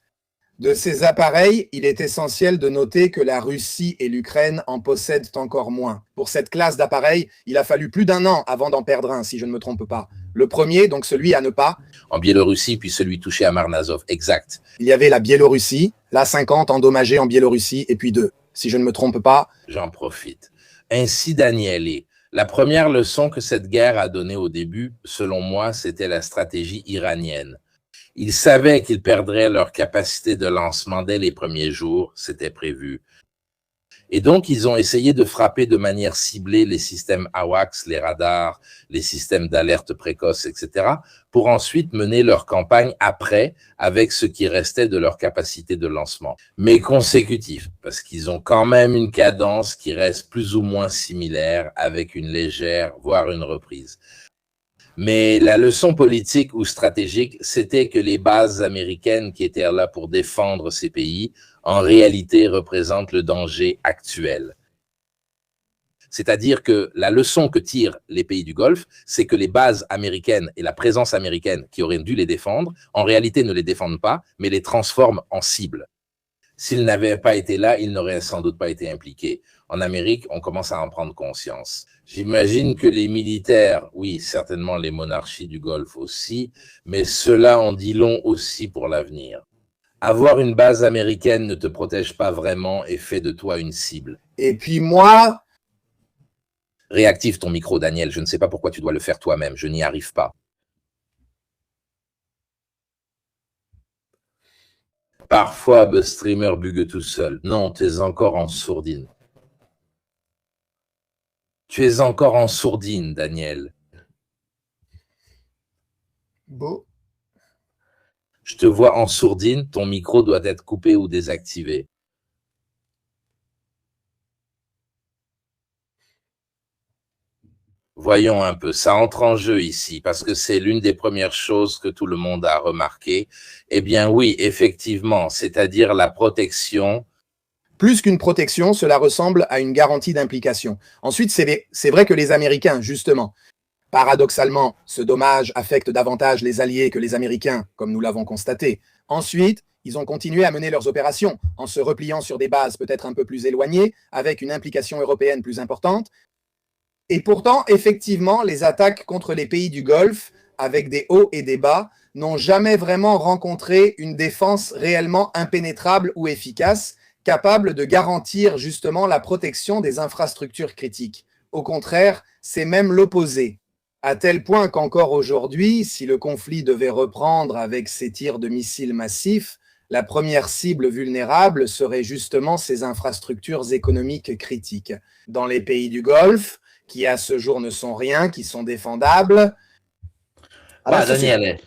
De ces appareils, il est essentiel de noter que la Russie et l'Ukraine en possèdent encore moins. Pour cette classe d'appareils, il a fallu plus d'un an avant d'en perdre un, si je ne me trompe pas. Le premier, donc celui à ne pas. En Biélorussie, puis celui touché à Marnazov, exact. Il y avait la Biélorussie, l'A-50 endommagée en Biélorussie, et puis deux. Si je ne me trompe pas. J'en profite. Ainsi, Daniel, la première leçon que cette guerre a donnée au début, selon moi, c'était la stratégie iranienne. Ils savaient qu'ils perdraient leur capacité de lancement dès les premiers jours, c'était prévu. Et donc, ils ont essayé de frapper de manière ciblée les systèmes AWACS, les radars, les systèmes d'alerte précoce, etc., pour ensuite mener leur campagne après avec ce qui restait de leur capacité de lancement. Mais consécutif, parce qu'ils ont quand même une cadence qui reste plus ou moins similaire avec une légère, voire une reprise. Mais la leçon politique ou stratégique, c'était que les bases américaines qui étaient là pour défendre ces pays, en réalité, représentent le danger actuel. C'est-à-dire que la leçon que tirent les pays du Golfe, c'est que les bases américaines et la présence américaine qui auraient dû les défendre, en réalité ne les défendent pas, mais les transforment en cibles. S'ils n'avaient pas été là, ils n'auraient sans doute pas été impliqués. En Amérique, on commence à en prendre conscience. J'imagine que les militaires, oui, certainement les monarchies du Golfe aussi, mais cela en dit long aussi pour l'avenir. Avoir une base américaine ne te protège pas vraiment et fait de toi une cible. Et puis moi... Réactive ton micro, Daniel. Je ne sais pas pourquoi tu dois le faire toi-même. Je n'y arrive pas. Parfois, BeStreamer bugue tout seul. Non, tu es encore en sourdine. Tu es encore en sourdine, Daniel. Beau. Je te vois en sourdine, ton micro doit être coupé ou désactivé. voyons un peu, ça entre en jeu ici, parce que c'est l'une des premières choses que tout le monde a remarqué. Eh bien oui, effectivement, c'est-à-dire la protection. Plus qu'une protection, cela ressemble à une garantie d'implication. Ensuite, c'est vrai que les Américains, justement, paradoxalement, ce dommage affecte davantage les alliés que les Américains, comme nous l'avons constaté. Ensuite, ils ont continué à mener leurs opérations en se repliant sur des bases peut-être un peu plus éloignées, avec une implication européenne plus importante. Et pourtant, effectivement, les attaques contre les pays du Golfe, avec des hauts et des bas, n'ont jamais vraiment rencontré une défense réellement impénétrable ou efficace, capable de garantir justement la protection des infrastructures critiques. Au contraire, c'est même l'opposé. À tel point qu'encore aujourd'hui, si le conflit devait reprendre avec ces tirs de missiles massifs, la première cible vulnérable serait justement ces infrastructures économiques critiques. Dans les pays du Golfe, qui à ce jour ne sont rien, qui sont défendables. Daniel,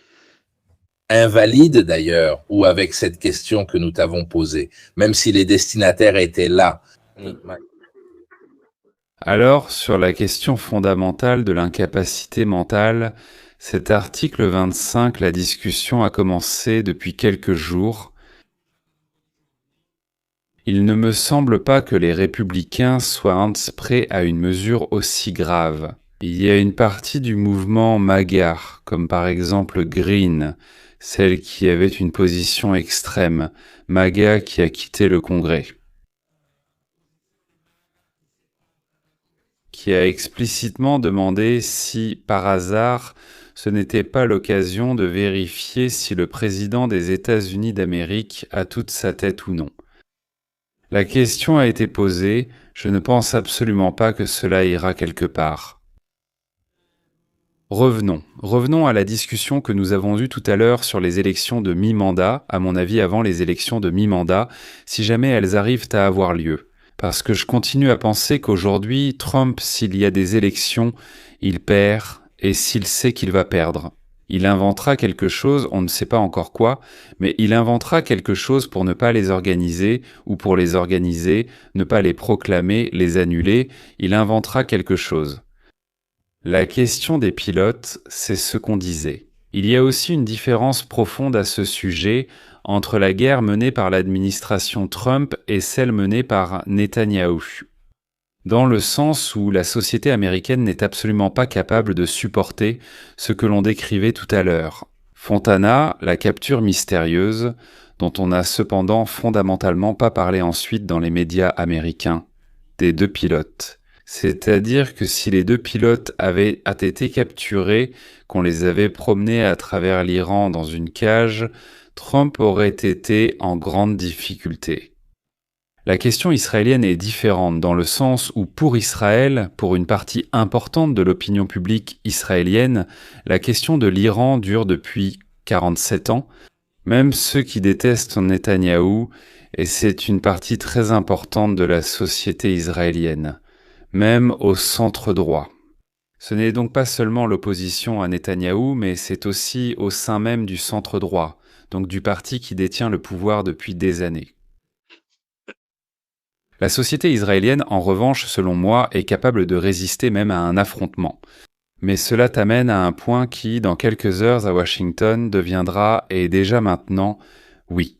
invalide d'ailleurs, ou avec cette question que nous t'avons posée, même si les destinataires étaient là. Alors, sur la question fondamentale de l'incapacité mentale, cet article 25, la discussion a commencé depuis quelques jours. Il ne me semble pas que les républicains soient prêts à une mesure aussi grave. Il y a une partie du mouvement MAGA, comme par exemple Green, celle qui avait une position extrême, MAGA qui a quitté le Congrès, qui a explicitement demandé si, par hasard, ce n'était pas l'occasion de vérifier si le président des États-Unis d'Amérique a toute sa tête ou non. La question a été posée, je ne pense absolument pas que cela ira quelque part. Revenons à la discussion que nous avons eue tout à l'heure sur les élections de mi-mandat, à mon avis avant les élections de mi-mandat, si jamais elles arrivent à avoir lieu. Parce que je continue à penser qu'aujourd'hui, Trump, s'il y a des élections, il perd, et s'il sait qu'il va perdre. Il inventera quelque chose, on ne sait pas encore quoi, mais il inventera quelque chose pour ne pas les organiser, ou pour les organiser, ne pas les proclamer, les annuler, il inventera quelque chose. La question des pilotes, c'est ce qu'on disait. Il y a aussi une différence profonde à ce sujet entre la guerre menée par l'administration Trump et celle menée par Netanyahou. Dans le sens où la société américaine n'est absolument pas capable de supporter ce que l'on décrivait tout à l'heure. Fontana, la capture mystérieuse, dont on n'a cependant fondamentalement pas parlé ensuite dans les médias américains, des 2 pilotes. C'est-à-dire que si les 2 pilotes avaient été capturés, qu'on les avait promenés à travers l'Iran dans une cage, Trump aurait été en grande difficulté. La question israélienne est différente dans le sens où pour Israël, pour une partie importante de l'opinion publique israélienne, la question de l'Iran dure depuis 47 ans, même ceux qui détestent Netanyahou, et c'est une partie très importante de la société israélienne, même au centre droit. Ce n'est donc pas seulement l'opposition à Netanyahou, mais c'est aussi au sein même du centre droit, donc du parti qui détient le pouvoir depuis des années. La société israélienne, en revanche, selon moi, est capable de résister même à un affrontement. Mais cela t'amène à un point qui, dans quelques heures à Washington, deviendra, et déjà maintenant, oui.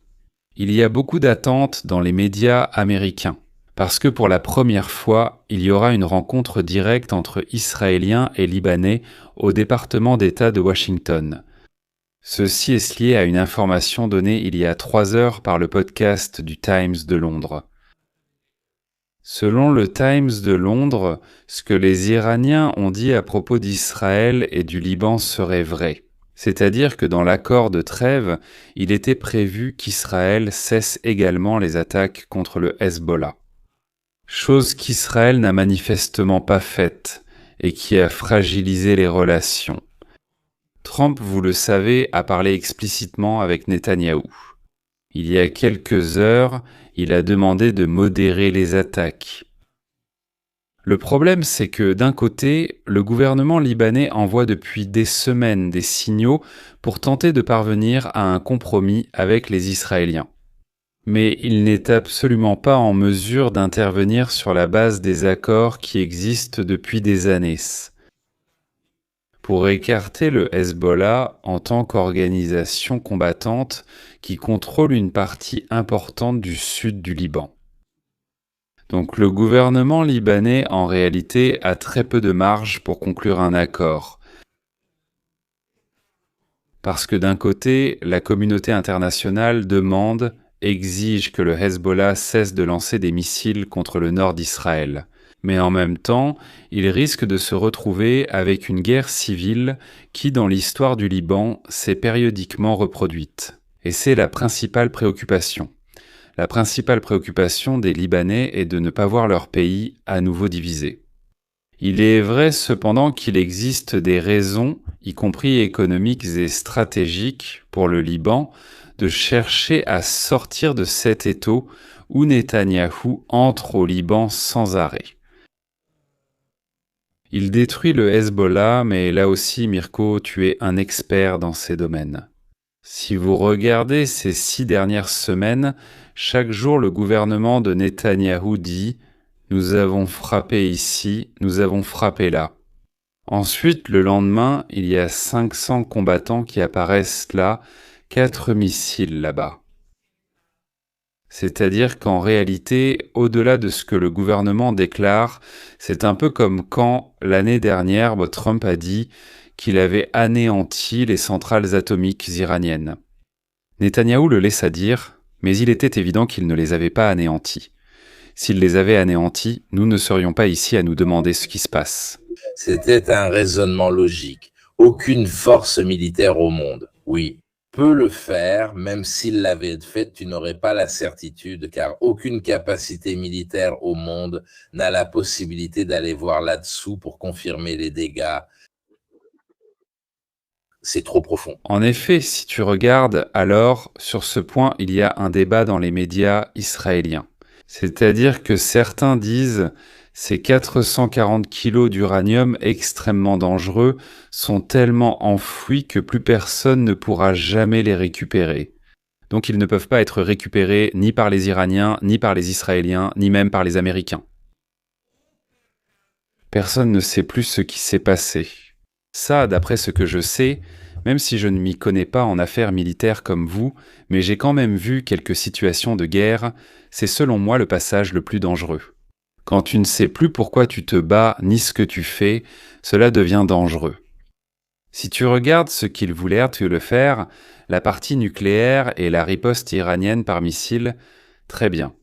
Il y a beaucoup d'attentes dans les médias américains. Parce que pour la première fois, il y aura une rencontre directe entre Israéliens et Libanais au département d'État de Washington. Ceci est lié à une information donnée il y a 3 heures par le podcast du Times de Londres. Selon le Times de Londres, ce que les Iraniens ont dit à propos d'Israël et du Liban serait vrai. C'est-à-dire que dans l'accord de trêve, il était prévu qu'Israël cesse également les attaques contre le Hezbollah. Chose qu'Israël n'a manifestement pas faite et qui a fragilisé les relations. Trump, vous le savez, a parlé explicitement avec Netanyahou. Il y a quelques heures, il a demandé de modérer les attaques. Le problème, c'est que d'un côté, le gouvernement libanais envoie depuis des semaines des signaux pour tenter de parvenir à un compromis avec les Israéliens. Mais il n'est absolument pas en mesure d'intervenir sur la base des accords qui existent depuis des années. pour écarter le Hezbollah en tant qu'organisation combattante qui contrôle une partie importante du sud du Liban. Donc le gouvernement libanais, en réalité, a très peu de marge pour conclure un accord. Parce que d'un côté, la communauté internationale demande, exige que le Hezbollah cesse de lancer des missiles contre le nord d'Israël. Mais en même temps, il risque de se retrouver avec une guerre civile qui, dans l'histoire du Liban, s'est périodiquement reproduite. Et c'est la principale préoccupation. La principale préoccupation des Libanais est de ne pas voir leur pays à nouveau divisé. Il est vrai cependant qu'il existe des raisons, y compris économiques et stratégiques, pour le Liban, de chercher à sortir de cet étau où Netanyahou entre au Liban sans arrêt. Il détruit le Hezbollah, mais là aussi, Mirko, tu es un expert dans ces domaines. Si vous regardez ces 6 dernières semaines, chaque jour le gouvernement de Netanyahou dit « Nous avons frappé ici, nous avons frappé là ». Ensuite, le lendemain, il y a 500 combattants qui apparaissent là, 4 missiles là-bas. C'est-à-dire qu'en réalité, au-delà de ce que le gouvernement déclare, c'est un peu comme quand, l'année dernière, Trump a dit qu'il avait anéanti les centrales atomiques iraniennes. Netanyahou le laissa dire, mais il était évident qu'il ne les avait pas anéanties. S'il les avait anéanties, nous ne serions pas ici à nous demander ce qui se passe. C'était un raisonnement logique. Aucune force militaire au monde, oui, peut le faire, même s'il l'avait fait, tu n'aurais pas la certitude, car aucune capacité militaire au monde n'a la possibilité d'aller voir là-dessous pour confirmer les dégâts. C'est trop profond. En effet, si tu regardes, alors, sur ce point, il y a un débat dans les médias israéliens. C'est-à-dire que certains disent ces 440 kilos d'uranium extrêmement dangereux sont tellement enfouis que plus personne ne pourra jamais les récupérer. Donc ils ne peuvent pas être récupérés ni par les Iraniens, ni par les Israéliens, ni même par les Américains. Personne ne sait plus ce qui s'est passé. Ça, d'après ce que je sais, même si je ne m'y connais pas en affaires militaires comme vous, mais j'ai quand même vu quelques situations de guerre, c'est selon moi le passage le plus dangereux. Quand tu ne sais plus pourquoi tu te bats ni ce que tu fais, cela devient dangereux. Si tu regardes ce qu'ils voulaient le faire, la partie nucléaire et la riposte iranienne par missile, très bien.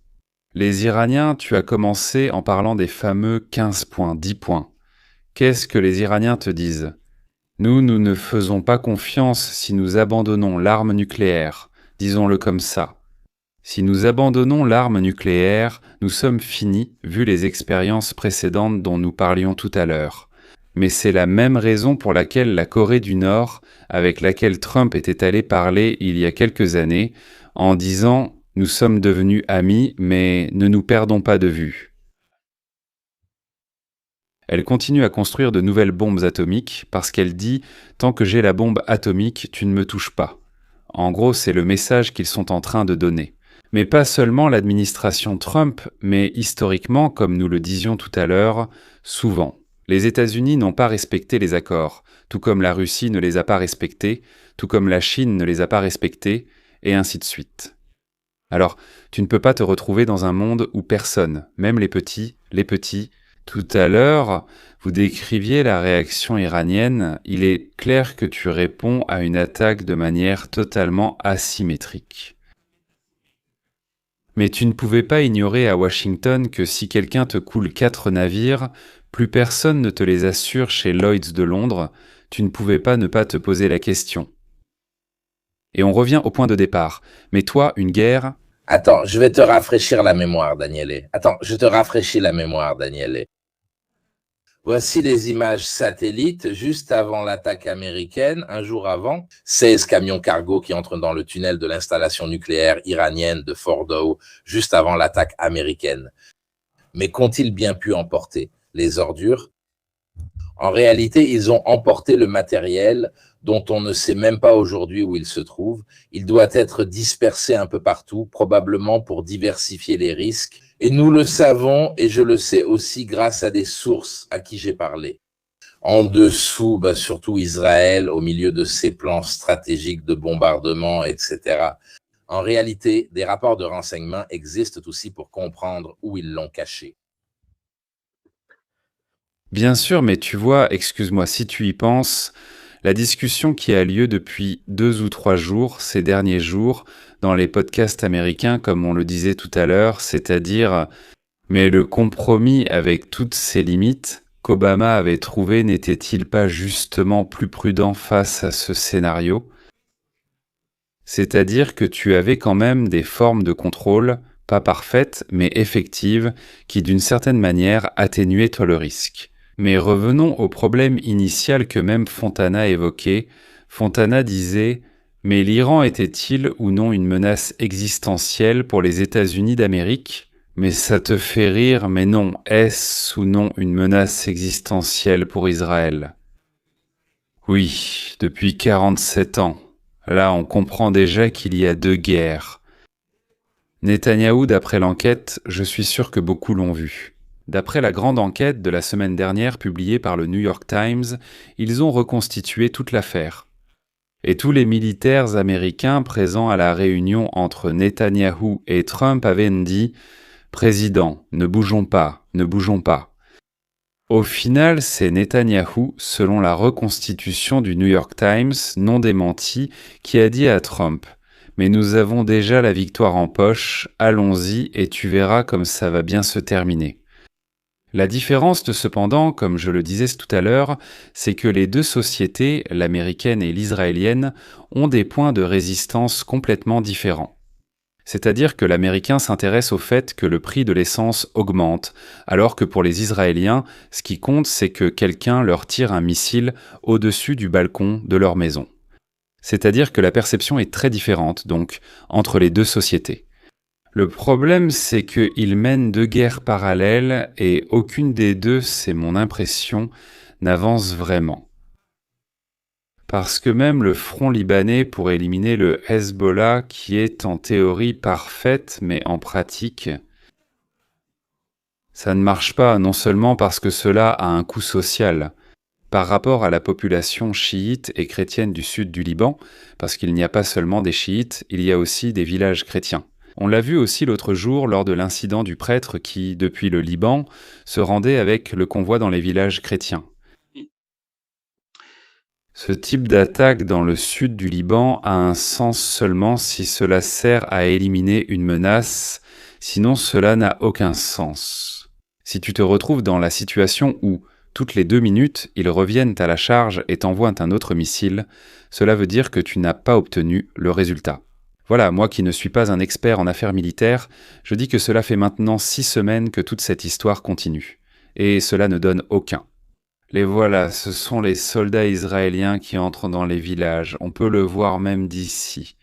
Les Iraniens, tu as commencé en parlant des fameux 15 points, 10 points. Qu'est-ce que les Iraniens te disent ? Nous ne faisons pas confiance si nous abandonnons l'arme nucléaire, disons-le comme ça. Si nous abandonnons l'arme nucléaire, nous sommes finis, vu les expériences précédentes dont nous parlions tout à l'heure. Mais c'est la même raison pour laquelle la Corée du Nord, avec laquelle Trump était allé parler il y a quelques années, en disant « Nous sommes devenus amis, mais ne nous perdons pas de vue ». Elle continue à construire de nouvelles bombes atomiques parce qu'elle dit « Tant que j'ai la bombe atomique, tu ne me touches pas ». En gros, c'est le message qu'ils sont en train de donner. Mais pas seulement l'administration Trump, mais historiquement, comme nous le disions tout à l'heure, souvent. Les États-Unis n'ont pas respecté les accords, tout comme la Russie ne les a pas respectés, tout comme la Chine ne les a pas respectés, et ainsi de suite. Alors, tu ne peux pas te retrouver dans un monde où personne, même les petits, tout à l'heure, vous décriviez la réaction iranienne, il est clair que tu réponds à une attaque de manière totalement asymétrique. Mais tu ne pouvais pas ignorer à Washington que si quelqu'un te coule 4 navires, plus personne ne te les assure chez Lloyd's de Londres, tu ne pouvais pas ne pas te poser la question. Et on revient au point de départ. Mais toi, une guerre... Attends, je vais te rafraîchir la mémoire, Daniele. Je te rafraîchis la mémoire, Daniele. Voici les images satellites juste avant l'attaque américaine, un jour avant. 16 camions cargo qui entrent dans le tunnel de l'installation nucléaire iranienne de Fordow, juste avant l'attaque américaine. Mais qu'ont-ils bien pu emporter? Les ordures? En réalité, ils ont emporté le matériel dont on ne sait même pas aujourd'hui où il se trouve. Il doit être dispersé un peu partout, probablement pour diversifier les risques. Et nous le savons, et je le sais aussi grâce à des sources à qui j'ai parlé. En dessous, surtout Israël, au milieu de ses plans stratégiques de bombardement, etc. En réalité, des rapports de renseignement existent aussi pour comprendre où ils l'ont caché. Bien sûr, mais tu vois, excuse-moi, si tu y penses, la discussion qui a lieu depuis 2 ou 3 jours, ces derniers jours, dans les podcasts américains, comme on le disait tout à l'heure, c'est-à-dire, mais le compromis avec toutes ses limites qu'Obama avait trouvé n'était-il pas justement plus prudent face à ce scénario? C'est-à-dire que tu avais quand même des formes de contrôle, pas parfaites, mais effectives, qui d'une certaine manière atténuaient le risque. Mais revenons au problème initial que même Fontana évoquait. Fontana disait « Mais l'Iran était-il ou non une menace existentielle pour les États-Unis d'Amérique ? Mais ça te fait rire, mais non, est-ce ou non une menace existentielle pour Israël ?» Oui, depuis 47 ans. Là, on comprend déjà qu'il y a 2 guerres. Netanyahou, d'après l'enquête, je suis sûr que beaucoup l'ont vu. D'après la grande enquête de la semaine dernière publiée par le New York Times, ils ont reconstitué toute l'affaire. Et tous les militaires américains présents à la réunion entre Netanyahou et Trump avaient dit « Président, ne bougeons pas, ne bougeons pas ». Au final, c'est Netanyahou, selon la reconstitution du New York Times, non démentie, qui a dit à Trump « Mais nous avons déjà la victoire en poche, allons-y et tu verras comme ça va bien se terminer ». La différence, cependant, comme je le disais tout à l'heure, c'est que les 2 sociétés, l'américaine et l'israélienne, ont des points de résistance complètement différents. C'est-à-dire que l'Américain s'intéresse au fait que le prix de l'essence augmente, alors que pour les Israéliens, ce qui compte, c'est que quelqu'un leur tire un missile au-dessus du balcon de leur maison. C'est-à-dire que la perception est très différente, donc, entre les 2 sociétés. Le problème, c'est qu'ils mènent 2 guerres parallèles et aucune des 2, c'est mon impression, n'avance vraiment. Parce que même le front libanais pour éliminer le Hezbollah, qui est en théorie parfaite, mais en pratique, ça ne marche pas, non seulement parce que cela a un coût social, par rapport à la population chiite et chrétienne du sud du Liban, parce qu'il n'y a pas seulement des chiites, il y a aussi des villages chrétiens. On l'a vu aussi l'autre jour lors de l'incident du prêtre qui, depuis le Liban, se rendait avec le convoi dans les villages chrétiens. Ce type d'attaque dans le sud du Liban a un sens seulement si cela sert à éliminer une menace, sinon cela n'a aucun sens. Si tu te retrouves dans la situation où, toutes les 2 minutes, ils reviennent à la charge et t'envoient un autre missile, cela veut dire que tu n'as pas obtenu le résultat. Voilà, moi qui ne suis pas un expert en affaires militaires, je dis que cela fait maintenant 6 semaines que toute cette histoire continue. Et cela ne donne aucun. Les voilà, ce sont les soldats israéliens qui entrent dans les villages. On peut le voir même d'ici.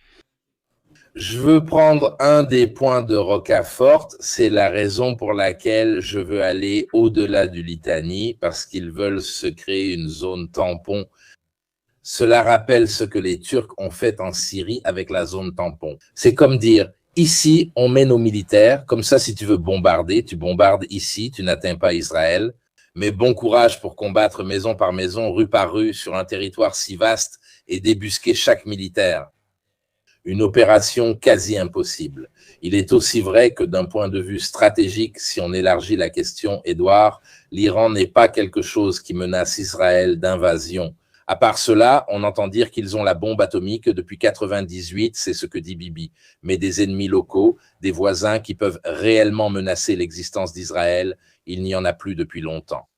Je veux prendre un des points de Rocafort, c'est la raison pour laquelle je veux aller au-delà du Litanie, parce qu'ils veulent se créer une zone tampon. Cela rappelle ce que les Turcs ont fait en Syrie avec la zone tampon. C'est comme dire, ici, on met nos militaires, comme ça, si tu veux bombarder, tu bombardes ici, tu n'atteins pas Israël, mais bon courage pour combattre maison par maison, rue par rue, sur un territoire si vaste et débusquer chaque militaire. Une opération quasi impossible. Il est aussi vrai que d'un point de vue stratégique, si on élargit la question, Édouard, l'Iran n'est pas quelque chose qui menace Israël d'invasion. À part cela, on entend dire qu'ils ont la bombe atomique depuis 98, c'est ce que dit Bibi, mais des ennemis locaux, des voisins qui peuvent réellement menacer l'existence d'Israël, il n'y en a plus depuis longtemps.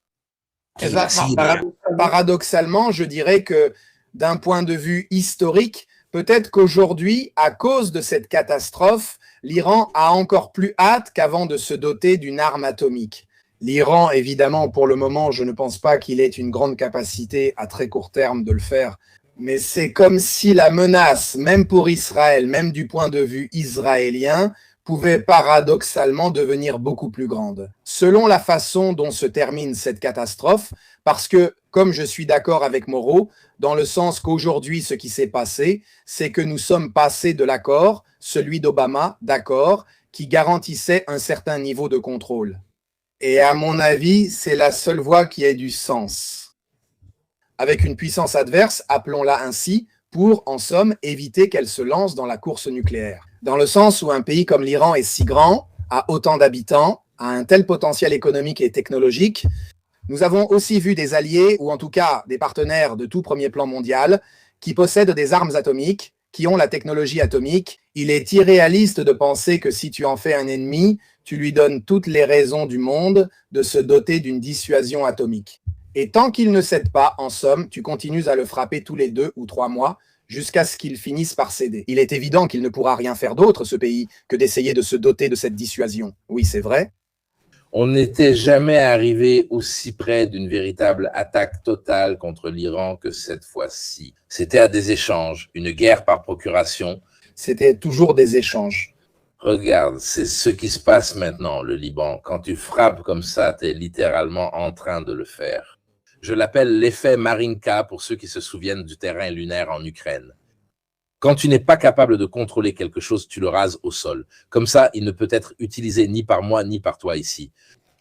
Paradoxalement, je dirais que d'un point de vue historique, peut-être qu'aujourd'hui, à cause de cette catastrophe, l'Iran a encore plus hâte qu'avant de se doter d'une arme atomique. L'Iran, évidemment, pour le moment, je ne pense pas qu'il ait une grande capacité à très court terme de le faire, mais c'est comme si la menace, même pour Israël, même du point de vue israélien, pouvait paradoxalement devenir beaucoup plus grande. Selon la façon dont se termine cette catastrophe, parce que, comme je suis d'accord avec Moreau, dans le sens qu'aujourd'hui, ce qui s'est passé, c'est que nous sommes passés de l'accord, celui d'Obama, d'accord, qui garantissait un certain niveau de contrôle. Et à mon avis, c'est la seule voie qui ait du sens. avec une puissance adverse, appelons-la ainsi, pour, en somme, éviter qu'elle se lance dans la course nucléaire. Dans le sens où un pays comme l'Iran est si grand, a autant d'habitants, a un tel potentiel économique et technologique, nous avons aussi vu des alliés, ou en tout cas des partenaires de tout premier plan mondial, qui possèdent des armes atomiques, qui ont la technologie atomique. Il est irréaliste de penser que si tu en fais un ennemi, tu lui donnes toutes les raisons du monde de se doter d'une dissuasion atomique. Et tant qu'il ne cède pas, en somme, tu continues à le frapper tous les 2 ou 3 mois jusqu'à ce qu'il finisse par céder. Il est évident qu'il ne pourra rien faire d'autre, ce pays, que d'essayer de se doter de cette dissuasion. Oui, c'est vrai. On n'était jamais arrivé aussi près d'une véritable attaque totale contre l'Iran que cette fois-ci. C'était à des échanges, une guerre par procuration. C'était toujours des échanges. Regarde, c'est ce qui se passe maintenant, le Liban. Quand tu frappes comme ça, tu es littéralement en train de le faire. Je l'appelle l'effet Marinka pour ceux qui se souviennent du terrain lunaire en Ukraine. Quand tu n'es pas capable de contrôler quelque chose, tu le rases au sol. Comme ça, il ne peut être utilisé ni par moi ni par toi ici.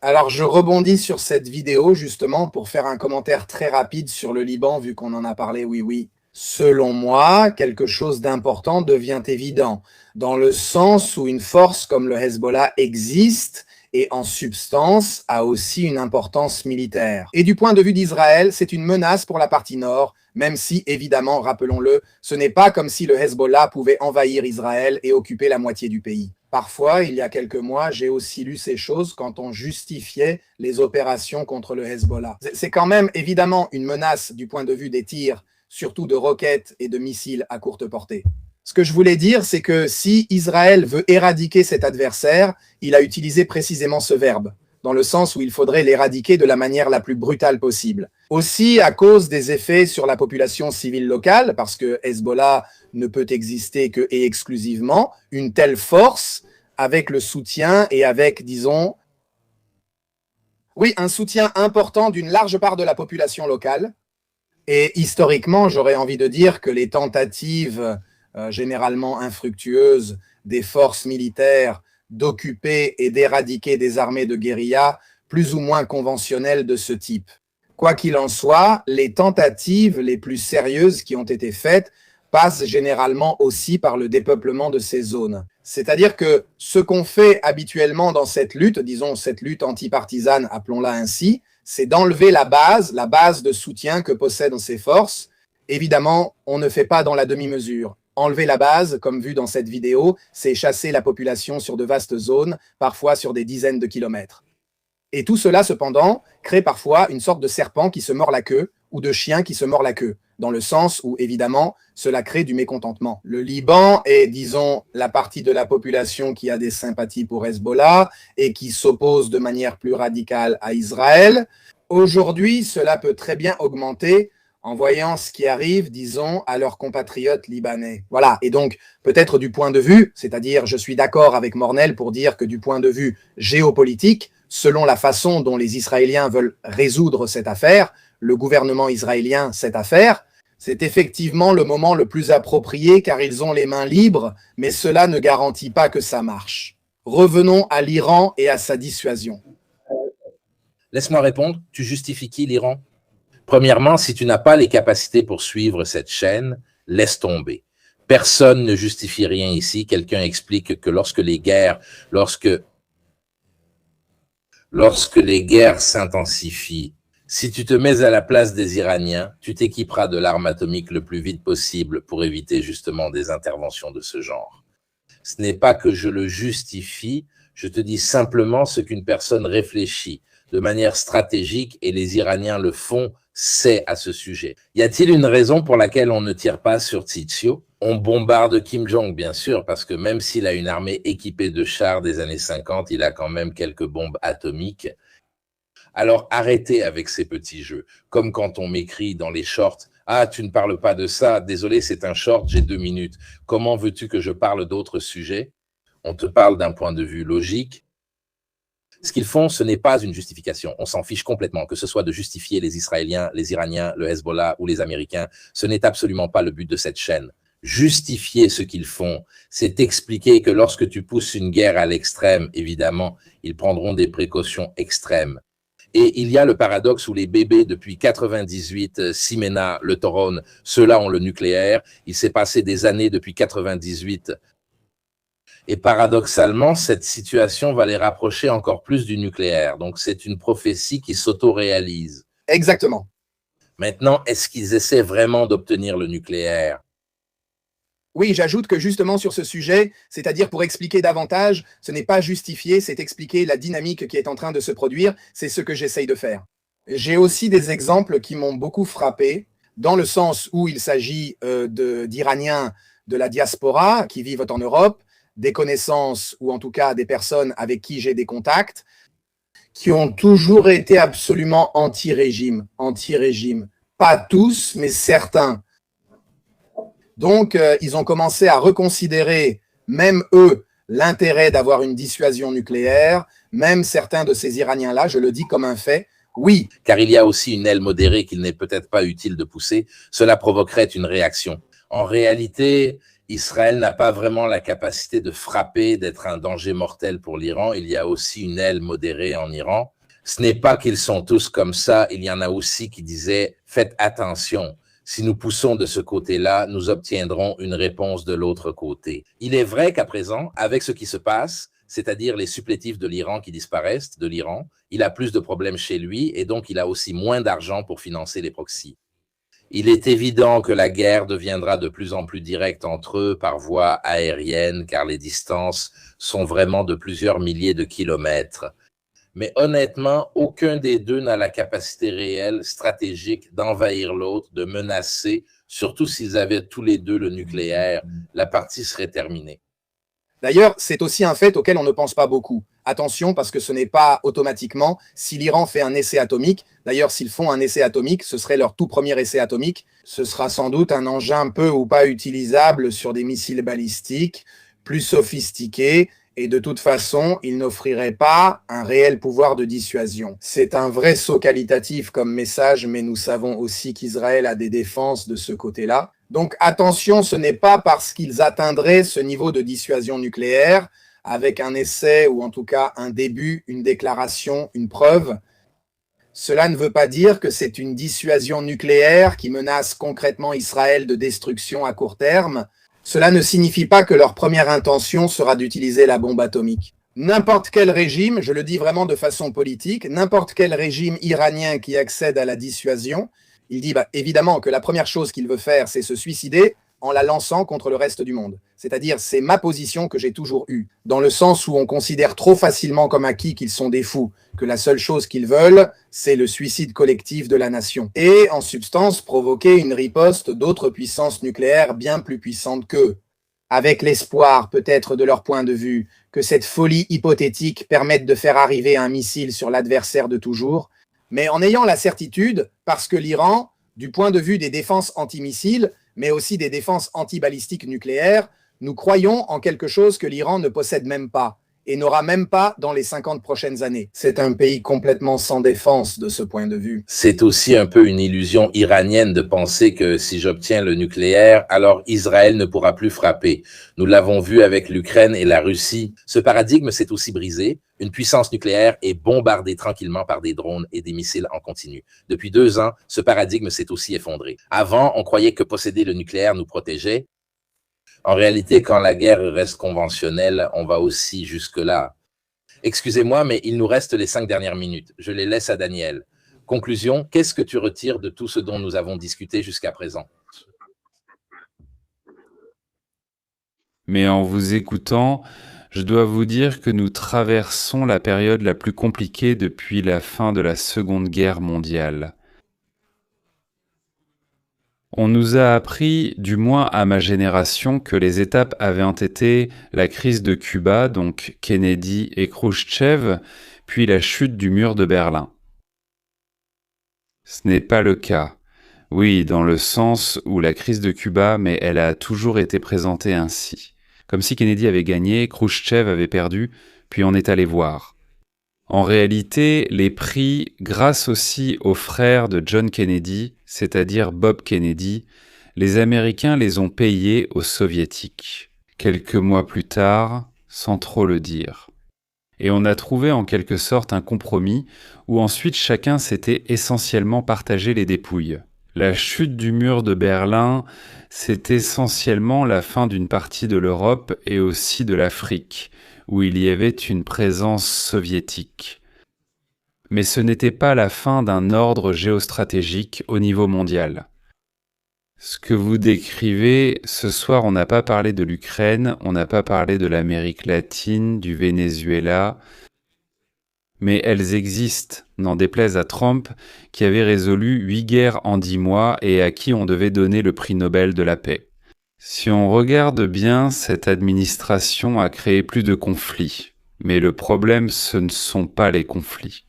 Alors, je rebondis sur cette vidéo justement pour faire un commentaire très rapide sur le Liban, vu qu'on en a parlé, oui. Selon moi, quelque chose d'important devient évident, dans le sens où une force comme le Hezbollah existe et en substance a aussi une importance militaire. Et du point de vue d'Israël, c'est une menace pour la partie nord, même si, évidemment, rappelons-le, ce n'est pas comme si le Hezbollah pouvait envahir Israël et occuper la moitié du pays. Parfois, il y a quelques mois, j'ai aussi lu ces choses quand on justifiait les opérations contre le Hezbollah. C'est quand même évidemment une menace du point de vue des tirs, surtout de roquettes et de missiles à courte portée. Ce que je voulais dire, c'est que si Israël veut éradiquer cet adversaire, il a utilisé précisément ce verbe, dans le sens où il faudrait l'éradiquer de la manière la plus brutale possible. Aussi à cause des effets sur la population civile locale, parce que Hezbollah ne peut exister que et exclusivement une telle force avec le soutien et avec, disons, un soutien important d'une large part de la population locale. Et historiquement, j'aurais envie de dire que les tentatives généralement infructueuses des forces militaires d'occuper et d'éradiquer des armées de guérilla plus ou moins conventionnelles de ce type. Quoi qu'il en soit, les tentatives les plus sérieuses qui ont été faites passent généralement aussi par le dépeuplement de ces zones. C'est-à-dire que ce qu'on fait habituellement dans cette lutte, disons cette lutte antipartisane, appelons-la ainsi, c'est d'enlever la base de soutien que possèdent ces forces. Évidemment, on ne fait pas dans la demi-mesure. Enlever la base, comme vu dans cette vidéo, c'est chasser la population sur de vastes zones, parfois sur des dizaines de kilomètres. Et tout cela, cependant, crée parfois une sorte de serpent qui se mord la queue ou de chien qui se mord la queue, dans le sens où, évidemment, cela crée du mécontentement. Le Liban est, disons, la partie de la population qui a des sympathies pour Hezbollah et qui s'oppose de manière plus radicale à Israël. Aujourd'hui, cela peut très bien augmenter en voyant ce qui arrive, disons, à leurs compatriotes libanais. Voilà, et donc, peut-être du point de vue, c'est-à-dire, je suis d'accord avec Mornel pour dire que du point de vue géopolitique, selon la façon dont les Israéliens veulent résoudre cette affaire, le gouvernement israélien cette affaire, c'est effectivement le moment le plus approprié car ils ont les mains libres, mais cela ne garantit pas que ça marche. Revenons à l'Iran et à sa dissuasion. Laisse-moi répondre, tu justifies qui l'Iran ? Premièrement, si tu n'as pas les capacités pour suivre cette chaîne, laisse tomber. Personne ne justifie rien ici. Quelqu'un explique que lorsque les guerres s'intensifient, si tu te mets à la place des Iraniens, tu t'équiperas de l'arme atomique le plus vite possible pour éviter justement des interventions de ce genre. Ce n'est pas que je le justifie, je te dis simplement ce qu'une personne réfléchit de manière stratégique et les Iraniens le font, c'est à ce sujet. Y a-t-il une raison pour laquelle on ne tire pas sur Tzitziou ? On bombarde Kim Jong, bien sûr, parce que même s'il a une armée équipée de chars des années 50, il a quand même quelques bombes atomiques. Alors arrêtez avec ces petits jeux. Comme quand on m'écrit dans les shorts, « Ah, tu ne parles pas de ça, désolé, c'est un short, j'ai 2 minutes. Comment veux-tu que je parle d'autres sujets ?» On te parle d'un point de vue logique. Ce qu'ils font, ce n'est pas une justification. On s'en fiche complètement, que ce soit de justifier les Israéliens, les Iraniens, le Hezbollah ou les Américains. Ce n'est absolument pas le but de cette chaîne. Justifier ce qu'ils font, c'est expliquer que lorsque tu pousses une guerre à l'extrême, évidemment, ils prendront des précautions extrêmes. Et il y a le paradoxe où les bébés, depuis 98, Simena, le Taurone, ceux-là ont le nucléaire. Il s'est passé des années depuis 98. Et paradoxalement, cette situation va les rapprocher encore plus du nucléaire. Donc, c'est une prophétie qui s'auto-réalise. Exactement. Maintenant, est-ce qu'ils essaient vraiment d'obtenir le nucléaire? Oui, j'ajoute que justement sur ce sujet, c'est-à-dire pour expliquer davantage, ce n'est pas justifier, c'est expliquer la dynamique qui est en train de se produire, c'est ce que j'essaye de faire. J'ai aussi des exemples qui m'ont beaucoup frappé, dans le sens où il s'agit d'Iraniens de la diaspora qui vivent en Europe, des connaissances ou en tout cas des personnes avec qui j'ai des contacts, qui ont toujours été absolument anti-régime. Pas tous, mais certains. Donc, ils ont commencé à reconsidérer, même eux, l'intérêt d'avoir une dissuasion nucléaire, même certains de ces Iraniens-là, je le dis comme un fait, oui. Car il y a aussi une aile modérée qu'il n'est peut-être pas utile de pousser. Cela provoquerait une réaction. En réalité, Israël n'a pas vraiment la capacité de frapper, d'être un danger mortel pour l'Iran. Il y a aussi une aile modérée en Iran. Ce n'est pas qu'ils sont tous comme ça. Il y en a aussi qui disaient « faites attention ». Si nous poussons de ce côté-là, nous obtiendrons une réponse de l'autre côté. Il est vrai qu'à présent, avec ce qui se passe, c'est-à-dire les supplétifs de l'Iran qui disparaissent de l'Iran, il a plus de problèmes chez lui et donc il a aussi moins d'argent pour financer les proxys. Il est évident que la guerre deviendra de plus en plus directe entre eux par voie aérienne car les distances sont vraiment de plusieurs milliers de kilomètres. Mais honnêtement, aucun des deux n'a la capacité réelle, stratégique, d'envahir l'autre, de menacer, surtout s'ils avaient tous les deux le nucléaire, la partie serait terminée. D'ailleurs, c'est aussi un fait auquel on ne pense pas beaucoup. Attention, parce que ce n'est pas automatiquement si l'Iran fait un essai atomique. D'ailleurs, s'ils font un essai atomique, ce serait leur tout premier essai atomique. Ce sera sans doute un engin peu ou pas utilisable sur des missiles balistiques, plus sophistiqués, et de toute façon, il n'offrirait pas un réel pouvoir de dissuasion. C'est un vrai saut qualitatif comme message, mais nous savons aussi qu'Israël a des défenses de ce côté-là. Donc attention, ce n'est pas parce qu'ils atteindraient ce niveau de dissuasion nucléaire, avec un essai ou en tout cas un début, une déclaration, une preuve. Cela ne veut pas dire que c'est une dissuasion nucléaire qui menace concrètement Israël de destruction à court terme. Cela ne signifie pas que leur première intention sera d'utiliser la bombe atomique. N'importe quel régime, je le dis vraiment de façon politique, n'importe quel régime iranien qui accède à la dissuasion, il dit évidemment que la première chose qu'il veut faire, c'est se suicider en la lançant contre le reste du monde. C'est-à-dire, c'est ma position que j'ai toujours eue, dans le sens où on considère trop facilement comme acquis qu'ils sont des fous, que la seule chose qu'ils veulent, c'est le suicide collectif de la nation. Et, en substance, provoquer une riposte d'autres puissances nucléaires bien plus puissantes qu'eux, avec l'espoir, peut-être de leur point de vue, que cette folie hypothétique permette de faire arriver un missile sur l'adversaire de toujours, mais en ayant la certitude, parce que l'Iran, du point de vue des défenses antimissiles, mais aussi des défenses antibalistiques nucléaires, nous croyons en quelque chose que l'Iran ne possède même pas, et n'aura même pas dans les 50 prochaines années. C'est un pays complètement sans défense de ce point de vue. C'est aussi un peu une illusion iranienne de penser que si j'obtiens le nucléaire, alors Israël ne pourra plus frapper. Nous l'avons vu avec l'Ukraine et la Russie. Ce paradigme s'est aussi brisé. Une puissance nucléaire est bombardée tranquillement par des drones et des missiles en continu. Depuis 2 ans, ce paradigme s'est aussi effondré. Avant, on croyait que posséder le nucléaire nous protégeait. En réalité, quand la guerre reste conventionnelle, on va aussi jusque-là. Excusez-moi, mais il nous reste les 5 dernières minutes. Je les laisse à Daniel. Conclusion, qu'est-ce que tu retires de tout ce dont nous avons discuté jusqu'à présent? Mais en vous écoutant, je dois vous dire que nous traversons la période la plus compliquée depuis la fin de la Seconde Guerre mondiale. On nous a appris, du moins à ma génération, que les étapes avaient été la crise de Cuba, donc Kennedy et Khrouchtchev, puis la chute du mur de Berlin. Ce n'est pas le cas. Oui, dans le sens où la crise de Cuba, mais elle a toujours été présentée ainsi. Comme si Kennedy avait gagné, Khrouchtchev avait perdu, puis on est allé voir. En réalité, les prix, grâce aussi aux frères de John Kennedy, c'est-à-dire Bob Kennedy, les Américains les ont payés aux Soviétiques. Quelques mois plus tard, sans trop le dire. Et on a trouvé en quelque sorte un compromis où ensuite chacun s'était essentiellement partagé les dépouilles. La chute du mur de Berlin, c'est essentiellement la fin d'une partie de l'Europe et aussi de l'Afrique, où il y avait une présence soviétique. Mais ce n'était pas la fin d'un ordre géostratégique au niveau mondial. Ce que vous décrivez, ce soir, on n'a pas parlé de l'Ukraine, on n'a pas parlé de l'Amérique latine, du Venezuela, mais elles existent, n'en déplaise à Trump, qui avait résolu 8 guerres en 10 mois et à qui on devait donner le prix Nobel de la paix. Si on regarde bien, cette administration a créé plus de conflits, mais le problème, ce ne sont pas les conflits.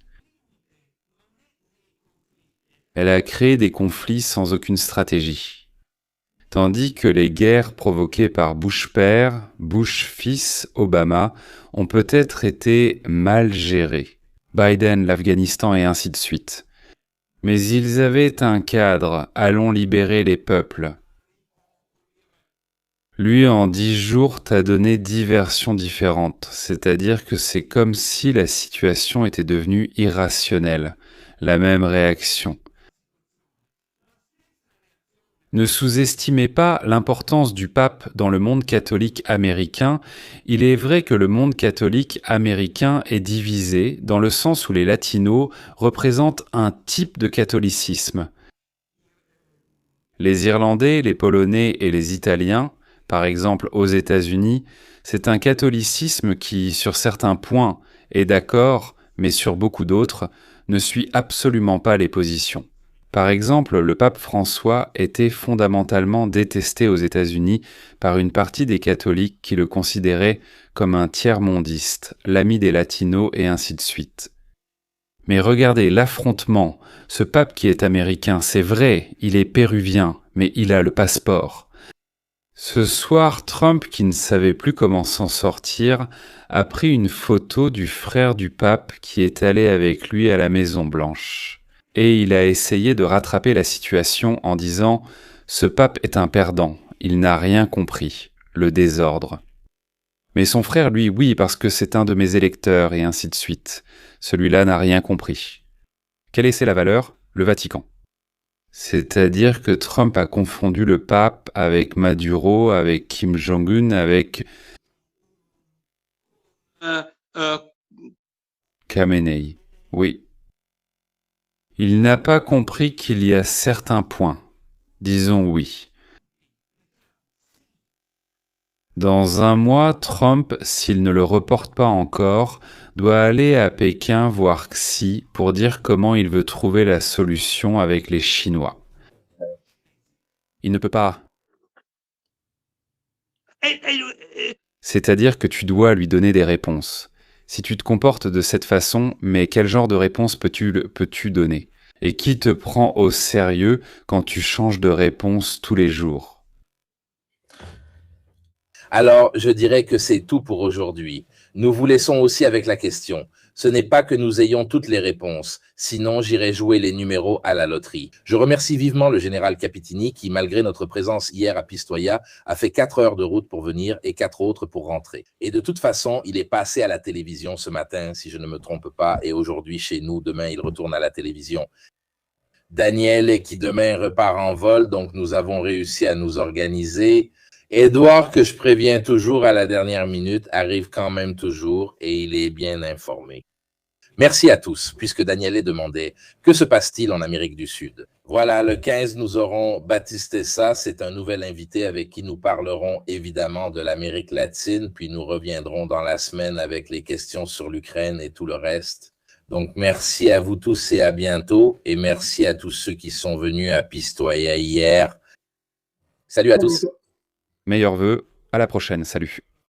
Elle a créé des conflits sans aucune stratégie. Tandis que les guerres provoquées par Bush père, Bush fils, Obama ont peut-être été mal gérées. Biden, l'Afghanistan et ainsi de suite. Mais ils avaient un cadre, allons libérer les peuples. Lui, en 10 jours, t'a donné 10 versions différentes, c'est-à-dire que c'est comme si la situation était devenue irrationnelle, la même réaction. Ne sous-estimez pas l'importance du pape dans le monde catholique américain. Il est vrai que le monde catholique américain est divisé dans le sens où les latinos représentent un type de catholicisme. Les Irlandais, les Polonais et les Italiens, par exemple aux États-Unis, c'est un catholicisme qui, sur certains points, est d'accord, mais sur beaucoup d'autres, ne suit absolument pas les positions. Par exemple, le pape François était fondamentalement détesté aux États-Unis par une partie des catholiques qui le considéraient comme un tiers-mondiste, l'ami des latinos et ainsi de suite. Mais regardez l'affrontement, ce pape qui est américain, c'est vrai, il est péruvien, mais il a le passeport. Ce soir, Trump, qui ne savait plus comment s'en sortir, a pris une photo du frère du pape qui est allé avec lui à la Maison-Blanche. Et il a essayé de rattraper la situation en disant « Ce pape est un perdant, il n'a rien compris, le désordre. » Mais son frère, lui, oui, parce que c'est un de mes électeurs, et ainsi de suite. Celui-là n'a rien compris. Quelle est la valeur ? Le Vatican. C'est-à-dire que Trump a confondu le pape avec Maduro, avec Kim Jong-un, avec Khamenei. Oui. Il n'a pas compris qu'il y a certains points. Disons oui. Dans un mois, Trump, s'il ne le reporte pas encore, doit aller à Pékin voir Xi pour dire comment il veut trouver la solution avec les Chinois. Il ne peut pas. C'est-à-dire que tu dois lui donner des réponses. Si tu te comportes de cette façon, mais quel genre de réponse peux-tu donner ? Et qui te prend au sérieux quand tu changes de réponse tous les jours ? Alors, je dirais que c'est tout pour aujourd'hui. Nous vous laissons aussi avec la question. Ce n'est pas que nous ayons toutes les réponses, sinon j'irai jouer les numéros à la loterie. Je remercie vivement le général Capitini qui, malgré notre présence hier à Pistoia, a fait 4 heures de route pour venir et 4 autres pour rentrer. Et de toute façon, il est passé à la télévision ce matin, si je ne me trompe pas, et aujourd'hui chez nous, demain il retourne à la télévision. Daniel qui demain repart en vol, donc nous avons réussi à nous organiser. Édouard, que je préviens toujours à la dernière minute, arrive quand même toujours et il est bien informé. Merci à tous, puisque Daniel est demandé, que se passe-t-il en Amérique du Sud? Voilà, le 15, nous aurons Baptiste Essa, c'est un nouvel invité avec qui nous parlerons évidemment de l'Amérique latine, puis nous reviendrons dans la semaine avec les questions sur l'Ukraine et tout le reste. Donc, merci à vous tous et à bientôt, et merci à tous ceux qui sont venus à Pistoia hier. Salut à tous. Meilleurs vœux, à la prochaine, salut.